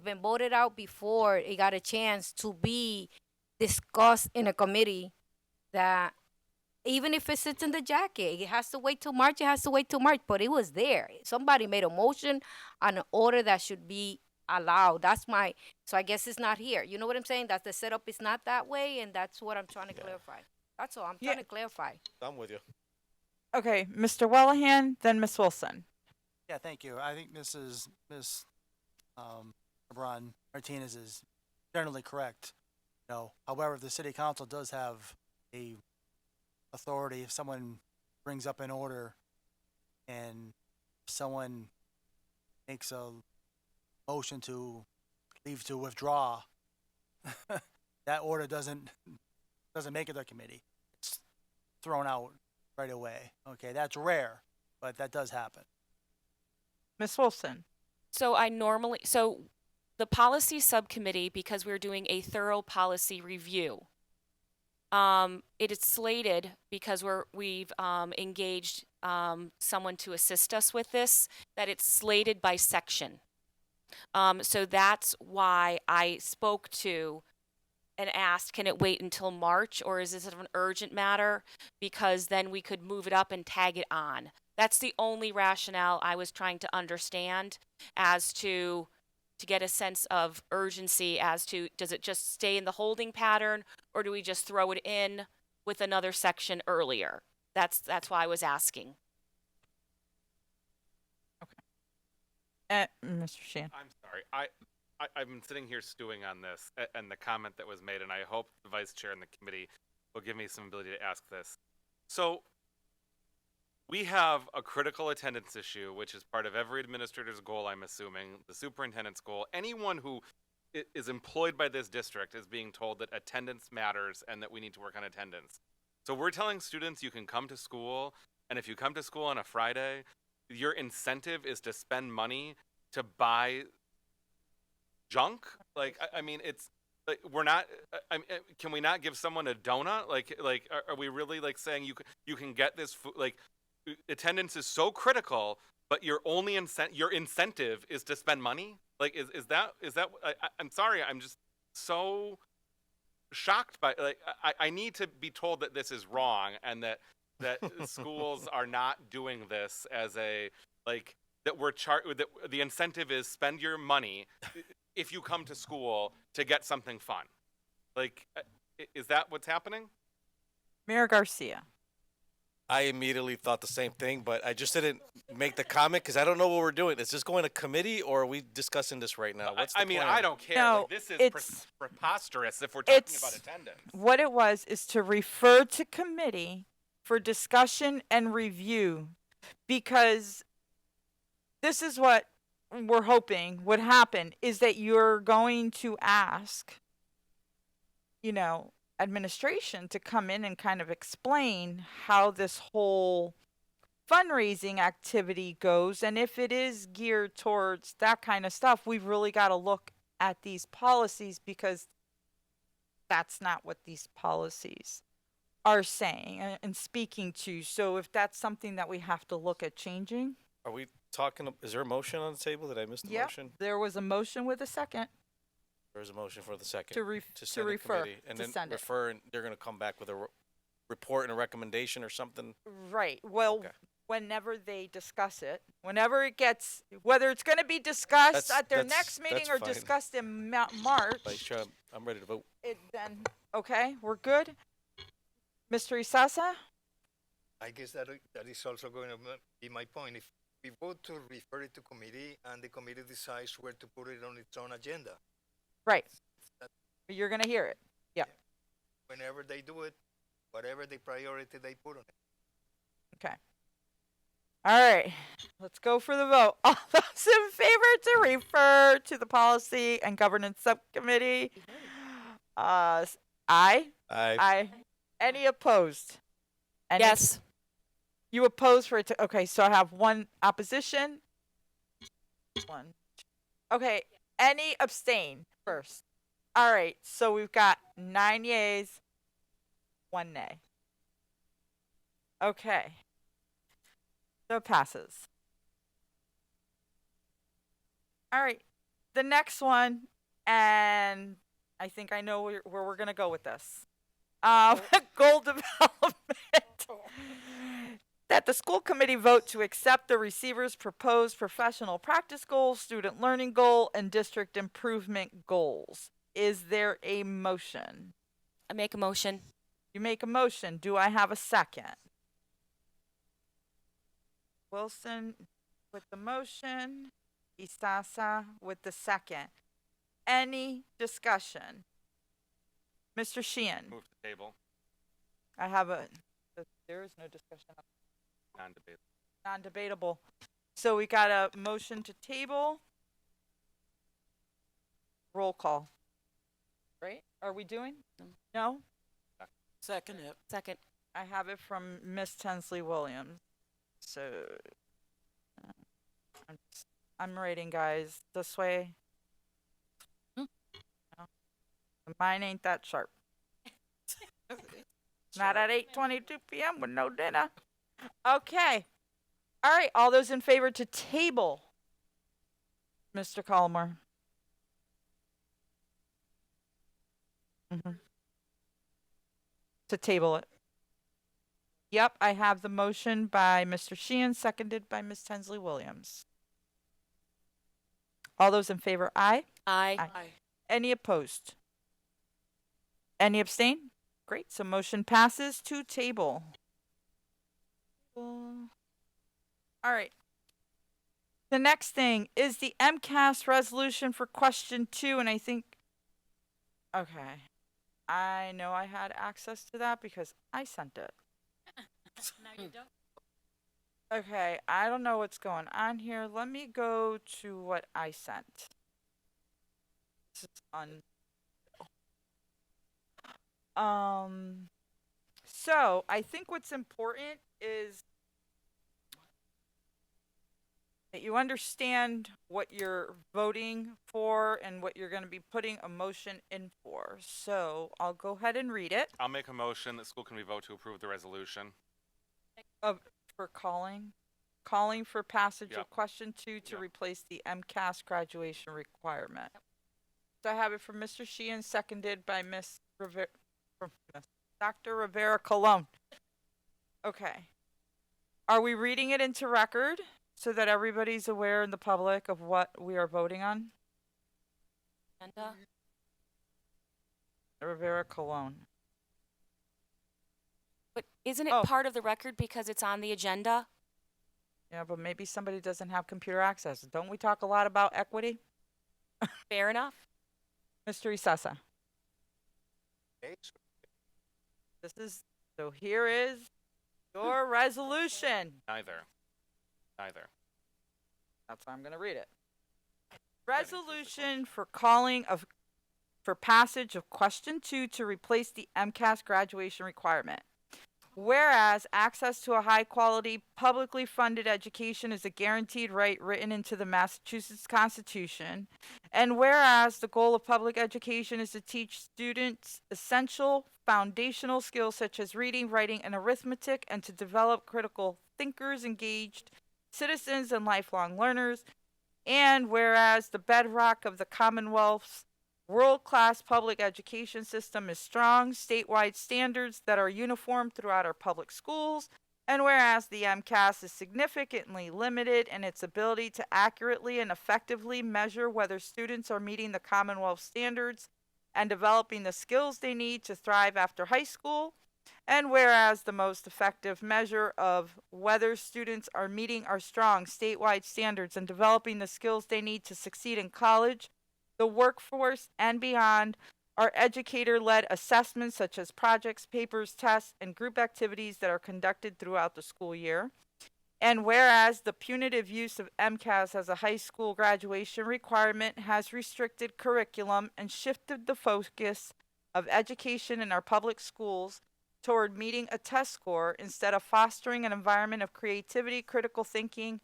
been voted out before it got a chance to be discussed in a committee. That even if it sits in the jacket, it has to wait till March. But it was there. Somebody made a motion on an order that should be allowed. So I guess it's not here. You know what I'm saying? That the setup is not that way, and that's what I'm trying to clarify. That's all I'm trying to clarify. I'm with you. Okay, Mr. Wellahan, then Ms. Wilson. Yeah, thank you. I think Ms. LeBron Martinez is generally correct. However, the city council does have a authority if someone brings up an order and someone makes a motion to leave to withdraw. That order doesn't make it to committee. It's thrown out right away. Okay, that's rare, but that does happen. Ms. Wilson. So the policy subcommittee, because we're doing a thorough policy review, it is slated, because we've engaged someone to assist us with this, that it's slated by section. So that's why I spoke to and asked, can it wait until March, or is this an urgent matter? Because then we could move it up and tag it on. That's the only rationale I was trying to understand, as to get a sense of urgency as to, does it just stay in the holding pattern, or do we just throw it in with another section earlier? That's why I was asking. Okay. Mr. Shan. I'm sorry. I've been sitting here stewing on this and the comment that was made, and I hope the vice chair and the committee will give me some ability to ask this. So we have a critical attendance issue, which is part of every administrator's goal, I'm assuming, the superintendent's goal. Anyone who is employed by this district is being told that attendance matters and that we need to work on attendance. So we're telling students you can come to school, and if you come to school on a Friday, your incentive is to spend money to buy junk. It's we're not. Can we not give someone a donut? Are we really saying you can get this food? Attendance is so critical, but your only your incentive is to spend money? Like, is that I'm sorry, I'm just so shocked by, like, I need to be told that this is wrong and that schools are not doing this as a, like, that that the incentive is spend your money if you come to school to get something fun. Like, is that what's happening? Mayor Garcia. I immediately thought the same thing, but I just didn't make the comment because I don't know what we're doing. Is this going to committee or are we discussing this right now? What's the I mean, plan? I don't care. No, like, this is it's- preposterous if we're talking it's- about attendance. What it was is to refer to committee for discussion and review, because this is what we're hoping would happen, is that you're going to ask, administration to come in and kind of explain how this whole fundraising activity goes. And if it is geared towards that kind of stuff, we've really got to look at these policies, because that's not what these policies are saying and speaking to. So if that's something that we have to look at changing. Are we talking? Is there a motion on the table? Did I miss the Yep, motion? there was a motion with a second. There's a motion for the second To send refer, committee, and to then send it. refer, and they're going to come back with a report and a recommendation or something. Right. Well, Okay. whenever they discuss it, whenever it gets, whether it's going to be discussed That's- at their that's- next meeting that's or fine. discussed in March, Vice Chair, I'm ready to vote. then, okay, we're good. Mr. Isasa? I guess that is also going to be my point. If we vote to refer it to committee and the committee decides where to put it on its own agenda, Right. You're going to hear it. Yeah. whenever they do it, whatever the priority they put on it. Okay. All right. Let's go for the vote. All those in favor to refer to the Policy and Governance Subcommittee? Aye. Aye. Aye. Any opposed? Any- Yes. You oppose for it to, okay, so I have one opposition. One. Okay, any abstain first? All right, so we've got 9 yeas, 1 nay. Okay. So it passes. All right, the next one, and I think I know where we're going to go with this. Goal development. That the school committee vote to accept the receiver's proposed professional practice goal, student learning goal, and district improvement goals. Is there a motion? I make a motion. You make a motion. Do I have a second? Wilson with the motion. Isasa with the second. Any discussion? Mr. Sheehan, Move to table. I have there is no discussion. Non-debate. Non-debatable. So we got a motion to table. Roll call. Right? Are we doing? No? Second it. Second. I have it from Miss Tensley Williams. So I'm writing, guys, this way. No. Mine ain't that sharp. Not at 8:22 p.m. with no dinner. Okay. All right. All those in favor to table, Mr. Colmore. To table it. Yep, I have the motion by Mr. Sheehan, seconded by Ms. Tensley Williams. All those in favor, aye. Aye. Aye. Any opposed? Any abstain? Great, so motion passes to table. All right. The next thing is the MCAS resolution for question 2, and I think, okay, I know I had access to that because I sent it. No, you don't. Okay, I don't know what's going on here. Let me go to what I sent. This is so I think what's important is that you understand what you're voting for and what you're going to be putting a motion in for. So I'll go ahead and read it. I'll make a motion that school committee vote to approve the resolution. For calling. calling for passage Yep. of question 2 to Yep. replace the MCAS graduation requirement. So I have it from Mr. Sheehan, seconded by Miss Dr. Rivera Colon. Okay. Are we reading it into record so that everybody's aware in the public of what we are voting on? Agenda? Rivera Colon. But isn't it Oh. part of the record because it's on the agenda? Yeah, but maybe somebody doesn't have computer access. Don't we talk a lot about equity? Fair enough. Mr. Isasa. So here is your resolution. Neither. That's why I'm going to read it. Resolution for calling of for passage of question 2 to replace the MCAS graduation requirement. Whereas access to a high quality publicly funded education is a guaranteed right written into the Massachusetts Constitution, and whereas the goal of public education is to teach students essential foundational skills such as reading, writing, and arithmetic, and to develop critical thinkers, engaged citizens, and lifelong learners, and whereas the bedrock of the Commonwealth's world-class public education system is strong statewide standards that are uniform throughout our public schools, and whereas the MCAS is significantly limited in its ability to accurately and effectively measure whether students are meeting the Commonwealth standards and developing the skills they need to thrive after high school, and whereas the most effective measure of whether students are meeting our strong statewide standards and developing the skills they need to succeed in college, the workforce, and beyond are educator-led assessments such as projects, papers, tests, and group activities that are conducted throughout the school year. And whereas the punitive use of MCAS as a high school graduation requirement has restricted curriculum and shifted the focus of education in our public schools toward meeting a test score instead of fostering an environment of creativity, critical thinking,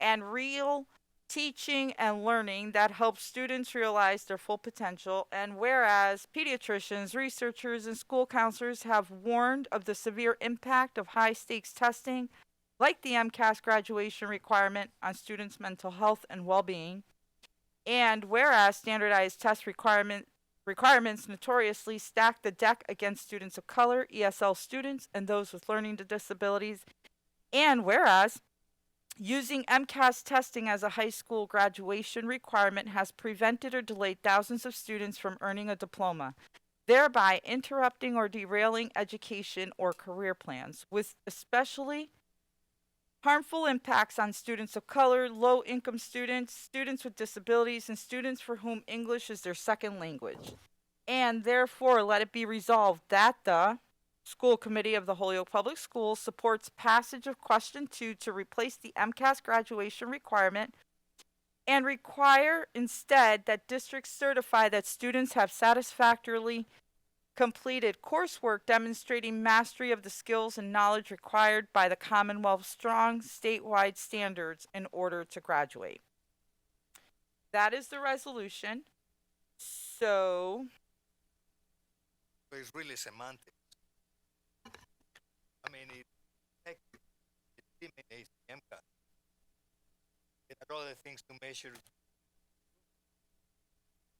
and real teaching and learning that helps students realize their full potential, and whereas pediatricians, researchers, and school counselors have warned of the severe impact of high-stakes testing, like the MCAS graduation requirement, on students' mental health and well-being, and whereas standardized test requirements notoriously stack the deck against students of color, ESL students, and those with learning disabilities, and whereas using MCAS testing as a high school graduation requirement has prevented or delayed thousands of students from earning a diploma, thereby interrupting or derailing education or career plans, with especially harmful impacts on students of color, low-income students, students with disabilities, and students for whom English is their second language. And therefore, let it be resolved that the School Committee of the Holyoke Public Schools supports passage of question 2 to replace the MCAS graduation requirement and require instead that districts certify that students have satisfactorily completed coursework demonstrating mastery of the skills and knowledge required by the Commonwealth's strong statewide standards in order to graduate. That is the resolution. So, It's really semantic. I mean, it eliminates the MCAS. There are other things to measure,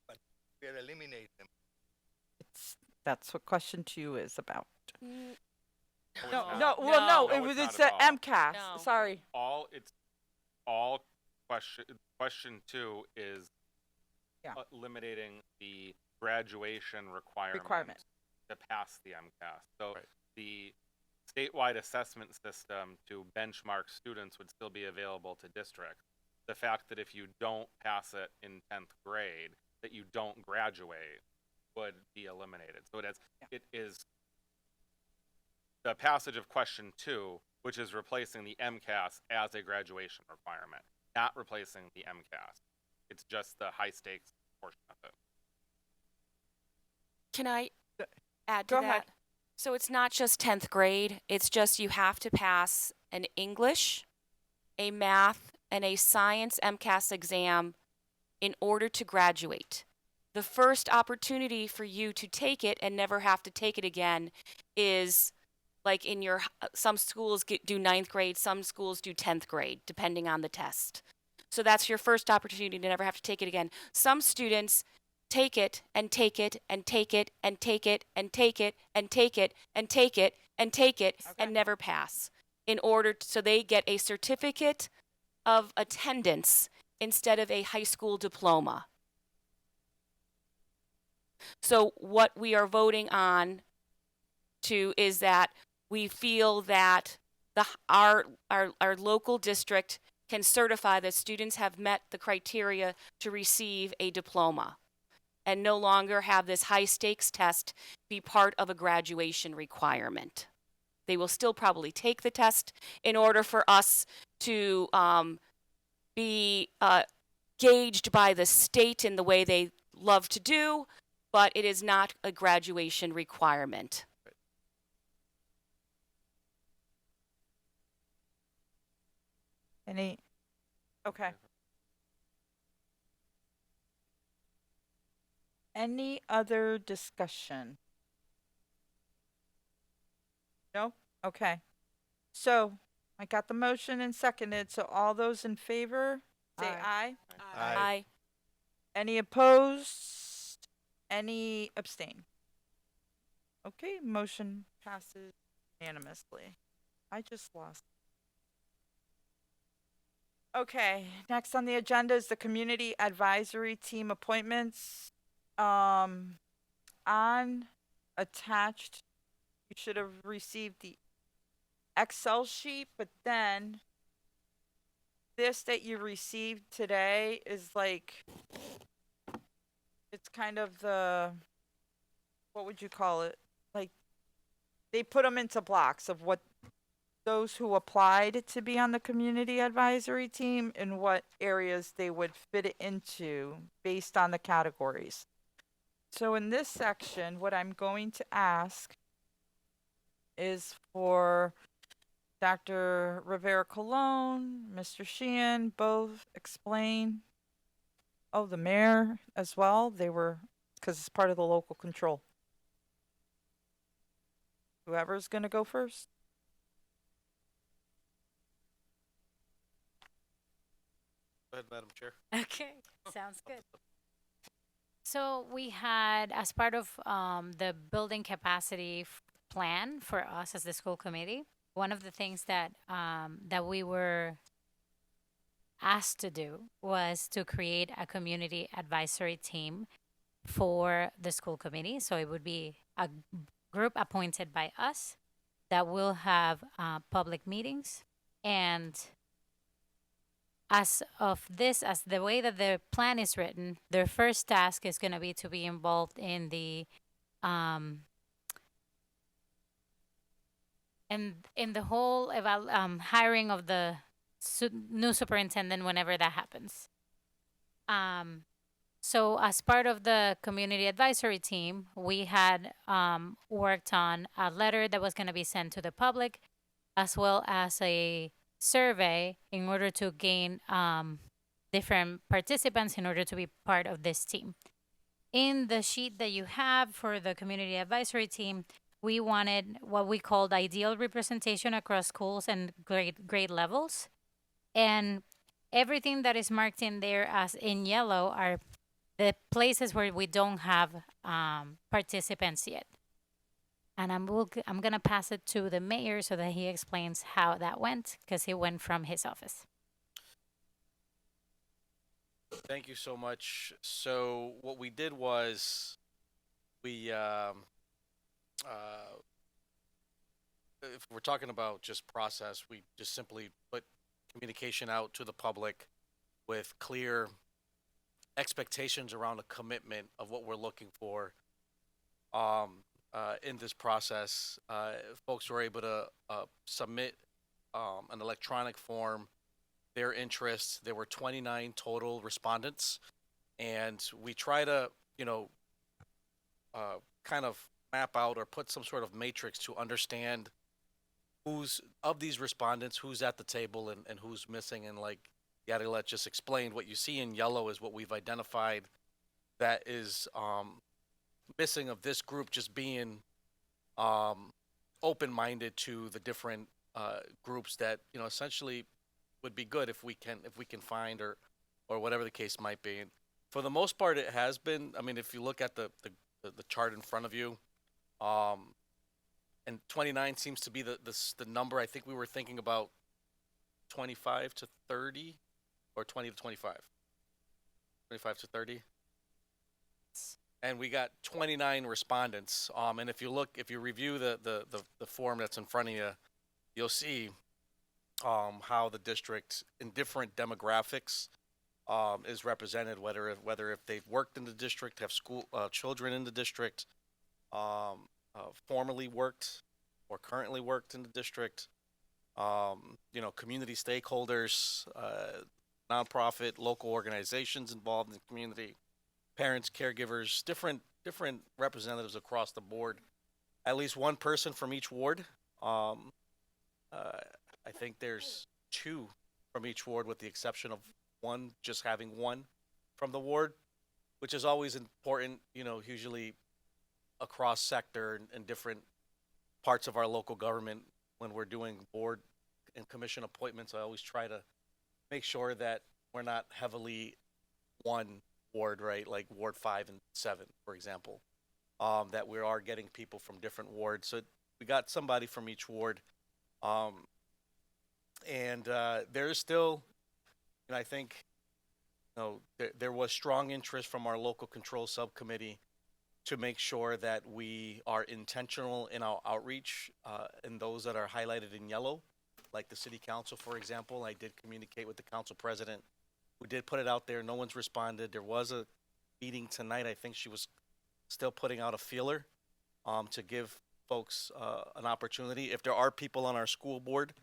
but we are eliminating them. that's what question 2 is about. Mm, It was not it's at a all. MCAS. No. Sorry. All question 2 is Yeah. eliminating the graduation requirement to pass the MCAS. So the statewide assessment system to benchmark students would still be available to districts. The fact that if you don't pass it in 10th grade, that you don't graduate would be eliminated. So it is the passage of question 2, which is replacing the MCAS as a graduation requirement, not replacing the MCAS. It's just the high stakes portion of it. Can I add to Go that? ahead. So it's not just 10th grade, it's just you have to pass an English, a math, and a science MCAS exam in order to graduate. The first opportunity for you to take it and never have to take it again is like in your some schools do ninth grade, some schools do 10th grade, depending on the test. So that's your first opportunity to never have to take it again. Some students take it and take it and take it and take it and take it and take it and take it and take it and never pass in order so they get a certificate of attendance instead of a high school diploma. So what we are voting on to is that we feel that our local district can certify that students have met the criteria to receive a diploma and no longer have this high stakes test be part of a graduation requirement. They will still probably take the test in order for us to be gauged by the state in the way they love to do, but it is not a graduation requirement. Okay. Any other discussion? No? Okay. So, I got the motion and seconded, so all those in favor, say aye. Aye. Any opposed? Any abstain? Okay, motion passes unanimously. I just lost. Okay, next on the agenda is the Community Advisory Team appointments. On attached, you should have received the Excel sheet, but then this that you received today is like, it's kind of the, what would you call it? Like, they put them into blocks of what those who applied to be on the community advisory team and what areas they would fit it into based on the categories. So in this section, what I'm going to ask is for Dr. Rivera Colon, Mr. Sheehan, both explain. Oh, the mayor as well. They were, because it's part of the local control. Whoever's going to go first. Go ahead, Madam Chair. Okay, sounds good. So we had, as part of the building capacity plan for us as the school committee, one of the things that that we were asked to do was to create a community advisory team for the school committee. So it would be a group appointed by us that will have public meetings. And as of this, as the way that the plan is written, their first task is going to be to be involved in the in the whole hiring of the new superintendent whenever that happens. So as part of the community advisory team, we had worked on a letter that was going to be sent to the public, as well as a survey in order to gain different participants in order to be part of this team. In the sheet that you have for the community advisory team, we wanted what we called ideal representation across schools and grade levels. And everything that is marked in there as in yellow are the places where we don't have participants yet. And I'm going to pass it to the mayor so that he explains how that went, because he went from his office. Thank you so much. So what we did was we, if we're talking about just process, we just simply put communication out to the public with clear expectations around a commitment of what we're looking for in this process. Folks were able to submit an electronic form, their interests. There were 29 total respondents, and we try to, kind of map out or put some sort of matrix to understand who's of these respondents, who's at the table and who's missing. And like Yadilet just explained, what you see in yellow is what we've identified that is missing of this group just being open-minded to the different groups that essentially would be good if we can find or whatever the case might be. And for the most part, it has been. I mean, if you look at the chart in front of you, and 29 seems to be the number. I think we were thinking about 25 to 30, or 20 to 25. 25 to 30. And we got 29 respondents. And if you review the form that's in front of you, you'll see how the district in different demographics is represented, whether if they've worked in the district, have school children in the district, formerly worked or currently worked in the district, community stakeholders, nonprofit, local organizations involved in the community, parents, caregivers, different representatives across the board. At least one person from each ward. I think there's 2 from each ward, with the exception of one just having 1 from the ward, which is always important. Usually across sector and different parts of our local government, when we're doing board and commission appointments, I always try to make sure that we're not heavily one ward, right? Like Ward 5 and 7, for example, that we are getting people from different wards. So we got somebody from each ward. And there is still, I think, there was strong interest from our local control subcommittee to make sure that we are intentional in our outreach, in those that are highlighted in yellow, like the city council, for example. I did communicate with the council president. We did put it out there. No one's responded. There was a meeting tonight. I think she was still putting out a feeler to give folks an opportunity. If there are people on our school board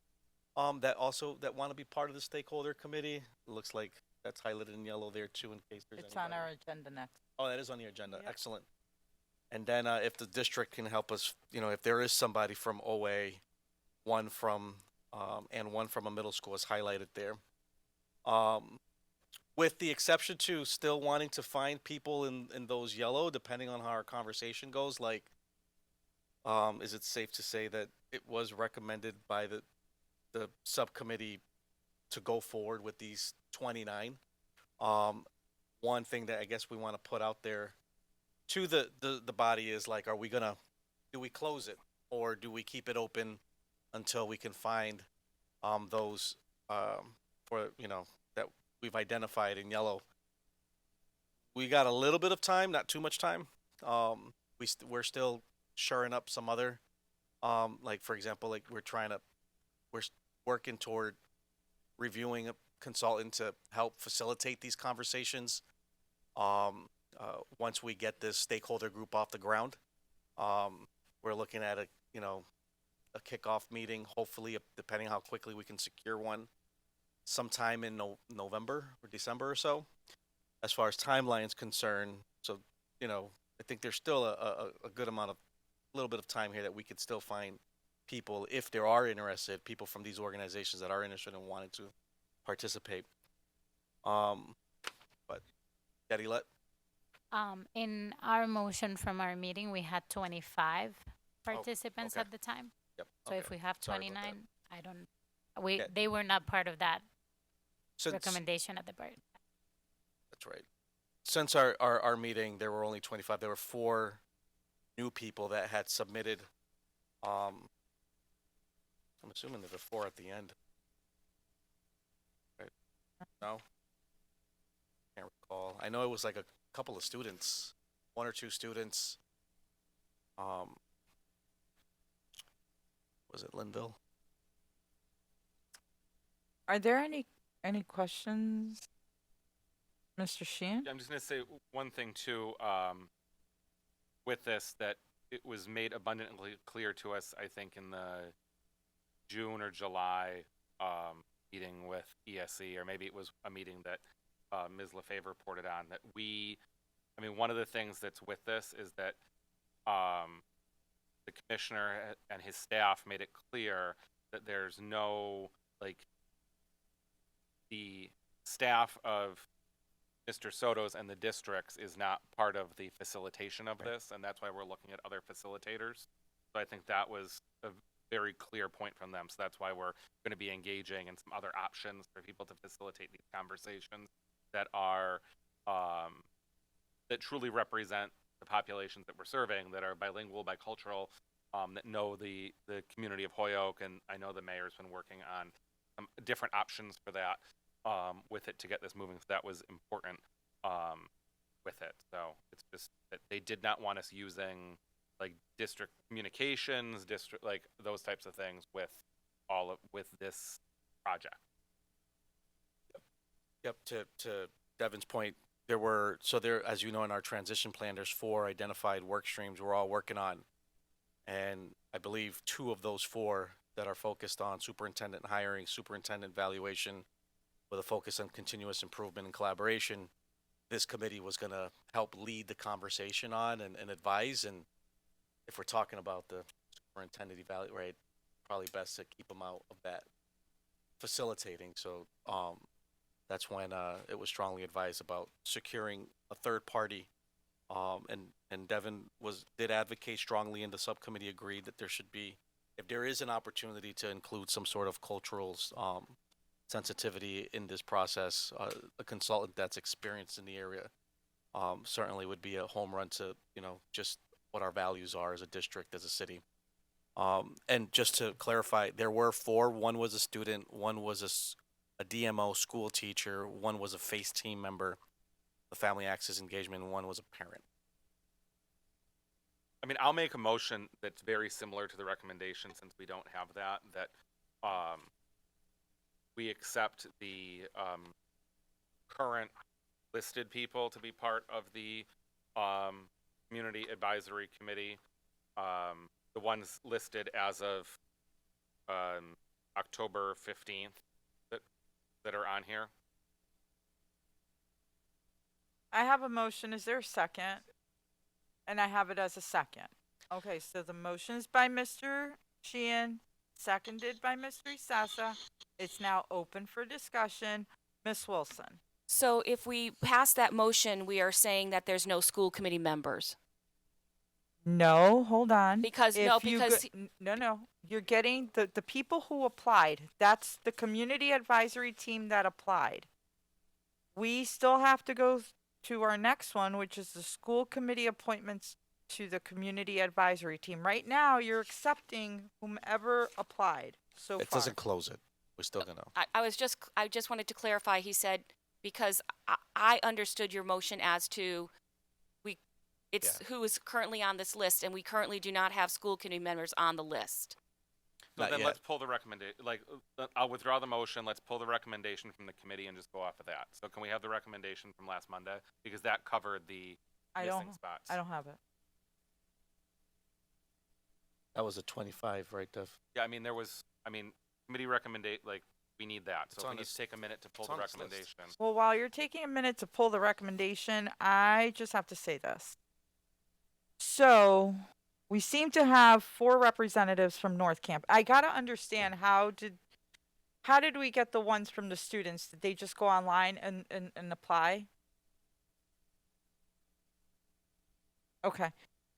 that want to be part of the stakeholder committee, it looks like that's highlighted in yellow there too, in case there's It's on anybody. our agenda next. Oh, that is on the agenda. Yep. Excellent. And then if the district can help us, if there is somebody from OA, one from and one from a middle school is highlighted there. With the exception to still wanting to find people in those yellow, depending on how our conversation goes, like, is it safe to say that it was recommended by the subcommittee to go forward with these 29? One thing that I guess we want to put out there to the body is, like, do we close it, or do we keep it open until we can find those for that we've identified in yellow? We got a little bit of time, not too much time. We're still shoring up some other, like, for example, like we're working toward reviewing a consultant to help facilitate these conversations. Once we get this stakeholder group off the ground, we're looking at a kickoff meeting, hopefully, depending how quickly we can secure one, sometime in November or December or so. As far as timeline's concerned, so I think there's still a good amount of little bit of time here that we could still find people, if there are interested, people from these organizations that are interested in wanting to participate. But Yadilet? In our motion from our meeting, we had 25 participants okay. at the time. Yep. So if okay. we have Sorry about 29, Okay. they were not part of that Since- recommendation at the board. That's right. Since our meeting, there were only 25. There were 4 new people that had submitted. I'm assuming there were 4 at the end. Right? No? Can't recall. I know it was like a couple of students, 1 or 2 students. Was it Linville? Are there any questions, Mr. Sheehan? I'm just going to say one thing too, with this, that it was made abundantly clear to us, I think, in the June or July meeting with ESE, or maybe it was a meeting that Ms. LaFave reported on, that one of the things that's with this is that the commissioner and his staff made it clear that there's no, like, the staff of Mr. Soto's and the districts is not part of the facilitation of this, and that's why we're looking at other facilitators. So I think that was a very clear point from them. So that's why we're going to be engaging in some other options for people to facilitate these conversations that are that truly represent the populations that we're serving, that are bilingual, bicultural, that know the community of Holyoke, and I know the mayor's been working on some different options for that with it to get this moving. So that was important with it. So it's just that they did not want us using like district communications, district like those types of things with this project. Yep. To Devin's point, there, as you know, in our transition plan, there's 4 identified work streams we're all working on. And I believe 2 of those 4 that are focused on superintendent hiring, superintendent evaluation, with a focus on continuous improvement and collaboration, this committee was going to help lead the conversation on and advise. And if we're talking about the superintendent evaluate, right, probably best to keep them out of that facilitating. So that's when it was strongly advised about securing a third party. And Devin did advocate strongly, and the subcommittee agreed that there should be, if there is an opportunity to include some sort of cultural sensitivity in this process, a consultant that's experienced in the area certainly would be a home run to, just what our values are as a district, as a city. And just to clarify, there were 4. One was a student, one was a DMO school teacher, one was a FACE team member, the family access engagement, and one was a parent. I mean, I'll make a motion that's very similar to the recommendation, since we don't have that we accept the current listed people to be part of the Community Advisory Committee, the ones listed as of October 15th that are on here. I have a motion. Is there a second? And I have it as a second. Okay, so the motion is by Mr. Sheehan, seconded by Mr. Sessa. It's now open for discussion. Ms. Wilson. So if we pass that motion, we are saying that there's no school committee members. No, hold on. Because If no, you because no. You're getting the people who applied. That's the community advisory team that applied. We still have to go to our next one, which is the school committee appointments to the community advisory team. Right now, you're accepting whomever applied so It far. doesn't close it. We're still gonna. I just wanted to clarify. He said because I understood your motion as to who is currently on this list, and we currently do not have school committee members on the list. So Not then yet. let's pull the recommendation. I'll withdraw the motion. Let's pull the recommendation from the committee and just go off of that. So can we have the recommendation from last Monday, because that covered the missing spots? I don't have it. That was a 25, right, Dev? Yeah, I mean committee recommendation. We need that. It's So on we need this- to take a minute to pull it's the on this list. recommendation. Well, while you're taking a minute to pull the recommendation, I just have to say this. So, we seem to have 4 representatives from North Camp. I gotta understand how did we get the ones from the students? Did they just go online and apply? Okay.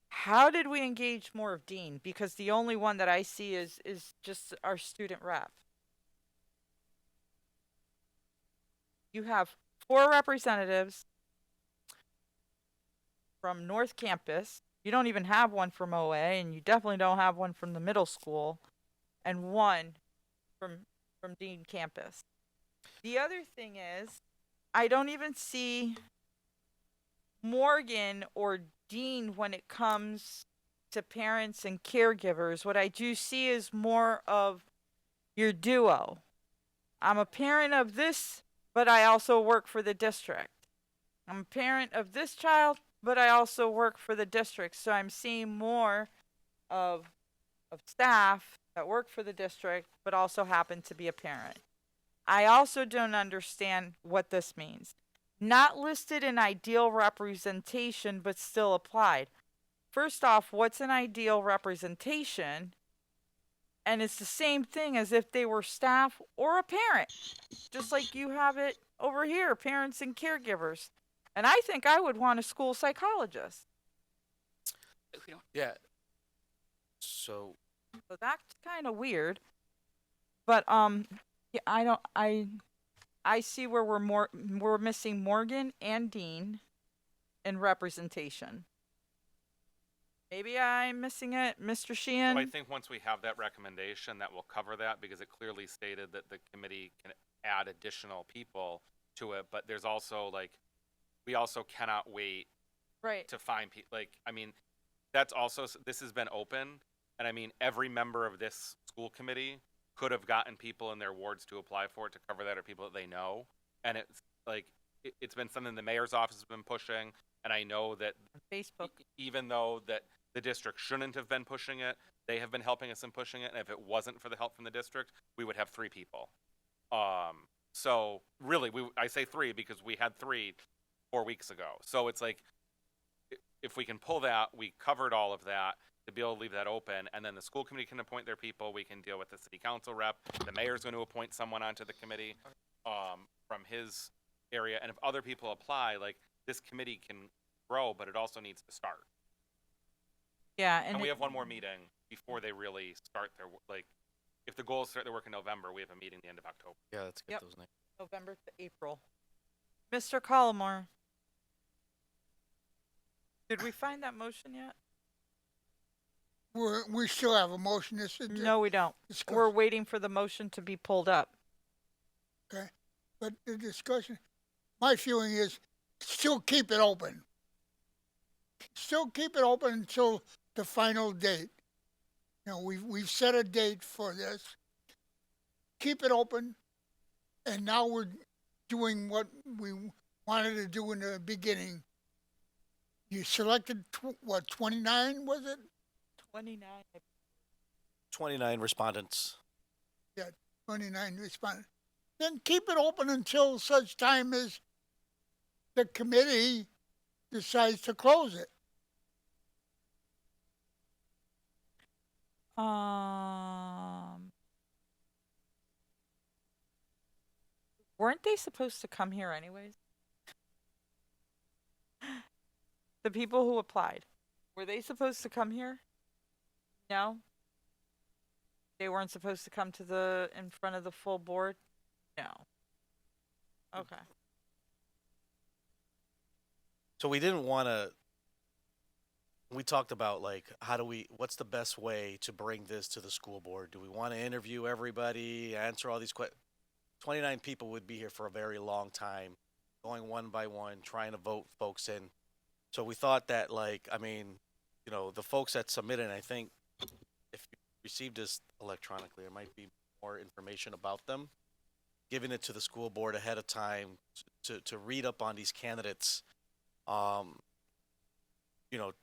How did we engage more of Dean? Because the only one that I see is just our student rep. You have 4 representatives from North Campus. You don't even have one from OA, and you definitely don't have one from the middle school, and one from Dean Campus. The other thing is, I don't even see Morgan or Dean when it comes to parents and caregivers. What I do see is more of your duo. I'm a parent of this, but I also work for the district. I'm a parent of this child, but I also work for the district. So I'm seeing more of staff that work for the district, but also happen to be a parent. I also don't understand what this means. Not listed in ideal representation, but still applied. First off, what's an ideal representation? And it's the same thing as if they were staff or a parent. Just like you have it over here, parents and caregivers. And I think I would want a school psychologist. Yeah. So So that's kind of weird. But yeah, I see where we're missing Morgan and Dean in representation. Maybe I'm missing it, Mr. Sheehan. So I think once we have that recommendation, that will cover that because it clearly stated that the committee can add additional people to it. But there's also like, we also cannot wait Right. to find people. Like, I mean, that's also, this has been open. And I mean, every member of this school committee could have gotten people in their wards to apply for it to cover that, or people that they know. And it's like, it's been something the mayor's office has been pushing. And I know that Facebook, even though that the district shouldn't have been pushing it, they have been helping us in pushing it. And if it wasn't for the help from the district, we would have 3 people. So really, I say 3 because we had 3 4 weeks ago. So it's like, if we can pull that, we covered all of that to be able to leave that open, and then the school committee can appoint their people. We can deal with the city council rep. The mayor's going to appoint someone onto the committee from his area, and if other people apply, like this committee can grow, but it also needs to start. yeah, And we have one more meeting before they really start their like. If the goal is to start their work in November, we have a meeting the end of October. yeah, let's get Yep. those names. November to April. Mr. Collmore, did we find that motion yet? We still have a motion to sit there. No, we don't. Discuss. We're waiting for the motion to be pulled up. Okay, but the discussion, my feeling is, still keep it open. Still keep it open until the final date. You know, we've set a date for this. Keep it open, and now we're doing what we wanted to do in the beginning. You selected 29 was it? 29. 29 respondents. Yeah, 29 responded. Then keep it open until such time as the committee decides to close it. Weren't they supposed to come here anyways? The people who applied, were they supposed to come here? No? They weren't supposed to come to in front of the full board? No. Okay. So we didn't want to. We talked about like what's the best way to bring this to the school board? Do we want to interview everybody, answer all these questions? 29 people would be here for a very long time, going one by one, trying to vote folks in. So we thought that the folks that submitted, I think if you received this electronically, there might be more information about them. Giving it to the school board ahead of time to read up on these candidates.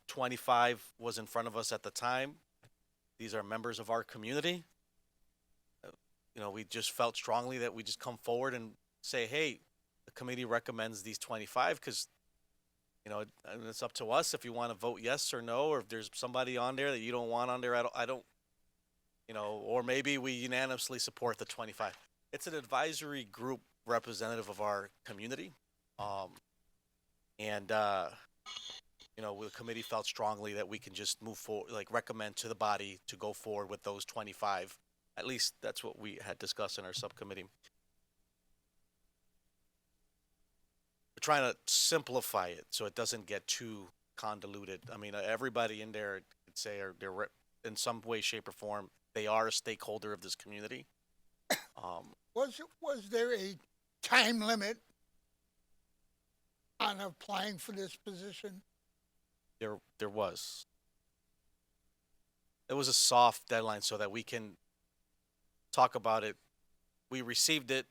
25 was in front of us at the time. These are members of our community. We just felt strongly that we just come forward and say, hey, the committee recommends these 25 because, it's up to us if you want to vote yes or no, or if there's somebody on there that you don't want on there, I don't, or maybe we unanimously support the 25. It's an advisory group representative of our community. The committee felt strongly that we can just move forward, recommend to the body to go forward with those 25. At least that's what we had discussed in our subcommittee. We're trying to simplify it so it doesn't get too convoluted. I mean, everybody in there could say they're in some way, shape, or form, they are a stakeholder of this community. Was there a time limit on applying for this position? There was. It was a soft deadline so that we can talk about it. We received it.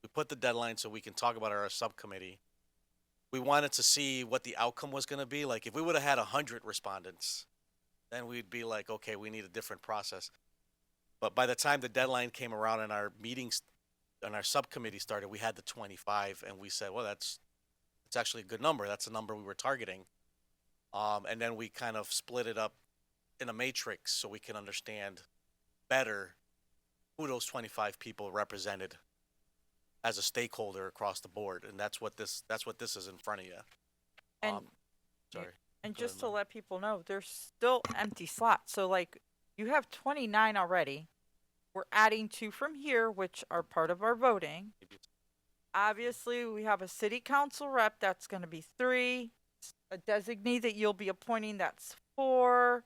We put the deadline so we can talk about it at our subcommittee. We wanted to see what the outcome was going to be. Like if we would have had 100 respondents, then we'd be like, okay, we need a different process. But by the time the deadline came around and our meetings and our subcommittee started, we had the 25, and we said, well, it's actually a good number. That's the number we were targeting. And then we kind of split it up in a matrix so we can understand better who those 25 people represented as a stakeholder across the board, and that's what this is in front of you. And Sorry. And Go just ahead, to Mom. let people know, there's still empty slots. So like You have 29 already. We're adding 2 from here, which are part of our voting. Obviously, we have a city council rep, that's going to be 3. A designee that you'll be appointing, that's 4.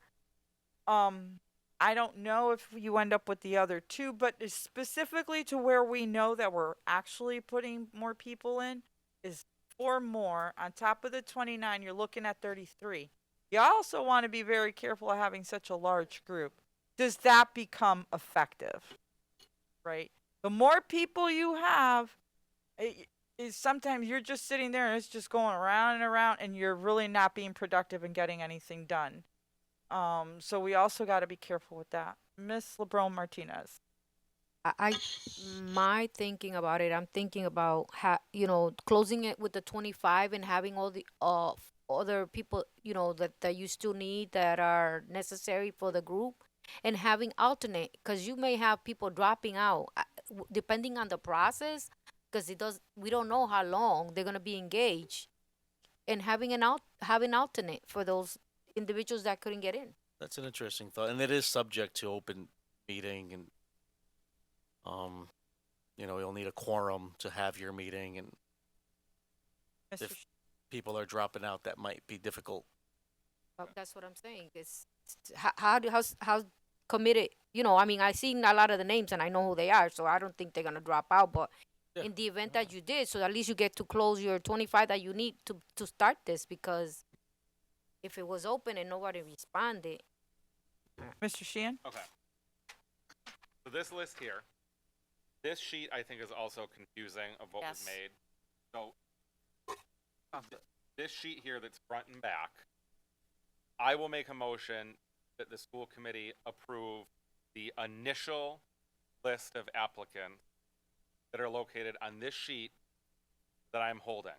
I don't know if you end up with the other 2, but specifically to where we know that we're actually putting more people in is 4 more. On top of the 29, you're looking at 33. You also want to be very careful of having such a large group. Does that become effective? Right? The more people you have, is sometimes you're just sitting there and it's just going around and around and you're really not being productive and getting anything done. So we also got to be careful with that. Miss LeBron Martinez. My thinking about it, I'm thinking about closing it with the 25 and having all the other people that you still need that are necessary for the group, and having alternate, because you may have people dropping out depending on the process, because we don't know how long they're going to be engaged, and having alternate for those individuals that couldn't get in. That's an interesting thought, and it is subject to open meeting, and you'll need a quorum to have your meeting, and if people are dropping out, that might be difficult. That's what I'm saying. It's how committed. I seen a lot of the names and I know who they are, so I don't think they're gonna drop out. But in the event that you did, so at least you get to close your 25 that you need to start this, because if it was open and nobody responded. Mr. Sheehan? Okay. So this list here, this sheet I think is also confusing of what was made. So this sheet here that's front and back, I will make a motion that the school committee approve the initial list of applicants that are located on this sheet that I'm holding.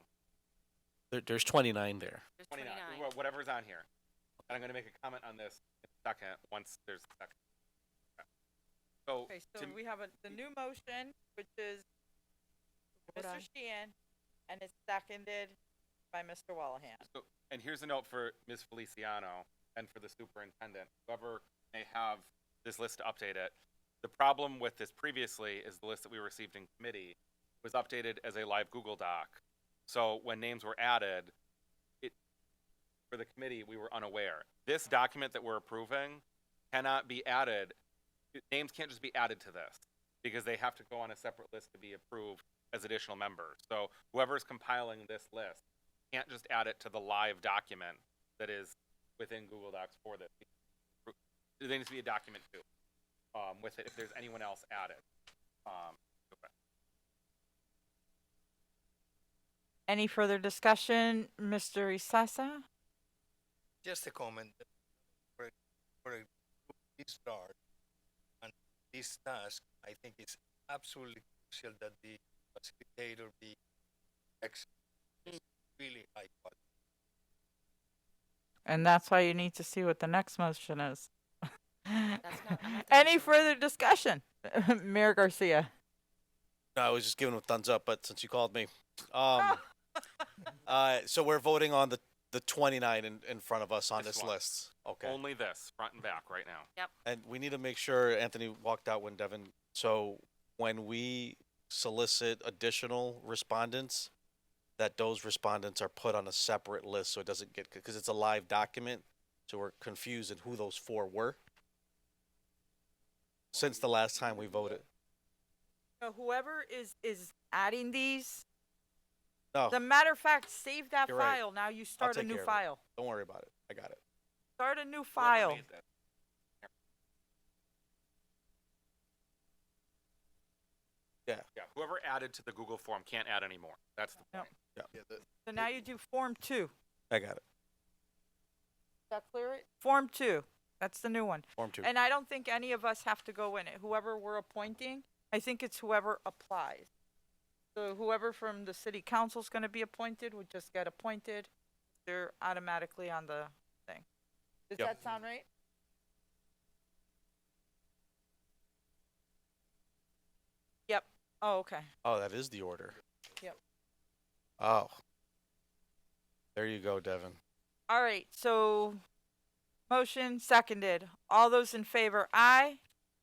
There's 29 there. There's 29. Whatever's on here. And I'm going to make a comment on this in a second once there's a second. Okay. So we have the new motion, which is Mr. Sheehan, and it's seconded by Mr. Wallahan. And here's a note for Ms. Feliciano and for the superintendent, whoever may have this list to update it. The problem with this previously is the list that we received in committee was updated as a live Google Doc. So when names were added, for the committee, we were unaware. This document that we're approving cannot be added. Names can't just be added to this because they have to go on a separate list to be approved as additional members. So whoever's compiling this list can't just add it to the live document that is within Google Docs for this. There needs to be a document too with it if there's anyone else added. Okay. Any further discussion, Mr. Isasa? Just a comment. For this start and this task, I think it's absolutely crucial that the facilitator be excellent, really high quality. And that's why you need to see what the next motion is. Any further discussion? Mayor Garcia. No, I was just giving him a thumbs up, but since you called me. So we're voting on the 29 in front of us on this one. list. Okay. Only this, front and back, right now. Yep. And we need to make sure Anthony walked out when Devin. So when we solicit additional respondents, that those respondents are put on a separate list so it doesn't get, because it's a live document, so we're confused in who those 4 were since the last time we voted. So whoever is adding these, No, as a matter of fact, save that You're right. file. Now you I'll start a take new care of it. file. Don't worry about it. I got it. Start a new Whoever file. made this. Yeah. Yeah. Whoever added to the Google form can't add anymore. That's the point. Yeah. So now you do Form 2. I got it. That clear it? Form 2. That's the new one. Form 2. And I don't think any of us have to go in it. Whoever we're appointing, I think it's whoever applies. So whoever from the city council is going to be appointed would just get appointed. They're automatically on the thing. Does Yep. that sound right? Yep. Oh, okay. Oh, that is the order. Yep. Oh. There you go, Devin. All right. So Motion seconded. All those in favor, aye.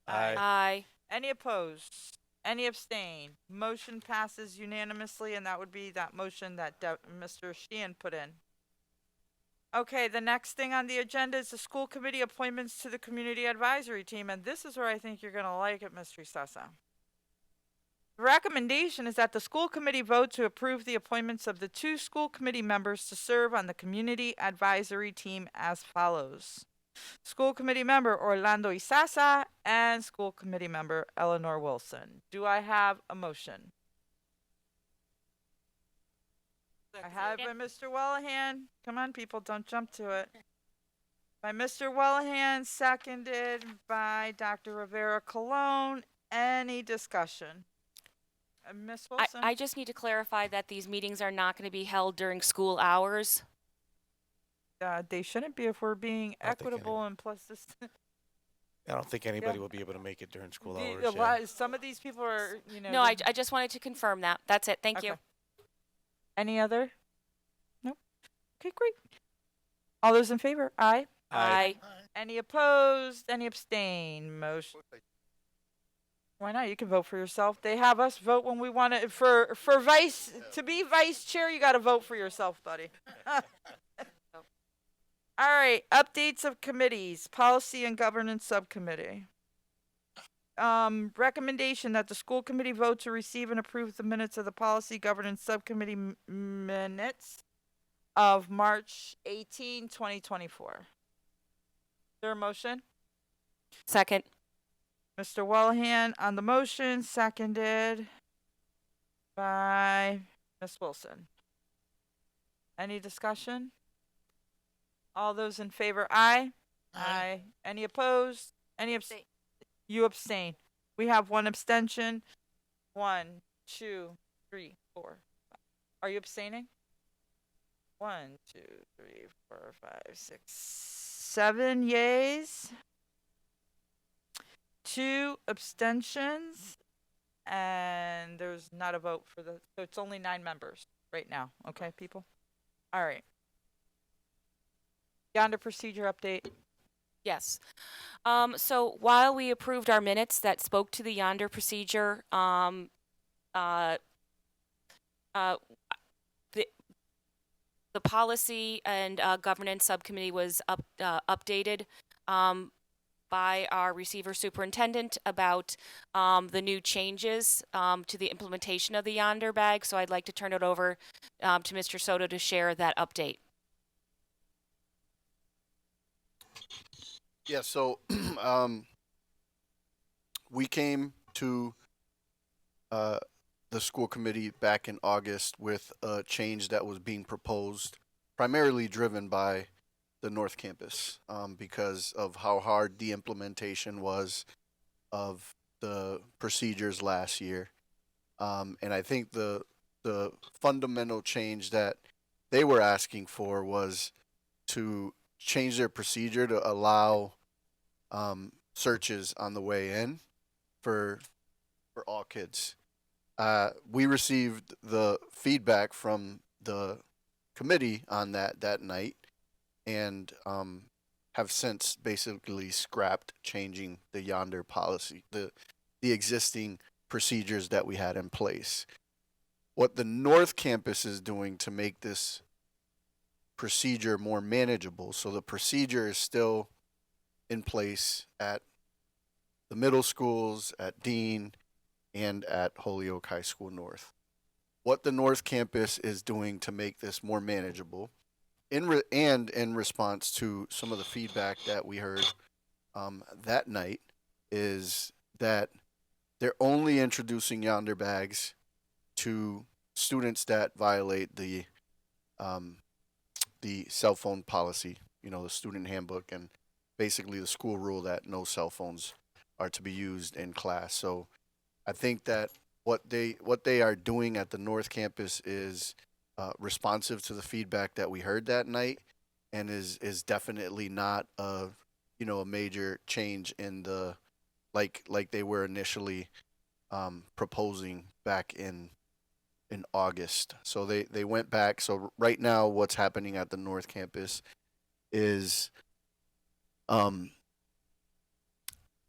Aye. Aye. Any opposed? Any abstain? Motion passes unanimously, and that would be that motion that Mr. Sheehan put in. Okay, the next thing on the agenda is the school committee appointments to the community advisory team, and this is where I think you're gonna like it, Mr. Sessa. The recommendation is that the school committee vote to approve the appointments of the 2 school committee members to serve on the community advisory team as follows. School committee member Orlando Isasa and school committee member Eleanor Wilson. Do I have a motion? I have by Mr. Wellahan. Come on, people, don't jump to it. By Mr. Wellahan, seconded by Dr. Rivera Colon. Any discussion? Ms. Wilson? I just need to clarify that these meetings are not going to be held during school hours. They shouldn't be if we're being I don't think equitable and plus this. I don't think anybody Yeah. will be able to make it during school The- hours. a yeah. lot- some of these people are, you know. No, I just wanted to confirm that. That's it. Thank you. Okay. Any other? Nope. Okay, great. All those in favor? Aye. Aye. Any opposed? Any abstain? Motion. Why not? You can vote for yourself. They have us vote when we want to. For vice to be vice chair, you got to vote for yourself, buddy. All right. Updates of committees. Policy and Governance Subcommittee. Recommendation that the school committee vote to receive and approve the minutes of the Policy Governance Subcommittee minutes of March 18, 2024. Is there a motion? Second. Mr. Wellahan on the motion, seconded by Ms. Wilson. Any discussion? All those in favor, aye. Aye. Any opposed? Any abstain? You abstain. We have one abstention. 1, 2, 3, 4. Are you abstaining? 1, 2, 3, 4, 5, 6, 7 yays. 2 abstentions, and there's not a vote for the, so it's only 9 members right now. Okay, people? All right. Yonder procedure update. Yes. So while we approved our minutes that spoke to the yonder procedure, the policy and governance subcommittee was updated by our receiver superintendent about the new changes to the implementation of the yonder bag. So I'd like to turn it over to Mr. Soto to share that update. Yeah, so we came to the school committee back in August with a change that was being proposed, primarily driven by the North Campus, because of how hard the implementation was of the procedures last year. And I think the fundamental change that they were asking for was to change their procedure to allow searches on the way in for all kids. We received the feedback from the committee on that night, and have since basically scrapped changing the yonder policy, the existing procedures that we had in place. What the North Campus is doing to make this procedure more manageable, so the procedure is still in place at the middle schools, at Dean, and at Holyoke High School North. What the North Campus is doing to make this more manageable, in response to some of the feedback that we heard that night, is that they're only introducing yonder bags to students that violate the cell phone policy, the student handbook, and basically the school rule that no cell phones are to be used in class. So I think that what they are doing at the North Campus is responsive to the feedback that we heard that night, and is definitely not a major change in the like they were initially proposing back in August. So they went back. So right now what's happening at the North Campus is Um,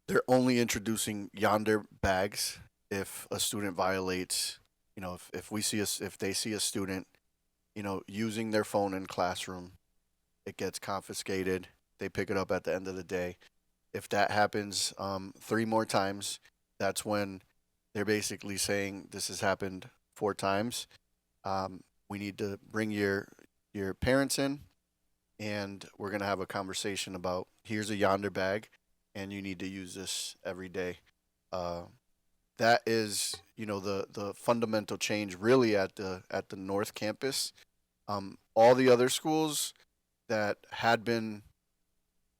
they're only introducing yonder bags if a student violates, if we see if they see a student, using their phone in classroom, it gets confiscated. They pick it up at the end of the day. If that happens 3 more times, that's when they're basically saying this has happened 4 times. We need to bring your parents in, and we're gonna have a conversation about here's a yonder bag, and you need to use this every day. That is, the fundamental change really at the North Campus. All the other schools that had been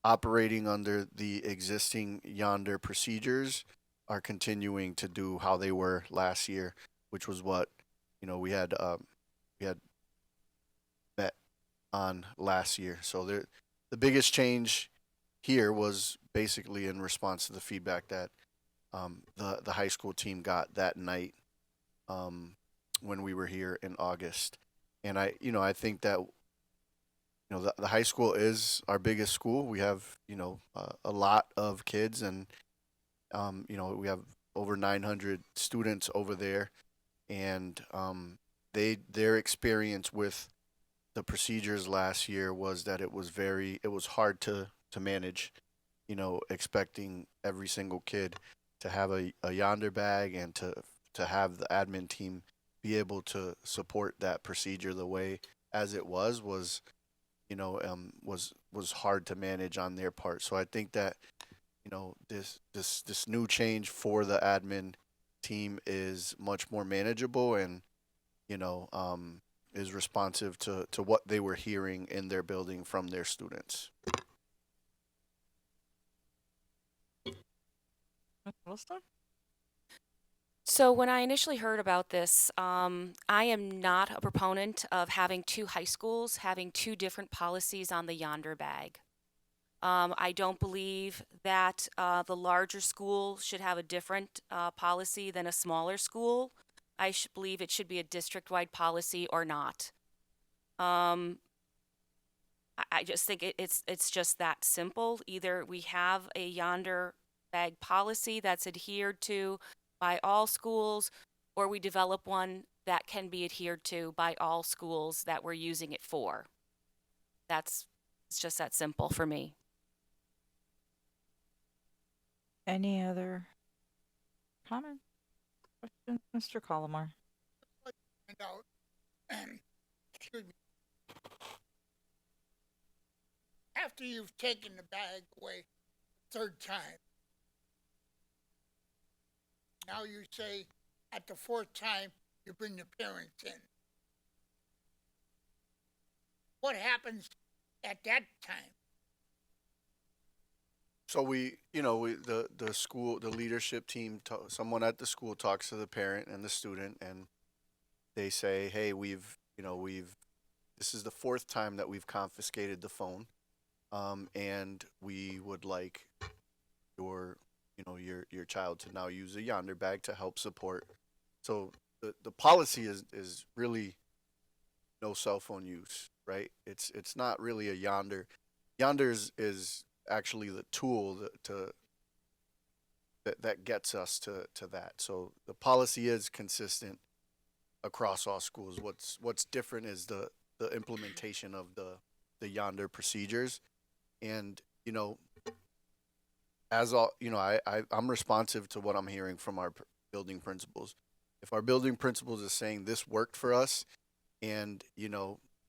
operating under the existing yonder procedures are continuing to do how they were last year, which was what we had met on last year. So the biggest change here was basically in response to the feedback that the high school team got that night when we were here in August. And I think that the high school is our biggest school. We have a lot of kids, and we have over 900 students over there, and their experience with the procedures last year was that it was hard to manage, expecting every single kid to have a yonder bag and to have the admin team be able to support that procedure the way as it was hard to manage on their part. So I think that this new change for the admin team is much more manageable and is responsive to what they were hearing in their building from their students. So when I initially heard about this, I am not a proponent of having two high schools having two different policies on the yonder bag. I don't believe that the larger school should have a different policy than a smaller school. I believe it should be a district-wide policy or not. I just think it's just that simple. Either we have a yonder bag policy that's adhered to by all schools, or we develop one that can be adhered to by all schools that we're using it for. It's just that simple for me. Any other comments? Questions, Mr. Collmore? Find out, excuse me. After you've taken the bag away the third time, now you say at the fourth time you bring the parents in. What happens at that time? So the school, the leadership team, someone at the school talks to the parent and the student, and they say, "Hey, this is the fourth time that we've confiscated the phone, and we would like your child to now use a yonder bag to help support." So the policy is really no cell phone use, right? It's not really a yonder. Yonder is actually the tool that gets us to that. So the policy is consistent across all schools. What's different is the implementation of the yonder procedures, and I'm responsive to what I'm hearing from our building principals. If our building principals is saying this worked for us, and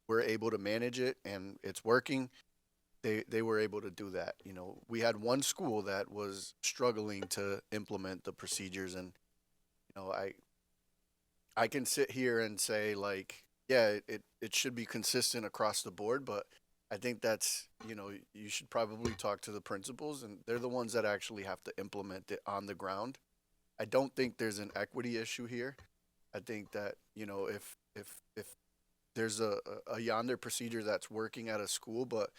we're able to manage it and it's working, they were able to do that. We had one school that was struggling to implement the procedures, and I can sit here and say, like, yeah, it should be consistent across the board, but I think that's, you should probably talk to the principals, and they're the ones that actually have to implement it on the ground. I don't think there's an equity issue here. I think that, if there's a yonder procedure that's working at a school, but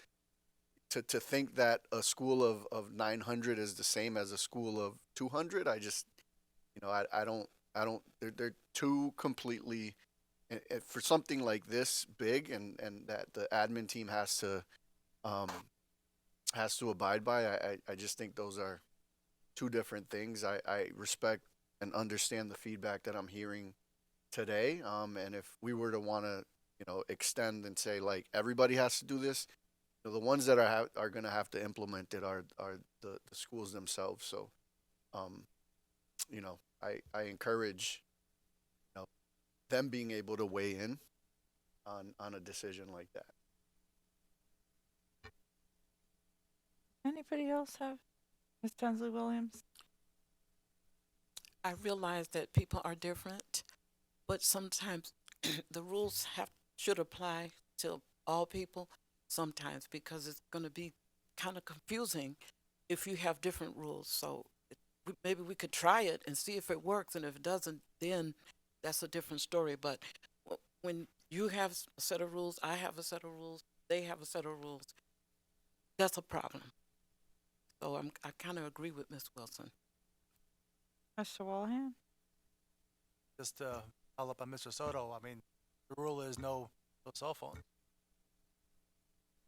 to think that a school of 900 is the same as a school of 200, I just, I don't, they're two completely, and for something like this big, and that the admin team has to has to abide by. I just think those are two different things. I respect and understand the feedback that I'm hearing today. And if we were to want to, extend and say like everybody has to do this, the ones that are going to have to implement it are the schools themselves. So, I encourage, them being able to weigh in on a decision like that. Anybody else have? Ms. Tinsley Williams? I realize that people are different, but sometimes the rules should apply to all people sometimes because it's going to be kind of confusing if you have different rules. So maybe we could try it and see if it works, and if it doesn't, then that's a different story. But when you have a set of rules, I have a set of rules, they have a set of rules, that's a problem. So I kind of agree with Ms. Wilson. Mr. Wallahan? Just to follow up on Mr. Soto, I mean, the rule is no cell phone.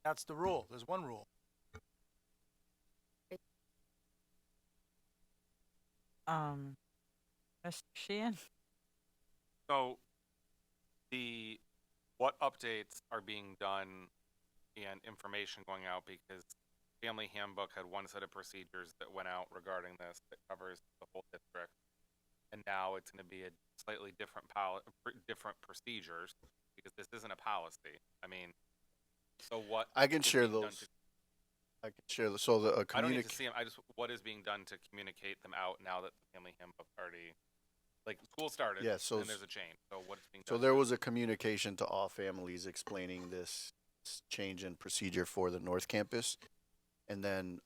That's the rule. There's one rule. Mr. Sheehan? So, what updates are being done and information going out, because Family Handbook had one set of procedures that went out regarding this that covers the whole district, and now it's going to be a slightly different different procedures because this isn't a policy. I mean, so what? I can is share being done those. to- I can share the so the I don't need to communic. see them. What is being done to communicate them out now that the Family Handbook already, like, school started? Yeah, so and there's a change. So what's being So done? there was a communication to all families explaining this change in procedure for the North Campus, and then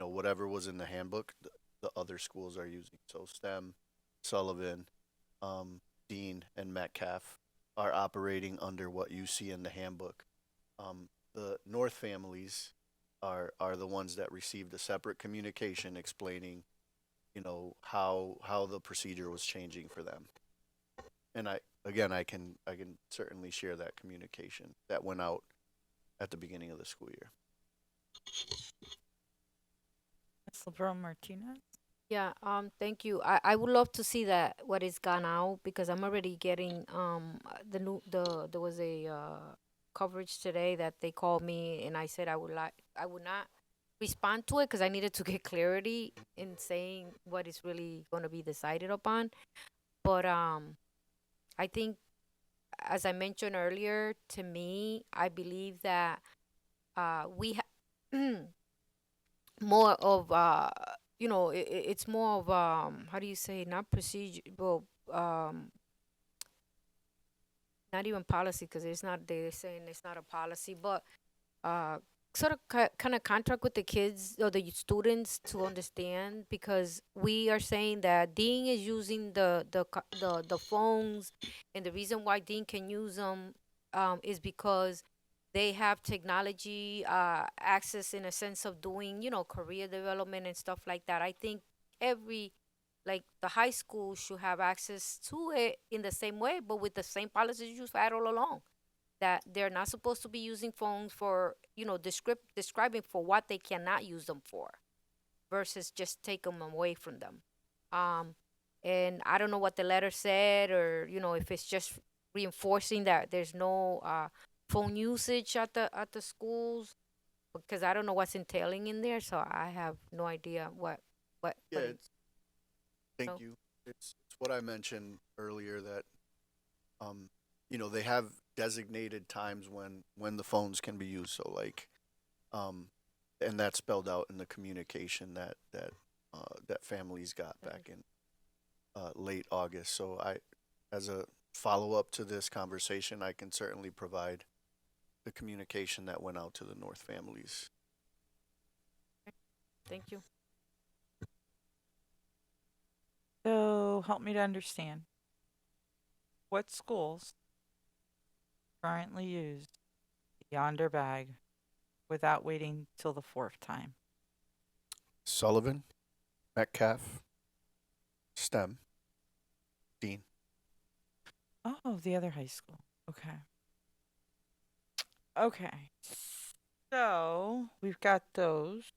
whatever was in the handbook, the other schools are using. So STEM, Sullivan, Dean, and Metcalf are operating under what you see in the handbook. The North families are the ones that received a separate communication explaining, how the procedure was changing for them. And I can certainly share that communication that went out at the beginning of the school year. Ms. LeBron Martinez? Yeah, thank you. I would love to see that what is gone out because I'm already getting there was a coverage today that they called me and I said I would not respond to it because I needed to get clarity in saying what is really going to be decided upon. But I think as I mentioned earlier, to me, I believe that we have more of it's more of how do you say, not procedure, well, not even policy because it's not, they're saying it's not a policy, but sort of kind of contract with the kids or the students to understand, because we are saying that Dean is using the phones, and the reason why Dean can use them is because they have technology access in a sense of doing, career development and stuff like that. I think like the high school should have access to it in the same way, but with the same policies you've had all along. That they're not supposed to be using phones for, describing for what they cannot use them for, versus just take them away from them. And I don't know what the letter said, or if it's just reinforcing that there's no phone usage at the schools, because I don't know what's entailing in there, so I have no idea what. Yeah, it's, Thank you. It's what I mentioned earlier that, they have designated times when the phones can be used. So like, and that's spelled out in the communication that families got back in late August. So as a follow up to this conversation, I can certainly provide the communication that went out to the North families. Thank you. So help me to understand. What schools currently use the Yonder bag without waiting till the fourth time? Sullivan, Metcalf, STEM, Dean. Oh, the other high school. Okay. Okay. So we've got those.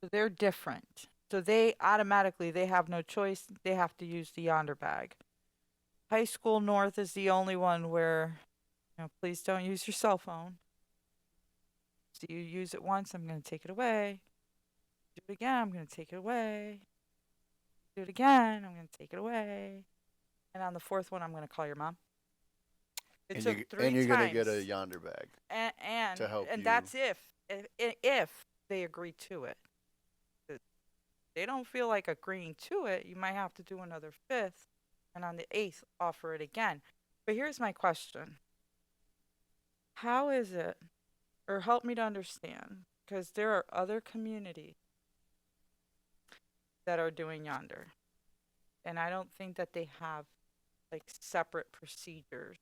So they're different. So they automatically they have no choice. They have to use the yonder bag. High School North is the only one where, please don't use your cell phone. So you use it once, I'm going to take it away. Do it again, I'm going to take it away. Do it again, I'm going to take it away. And on the fourth one, I'm going to call your mom. It And took you're, three and you're times. gonna get a yonder bag. And to help and you. that's if they agree to it. If they don't feel like agreeing to it, you might have to do another fifth, and on the eighth offer it again. But here's my question: how is it, or help me to understand, because there are other communities that are doing yonder, and I don't think that they have like separate procedures.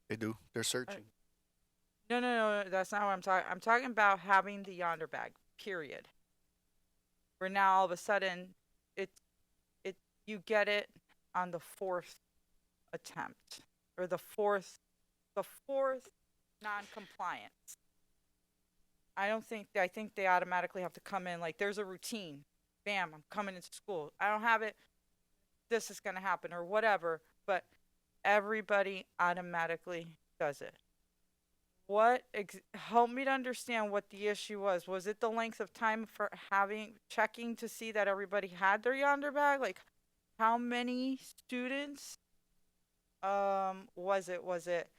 They do. They're searching. No, that's not what I'm talking. I'm talking about having the yonder bag. Period. Where now all of a sudden, it you get it on the fourth attempt or the fourth non-compliance. I think they automatically have to come in like there's a routine. Bam, I'm coming into school. I don't have it. This is going to happen or whatever. But everybody automatically does it. Help me to understand what the issue was. Was it the length of time for checking to see that everybody had their yonder bag? Like, how many students was it? Was it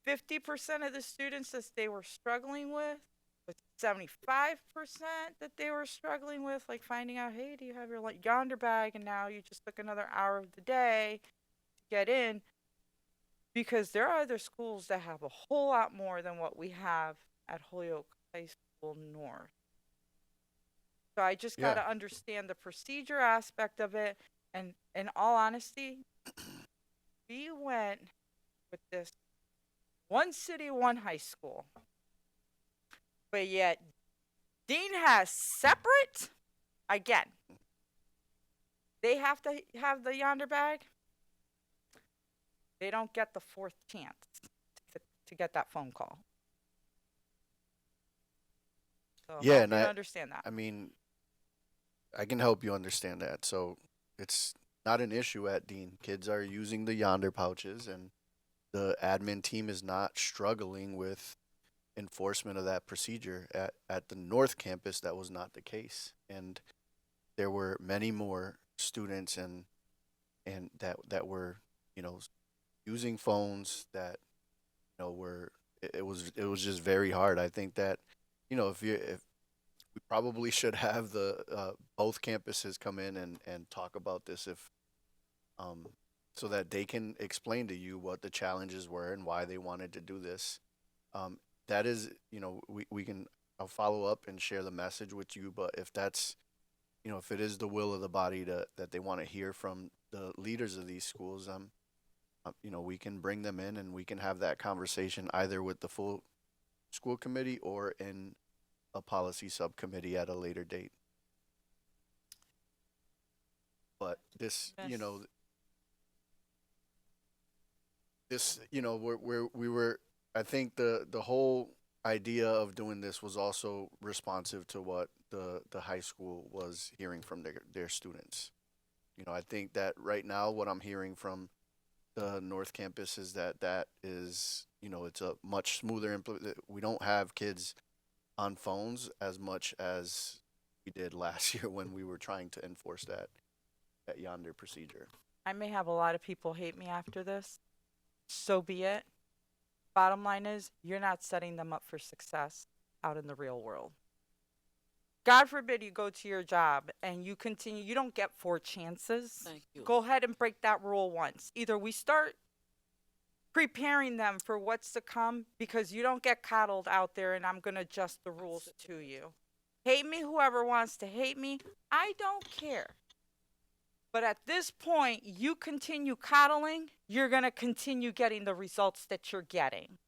50% of the students that they were struggling with? Was it 75% that they were struggling with? Like finding out, hey, do you have your yonder bag? And now you just took another hour of the day to get in. Because there are other schools that have a whole lot more than what we have at Holyoke High School North. So I just got to understand the procedure aspect of it. And in all honesty, we went with this one city, one high school. But yet, Dean has separate, again, they have to have the yonder bag. They don't get the fourth chance to get that phone call. So Yeah, help and me to I understand that. I mean, I can help you understand that. So it's not an issue at Dean. Kids are using the yonder pouches, and the admin team is not struggling with enforcement of that procedure. At the North Campus, that was not the case, and there were many more students and that were using phones that were it was just very hard. I think that if we probably should have the both campuses come in and talk about this so that they can explain to you what the challenges were and why they wanted to do this. That is, we can I'll follow up and share the message with you, but if that's if it is the will of the body that they want to hear from the leaders of these schools, we can bring them in and we can have that conversation either with the full school committee or in a policy subcommittee at a later date. But this, we were, I think the whole idea of doing this was also responsive to what the high school was hearing from their students. I think that right now what I'm hearing from the North Campus is that is, it's a much smoother we don't have kids on phones as much as we did last year when we were trying to enforce that yonder procedure. I may have a lot of people hate me after this. So be it. Bottom line is, you're not setting them up for success out in the real world. God forbid you go to your job and you continue, you don't get 4 chances. Thank you. Go ahead and break that rule once. Either we start preparing them for what's to come because you don't get coddled out there and I'm going to adjust the rules to you. Hate me, whoever wants to hate me. I don't care. But at this point, you continue coddling, you're going to continue getting the results that you're getting.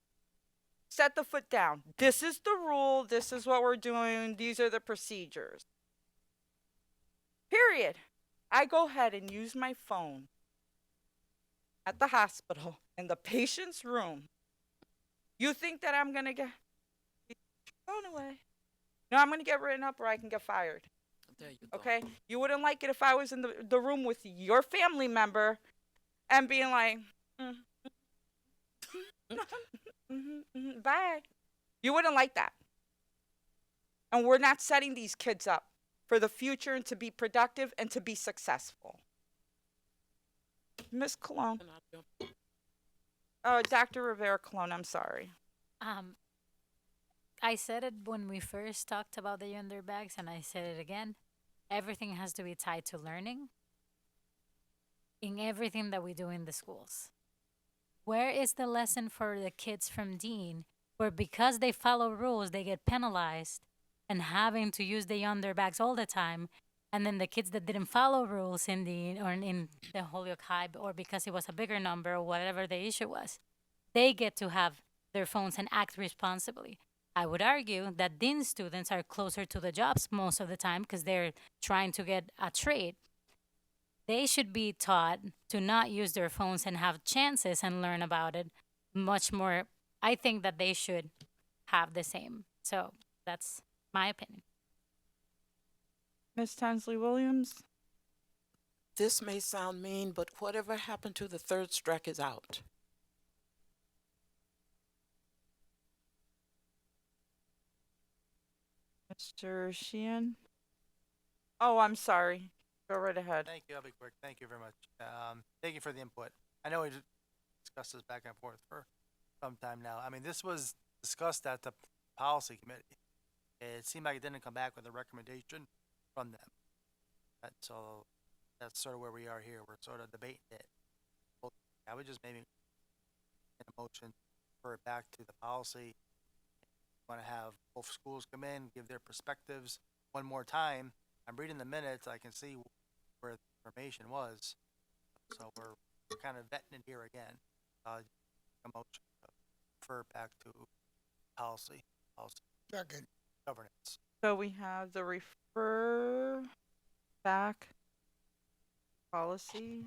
Set the foot down. This is the rule. This is what we're doing. These are the procedures. Period. I go ahead and use my phone at the hospital in the patient's room. You think that I'm going to get Going away. No, I'm gonna get written up or I can get fired. There you go. Okay? You wouldn't like it if I was in the room with your family member and being like, mm, bye. You wouldn't like that. And we're not setting these kids up for the future and to be productive and to be successful. Miss Cologne. Oh, Dr. Rivera Cologne, I'm sorry. I said it when we first talked about the yonder bags, and I said it again. Everything has to be tied to learning in everything that we do in the schools. Where is the lesson for the kids from Dean where because they follow rules, they get penalized and having to use the yonder bags all the time? And then the kids that didn't follow rules in the Holyoke High, or because it was a bigger number or whatever the issue was, they get to have their phones and act responsibly. I would argue that Dean students are closer to the jobs most of the time because they're trying to get a trade. They should be taught to not use their phones and have chances and learn about it much more. I think that they should have the same. So that's my opinion. Miss Tansley Williams. This may sound mean, but whatever happened to the third strike is out. Mr. Sheehan. Oh, I'm sorry. Go right ahead. Thank you. I'll be quick. Thank you very much. Thank you for the input. I know we discussed this back and forth for some time now. I mean, this was discussed at the policy committee. It seemed like it didn't come back with a recommendation from them. So that's sort of where we are here. We're sort of debating it. I would just maybe in a motion refer it back to the policy. Want to have both schools come in, give their perspectives one more time. I'm reading the minutes. I can see where the information was. So we're kind of vetting it here again. A motion to refer back to policy. Second. Governance. So we have the refer back policies.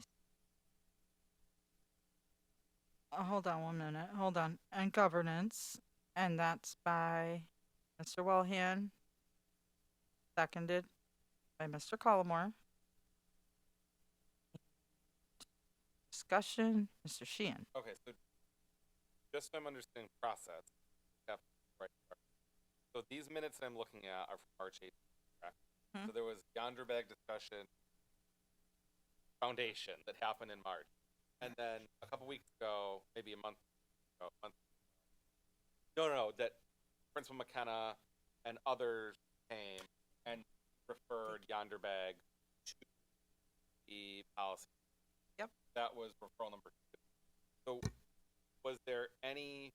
Hold on 1 minute. Hold on. And governance. And that's by Mr. Wellhand. Seconded by Mr. Collmore. Discussion, Mr. Sheehan. Okay, so just so I'm understanding process, yep, right. So these minutes I'm looking at are from March 8th, correct? So there was yonder bag discussion foundation that happened in March. And then a couple weeks ago, maybe a month ago, that Principal McKenna and others came and referred yonder bag to the policy. Yep. That was referral number 2. So was there any,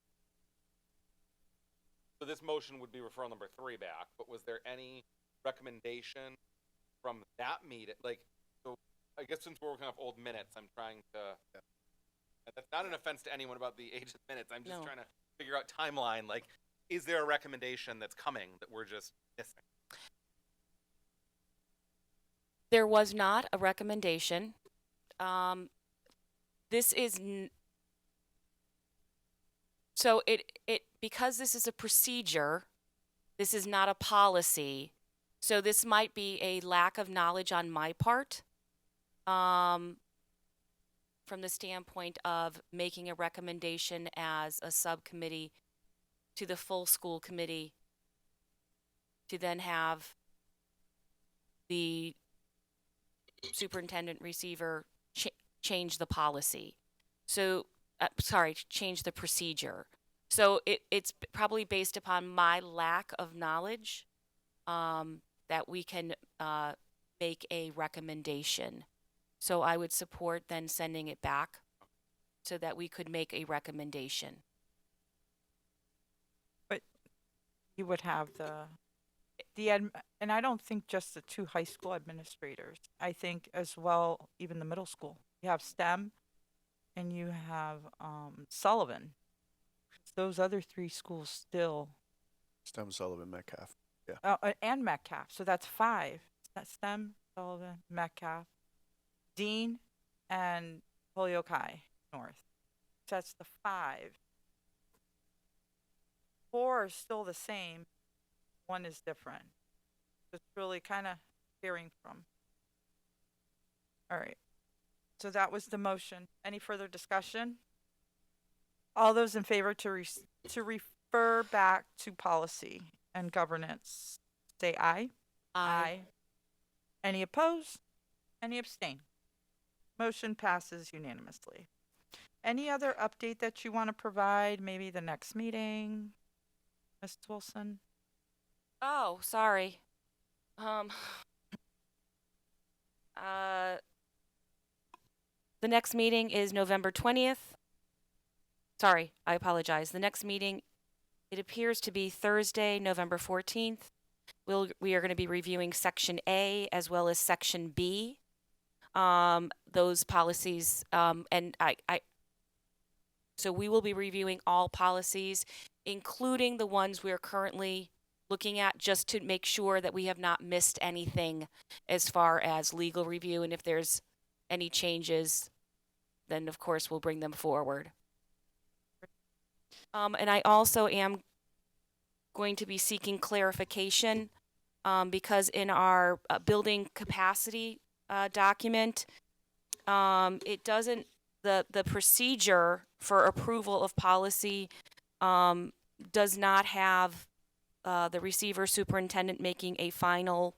so this motion would be referral number 3 back, but was there any recommendation from that meeting? Like, so I guess since we're working off old minutes, I'm trying to, and that's not an offense to anyone about the age of minutes. I'm just No. trying to figure out timeline. Like, is there a recommendation that's coming that we're just missing? There was not a recommendation. This is so it because this is a procedure, this is not a policy. So this might be a lack of knowledge on my part, from the standpoint of making a recommendation as a subcommittee to the full school committee to then have the superintendent receiver change the policy. So, change the procedure. So it's probably based upon my lack of knowledge that we can make a recommendation. So I would support then sending it back so that we could make a recommendation. But you would have and I don't think just the 2 high school administrators. I think as well, even the middle school. You have STEM and you have Sullivan. Those other 3 schools still. STEM, Sullivan, Metcalf. Yeah. And Metcalf. So that's 5. That's STEM, Sullivan, Metcalf, Dean, and Holyoke High North. So that's the 5. 4 are still the same. one is different. It's really kind of hearing from. All right. So that was the motion. Any further discussion? All those in favor to refer back to policy and governance, say aye. Aye. Any opposed? Any abstain? Motion passes unanimously. Any other update that you want to provide? Maybe the next meeting, Ms. Wilson? Oh, sorry. The next meeting is November 20th. Sorry, I apologize. The next meeting, it appears to be Thursday, November 14th. We are going to be reviewing Section A as well as Section B. Those policies, and so we will be reviewing all policies, including the ones we are currently looking at, just to make sure that we have not missed anything as far as legal review. And if there's any changes, then of course we'll bring them forward. And I also am going to be seeking clarification because in our building capacity document, it doesn't, the procedure for approval of policy does not have the receiver superintendent making a final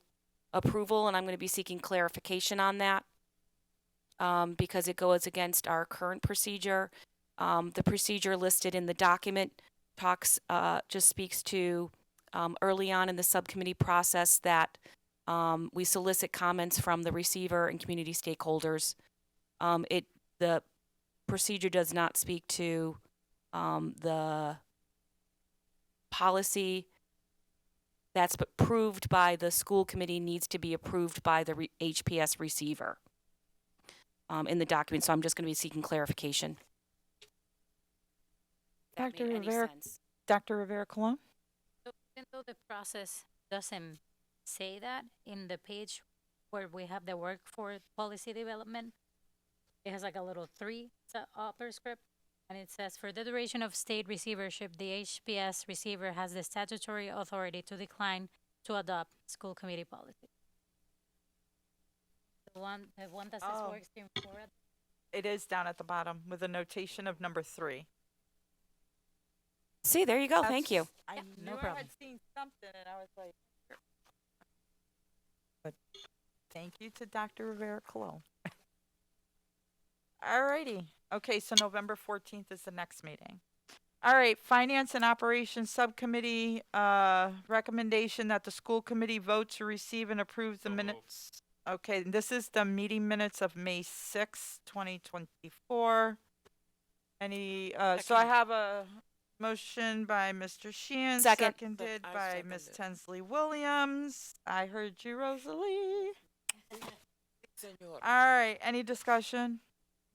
approval, and I'm going to be seeking clarification on that because it goes against our current procedure. The procedure listed in the document just speaks to early on in the subcommittee process that we solicit comments from the receiver and community stakeholders. The procedure does not speak to the policy that's approved by the school committee needs to be approved by the HPS receiver in the document. So I'm just going to be seeking clarification. Dr. Rivera, Dr. Rivera Colon? So even though the process doesn't say that in the page where we have the work for policy development, it has like a little 3 upper script, and it says, for the duration of state receivership, the HPS receiver has the statutory authority to decline to adopt school committee policy. The one that says work stream 4. It is down at the bottom with a notation of number 3. See, there you go. Thank you. I knew no I problem. had seen something, and I was like, but thank you to Dr. Rivera Colon. Alrighty. Okay, so November 14th is the next meeting. All right, Finance and Operations Subcommittee, recommendation that the school committee vote to receive and approve the minutes. Okay, this is the meeting minutes of May 6, 2024. So I have a motion by Mr. Sheehan, Second. seconded by Ms. Tensley Williams. I heard you, Rosalie. All right, any discussion?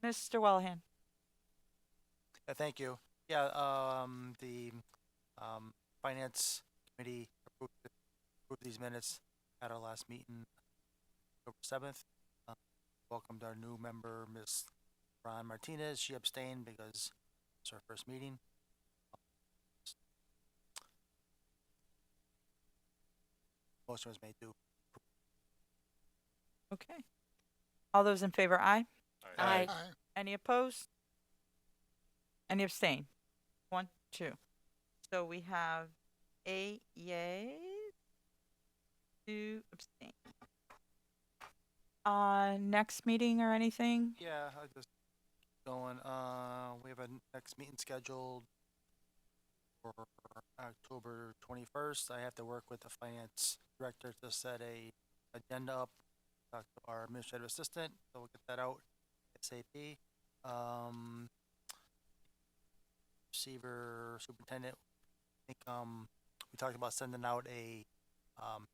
Mr. Wellahan. Thank you. Yeah, the Finance Committee approved these minutes at our last meeting, October 7th. Welcomed our new member, Ms. Ron Martinez. She abstained because it's her first meeting. Motion was made to. Okay. All those in favor, aye? Aye. Any opposed? Any abstain? 1, 2. So we have 8 yeas, 2 abstain. Next meeting or anything? Yeah, I just going. We have a next meeting scheduled for October 21st. I have to work with the finance director to set a agenda up. Talk to our administrative assistant, so we'll get that out ASAP. Receiver superintendent. I think we talked about sending out a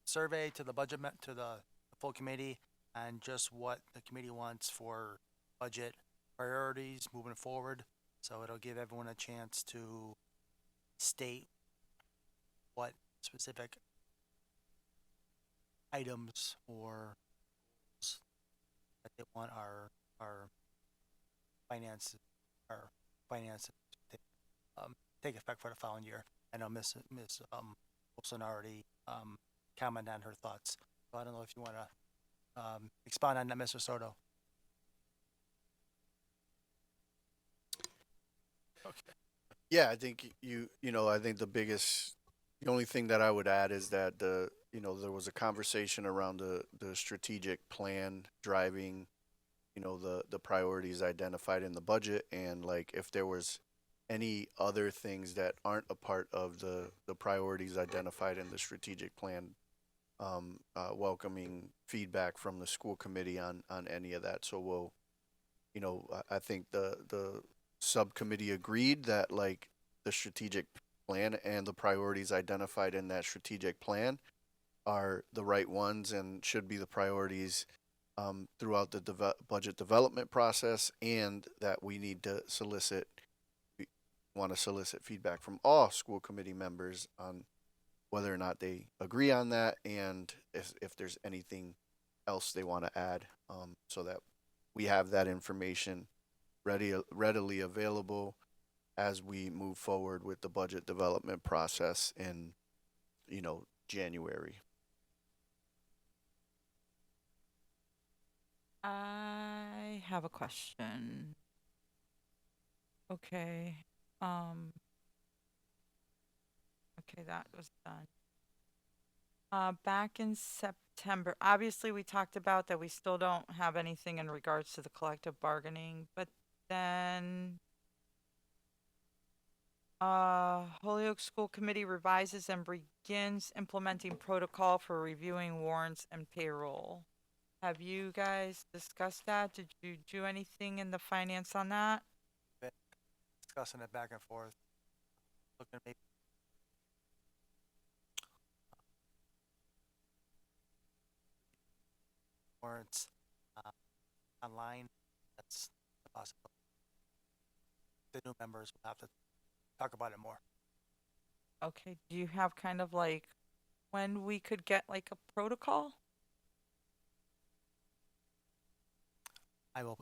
survey to the budget to the full committee and just what the committee wants for budget priorities moving forward. So it'll give everyone a chance to state what specific items or goals that they want our finances to take effect for the following year. I know Ms. Wilson already commented on her thoughts. So I don't know if you want to expound on that, Mr. Soto. Yeah, I think I think the only thing that I would add is that there was a conversation around the strategic plan driving, the priorities identified in the budget, and like if there was any other things that aren't a part of the priorities identified in the strategic plan, welcoming feedback from the school committee on any of that. So we'll, I think the subcommittee agreed that like the strategic plan and the priorities identified in that strategic plan are the right ones and should be the priorities throughout the budget development process, and that we need to want to solicit feedback from all school committee members on whether or not they agree on that, and if there's anything else they want to add, so that we have that information readily available as we move forward with the budget development process in January. I have a question. Okay. Okay, that was done. Back in September, obviously we talked about that we still don't have anything in regards to the collective bargaining, but then Holyoke School Committee revises and begins implementing protocol for reviewing warrants and payroll. Have you guys discussed that? Did you do anything in the finance on that? Been discussing it back and forth, looking maybe warrants online. That's a possibility. The new members will have to talk about it more. Okay, do you have kind of like when we could get like a protocol? I'll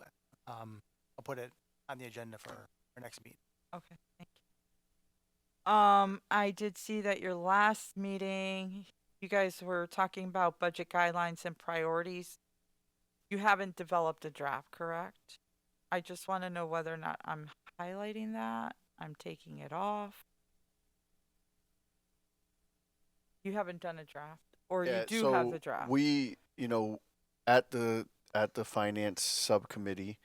put it on the agenda for our next meeting. Okay, thank you. I did see that your last meeting, you guys were talking about budget guidelines and priorities. You haven't developed a draft, correct? I just want to know whether or not I'm highlighting that, I'm taking it off. You haven't done a draft, or you do have a draft? We, at the finance subcommittee,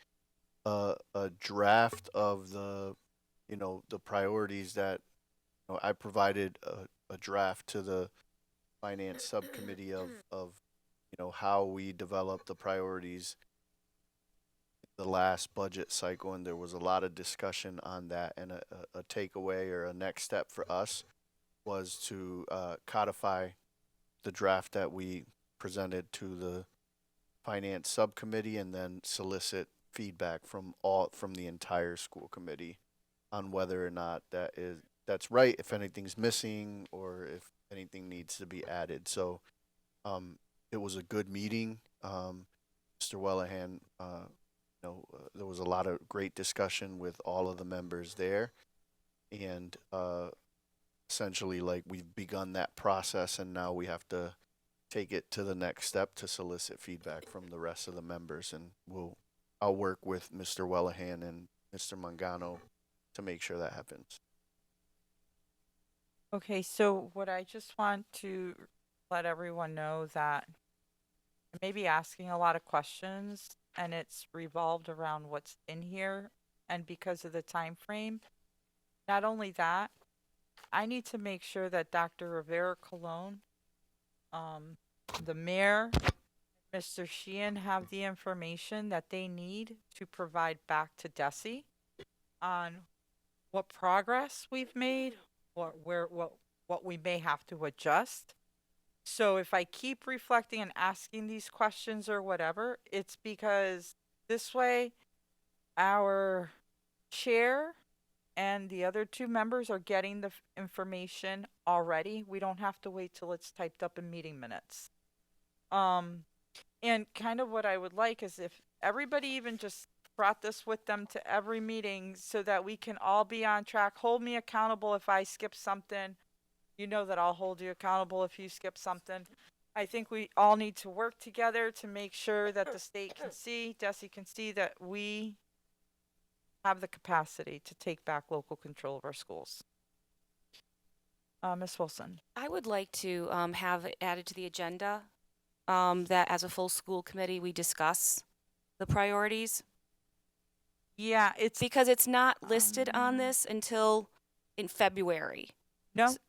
a draft of the priorities that I provided a draft to the finance subcommittee of how we develop the priorities the last budget cycle, and there was a lot of discussion on that, and a takeaway or a next step for us was to codify the draft that we presented to the finance subcommittee, and then solicit feedback from the entire school committee on whether or not that's right, if anything's missing or if anything needs to be added. So it was a good meeting. Mr. Wellahan, there was a lot of great discussion with all of the members there, and essentially like we've begun that process, and now we have to take it to the next step to solicit feedback from the rest of the members, and I'll work with Mr. Wellahan and Mr. Mangano to make sure that happens. Okay, so what I just want to let everyone know that I may be asking a lot of questions, and it's revolved around what's in here, and because of the time frame. Not only that, I need to make sure that Dr. Rivera Colon, the mayor, Mr. Sheehan have the information that they need to provide back to DESE on what progress we've made, what we may have to adjust. So if I keep reflecting and asking these questions or whatever, it's because this way our chair and the other two members are getting the information already. We don't have to wait till it's typed up in meeting minutes. And kind of what I would like is if everybody even just brought this with them to every meeting so that we can all be on track. Hold me accountable if I skip something. You know that I'll hold you accountable if you skip something. I think we all need to work together to make sure that the state can see, DESI can see that we have the capacity to take back local control of our schools. Ms. Wilson. I would like to have it added to the agenda that as a full school committee, we discuss the priorities. Yeah, it's because it's not listed on this until in February.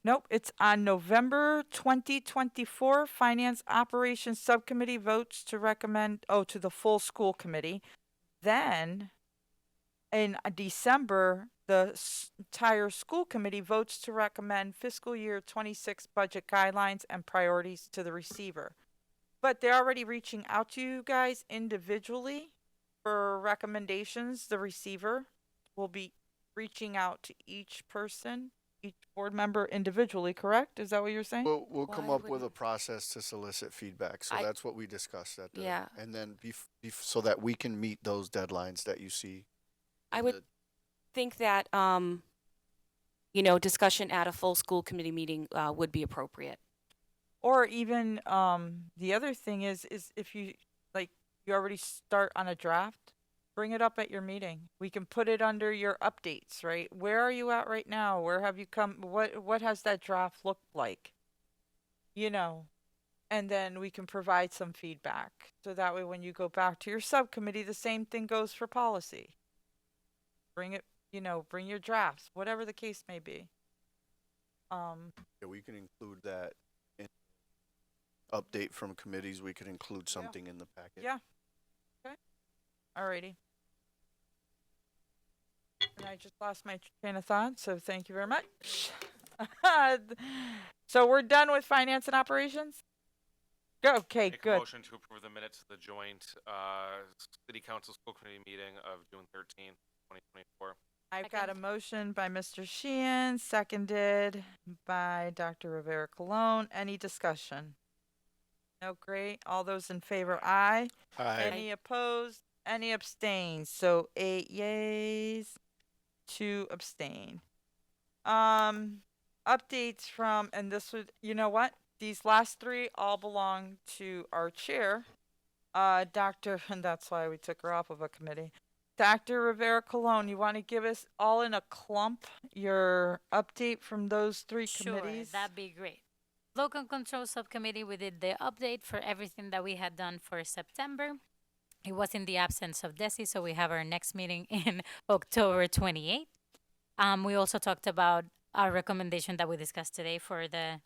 Nope. It's on November 2024. Finance Operations Subcommittee votes to recommend, to the full school committee. Then in December, the entire school committee votes to recommend fiscal year 26 budget guidelines and priorities to the receiver. But they're already reaching out to you guys individually for recommendations. The receiver will be reaching out to each person, each board member individually, correct? Is that what you're saying? We'll come up with a process to solicit feedback. So that's what we discussed at the, Yeah. and then so that we can meet those deadlines that you see. I would think that, discussion at a full school committee meeting would be appropriate. Or even the other thing is if you you already start on a draft, bring it up at your meeting. We can put it under your updates, right? Where are you at right now? Where have you come? What has that draft looked like? And then we can provide some feedback. So that way when you go back to your subcommittee, the same thing goes for policy. Bring it, bring your drafts, whatever the case may be. Yeah, we can include that in update from committees. We could include something in the packet. Yeah. Okay. Alrighty. And I just lost my train of thought, so thank you very much. So we're done with finance and operations? Okay, Make a good. motion to approve the minutes of the joint City Council School Committee meeting of June 13th, 2024. I've got a motion by Mr. Sheehan, seconded by Dr. Rivera Colon. Any discussion? No, great. All those in favor, aye. Aye. Any opposed? Any abstained? So 8 yeas, 2 abstain. Updates from, and this would, you know what? These last 3 all belong to our chair, Dr. And that's why we took her off of a committee. Dr. Rivera Colon, you want to give us all in a clump your update from those 3 committees? Sure, that'd be great. Local Control Subcommittee, we did the update for everything that we had done for September. It was in the absence of DESI, so we have our next meeting in October 28th. We also talked about our recommendation that we discussed today for the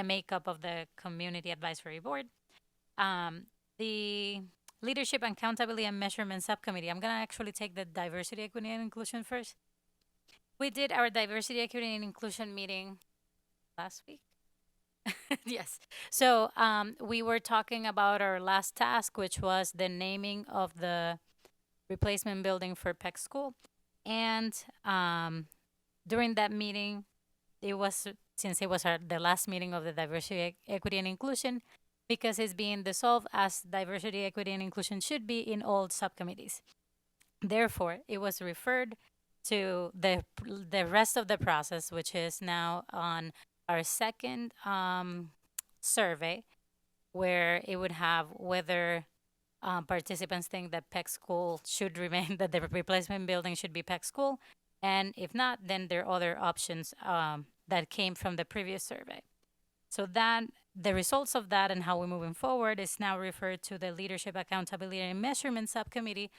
makeup of the Community Advisory Board. The Leadership, Accountability, and Measurement Subcommittee. I'm going to actually take the Diversity, Equity, and Inclusion first. We did our Diversity, Equity, and Inclusion meeting last week. Yes. So we were talking about our last task, which was the naming of the replacement building for Peck School. And during that meeting, since it was the last meeting of the Diversity, Equity, and Inclusion, because it's being dissolved as diversity, equity, and inclusion should be in all subcommittees. Therefore, it was referred to the rest of the process, which is now on our second survey, where it would have whether participants think that Peck School should remain, that the replacement building should be Peck School, and if not, then there are other options that came from the previous survey. So that the results of that and how we're moving forward is now referred to the Leadership, Accountability, and Measurement Subcommittee.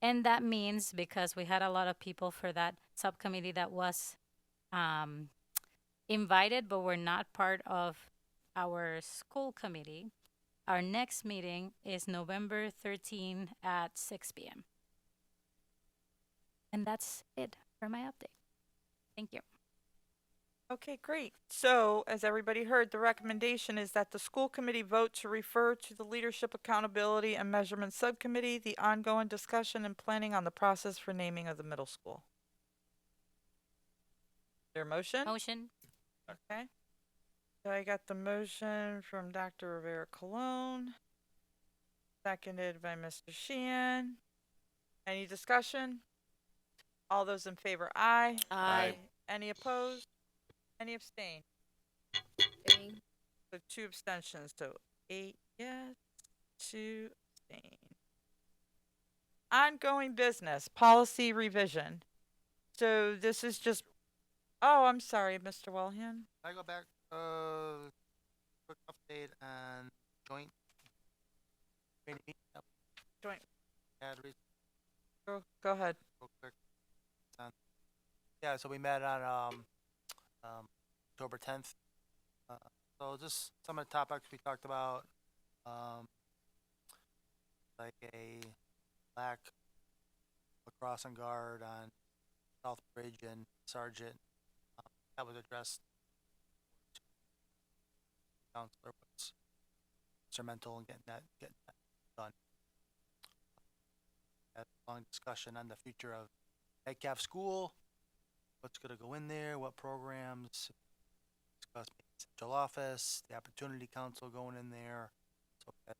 And that means, because we had a lot of people for that subcommittee that was invited but were not part of our school committee, our next meeting is November 13 at 6 p.m. And that's it for my update. Thank you. Okay, great. So, as everybody heard, the recommendation is that the school committee vote to refer to the Leadership, Accountability, and Measurement Subcommittee the ongoing discussion and planning on the process for naming of the middle school. Their motion? Motion. Okay. So I got the motion from Dr. Rivera Colon, seconded by Mr. Sheehan. Any discussion? All those in favor, aye. Aye. Any opposed? Any abstain? Abstain. So 2 abstentions. So 8 yes, 2 abstain. Ongoing business, policy revision. So this is just, oh, I'm sorry, Mr. Wellham. Can I go back, quick update on joint training meeting? Joint. Had Go ahead. real quick. Yeah, so we met on October 10th. So just some of the topics we talked about, like a lack of crossing guard on South Bridge and Sargent. That was addressed. Counselor was instrumental in getting that done. Had a long discussion on the future of Metcalf School, what's going to go in there, what programs, discuss central office, the Opportunity Council going in there. So that,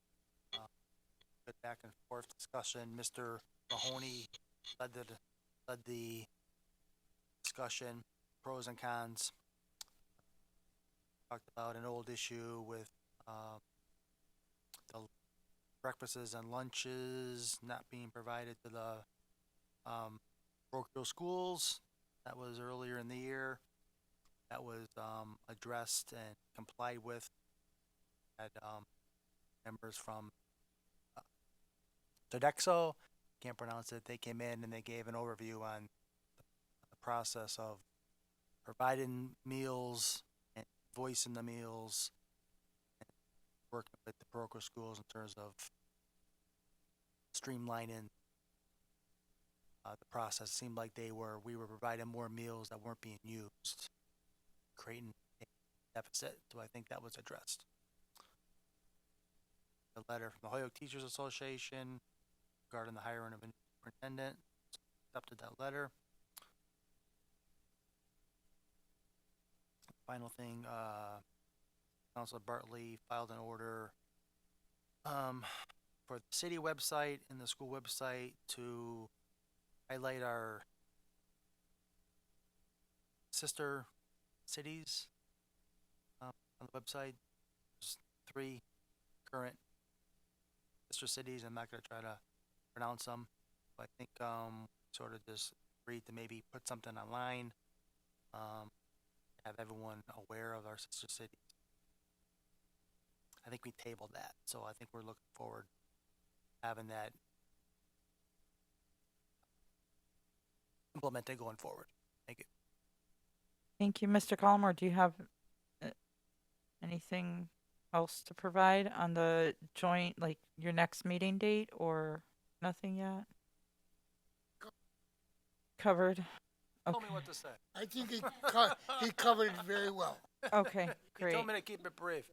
good back and forth discussion. Mr. Mahoney led the discussion, pros and cons. Talked about an old issue with the breakfasts and lunches not being provided to the parochial schools. That was earlier in the year. That was addressed and complied with. Had members from Sodexo, can't pronounce it, they came in and they gave an overview on the process of providing meals and voicing the meals and working with the parochial schools in terms of streamlining the process. It seemed like we were providing more meals that weren't being used, creating a deficit. So I think that was addressed. A letter from the Holyoke Teachers Association regarding the hiring of a new superintendent. Accepted that letter. Final thing, Councilor Bartley filed an order for the city website and the school website to highlight our sister cities on the website. There's 3 current sister cities. I'm not going to try to pronounce them, but I think sort of just agreed to maybe put something online, have everyone aware of our sister cities. I think we tabled that, so I think we're looking forward to having that implemented going forward. Thank you. Thank you, Mr. Collmore. Do you have anything else to provide on the joint, like your next meeting date, or nothing yet? Covered? Tell Okay. me what to say. I think he covered it very well. Okay, He great. told me to keep it brief.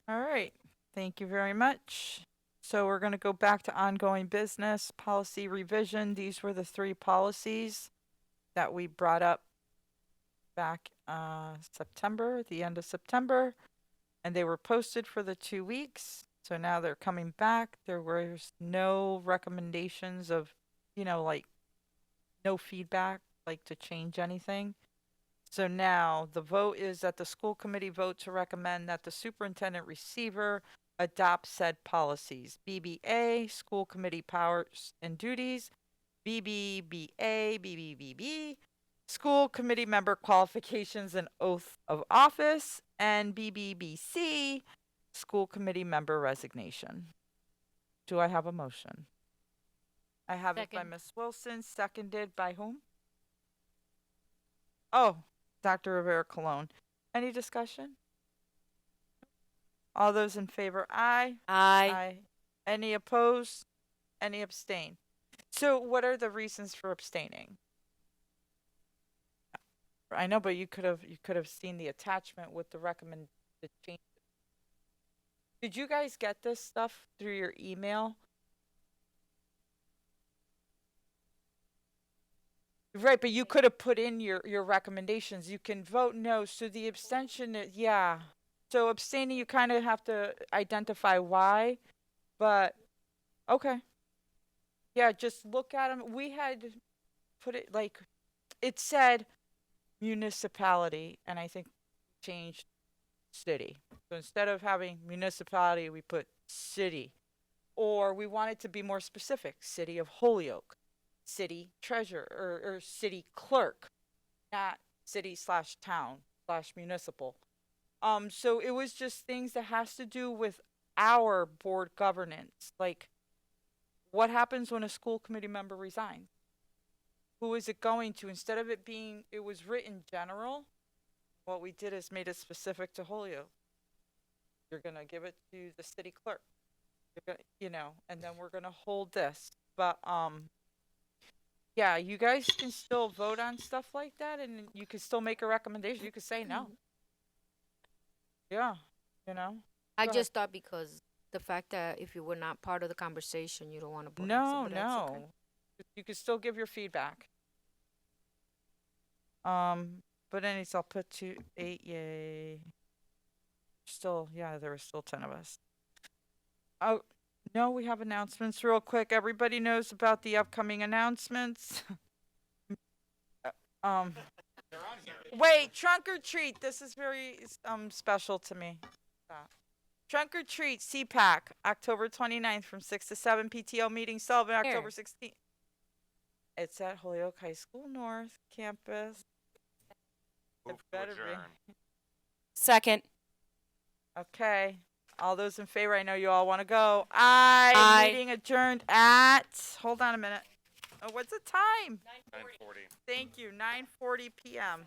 All right. Thank you very much. So we're going to go back to ongoing business, policy revision. These were the 3 policies that we brought up back September, at the end of September, and they were posted for the 2 weeks. So now they're coming back. There was no recommendations of, like no feedback, like to change anything. So now the vote is that the school committee vote to recommend that the superintendent receiver adopt said policies. BBA, school committee powers and duties. BBBA, BBBB, school committee member qualifications and oath of office. And BBBC, school committee member resignation. Do I have a motion? I have it by Second. Ms. Wilson, seconded by whom? Oh, Dr. Rivera Colon. Any discussion? All those in favor, aye. Aye. Any opposed? Any abstain? So what are the reasons for abstaining? I know, but you could have seen the attachment with the recommended changes. Did you guys get this stuff through your email? Right, but you could have put in your recommendations. You can vote no. So the abstention, yeah. So abstaining, you kind of have to identify why, but okay. Yeah, just look at them. We had put it like, it said municipality, and I think changed city. So instead of having municipality, we put city. Or we wanted to be more specific, city of Holyoke, city treasurer, or city clerk, not city/town/municipal. So it was just things that has to do with our board governance. Like, what happens when a school committee member resigns? Who is it going to? Instead of it being, it was written general, what we did is made it specific to Holyoke. You're gonna give it to the city clerk. You're gonna, and then we're gonna hold this. But yeah, you guys can still vote on stuff like that, and you can still make a recommendation. You could say no. Yeah, I Go ahead. just thought because the fact that if you were not part of the conversation, you don't want to put No, no. You can still give your feedback. But anyways, I'll put 8 yay. Still, yeah, there were still 10 of us. Oh, no, we have announcements real quick. Everybody knows about the upcoming announcements. Wait, trunk or treat. This is very special to me. Trunk or treat, CPAC, October 29th from 6 to 7, PTO meeting, Sullivan, Here. October 16th. It's at Holyoke High School North Campus. Move It to better be. adjourn. Second. Okay. All those in favor, I know you all want to go. Aye. Aye. Meeting adjourned at, hold on a minute. Oh, what's the time? 9:40. Thank you, 9:40 p.m.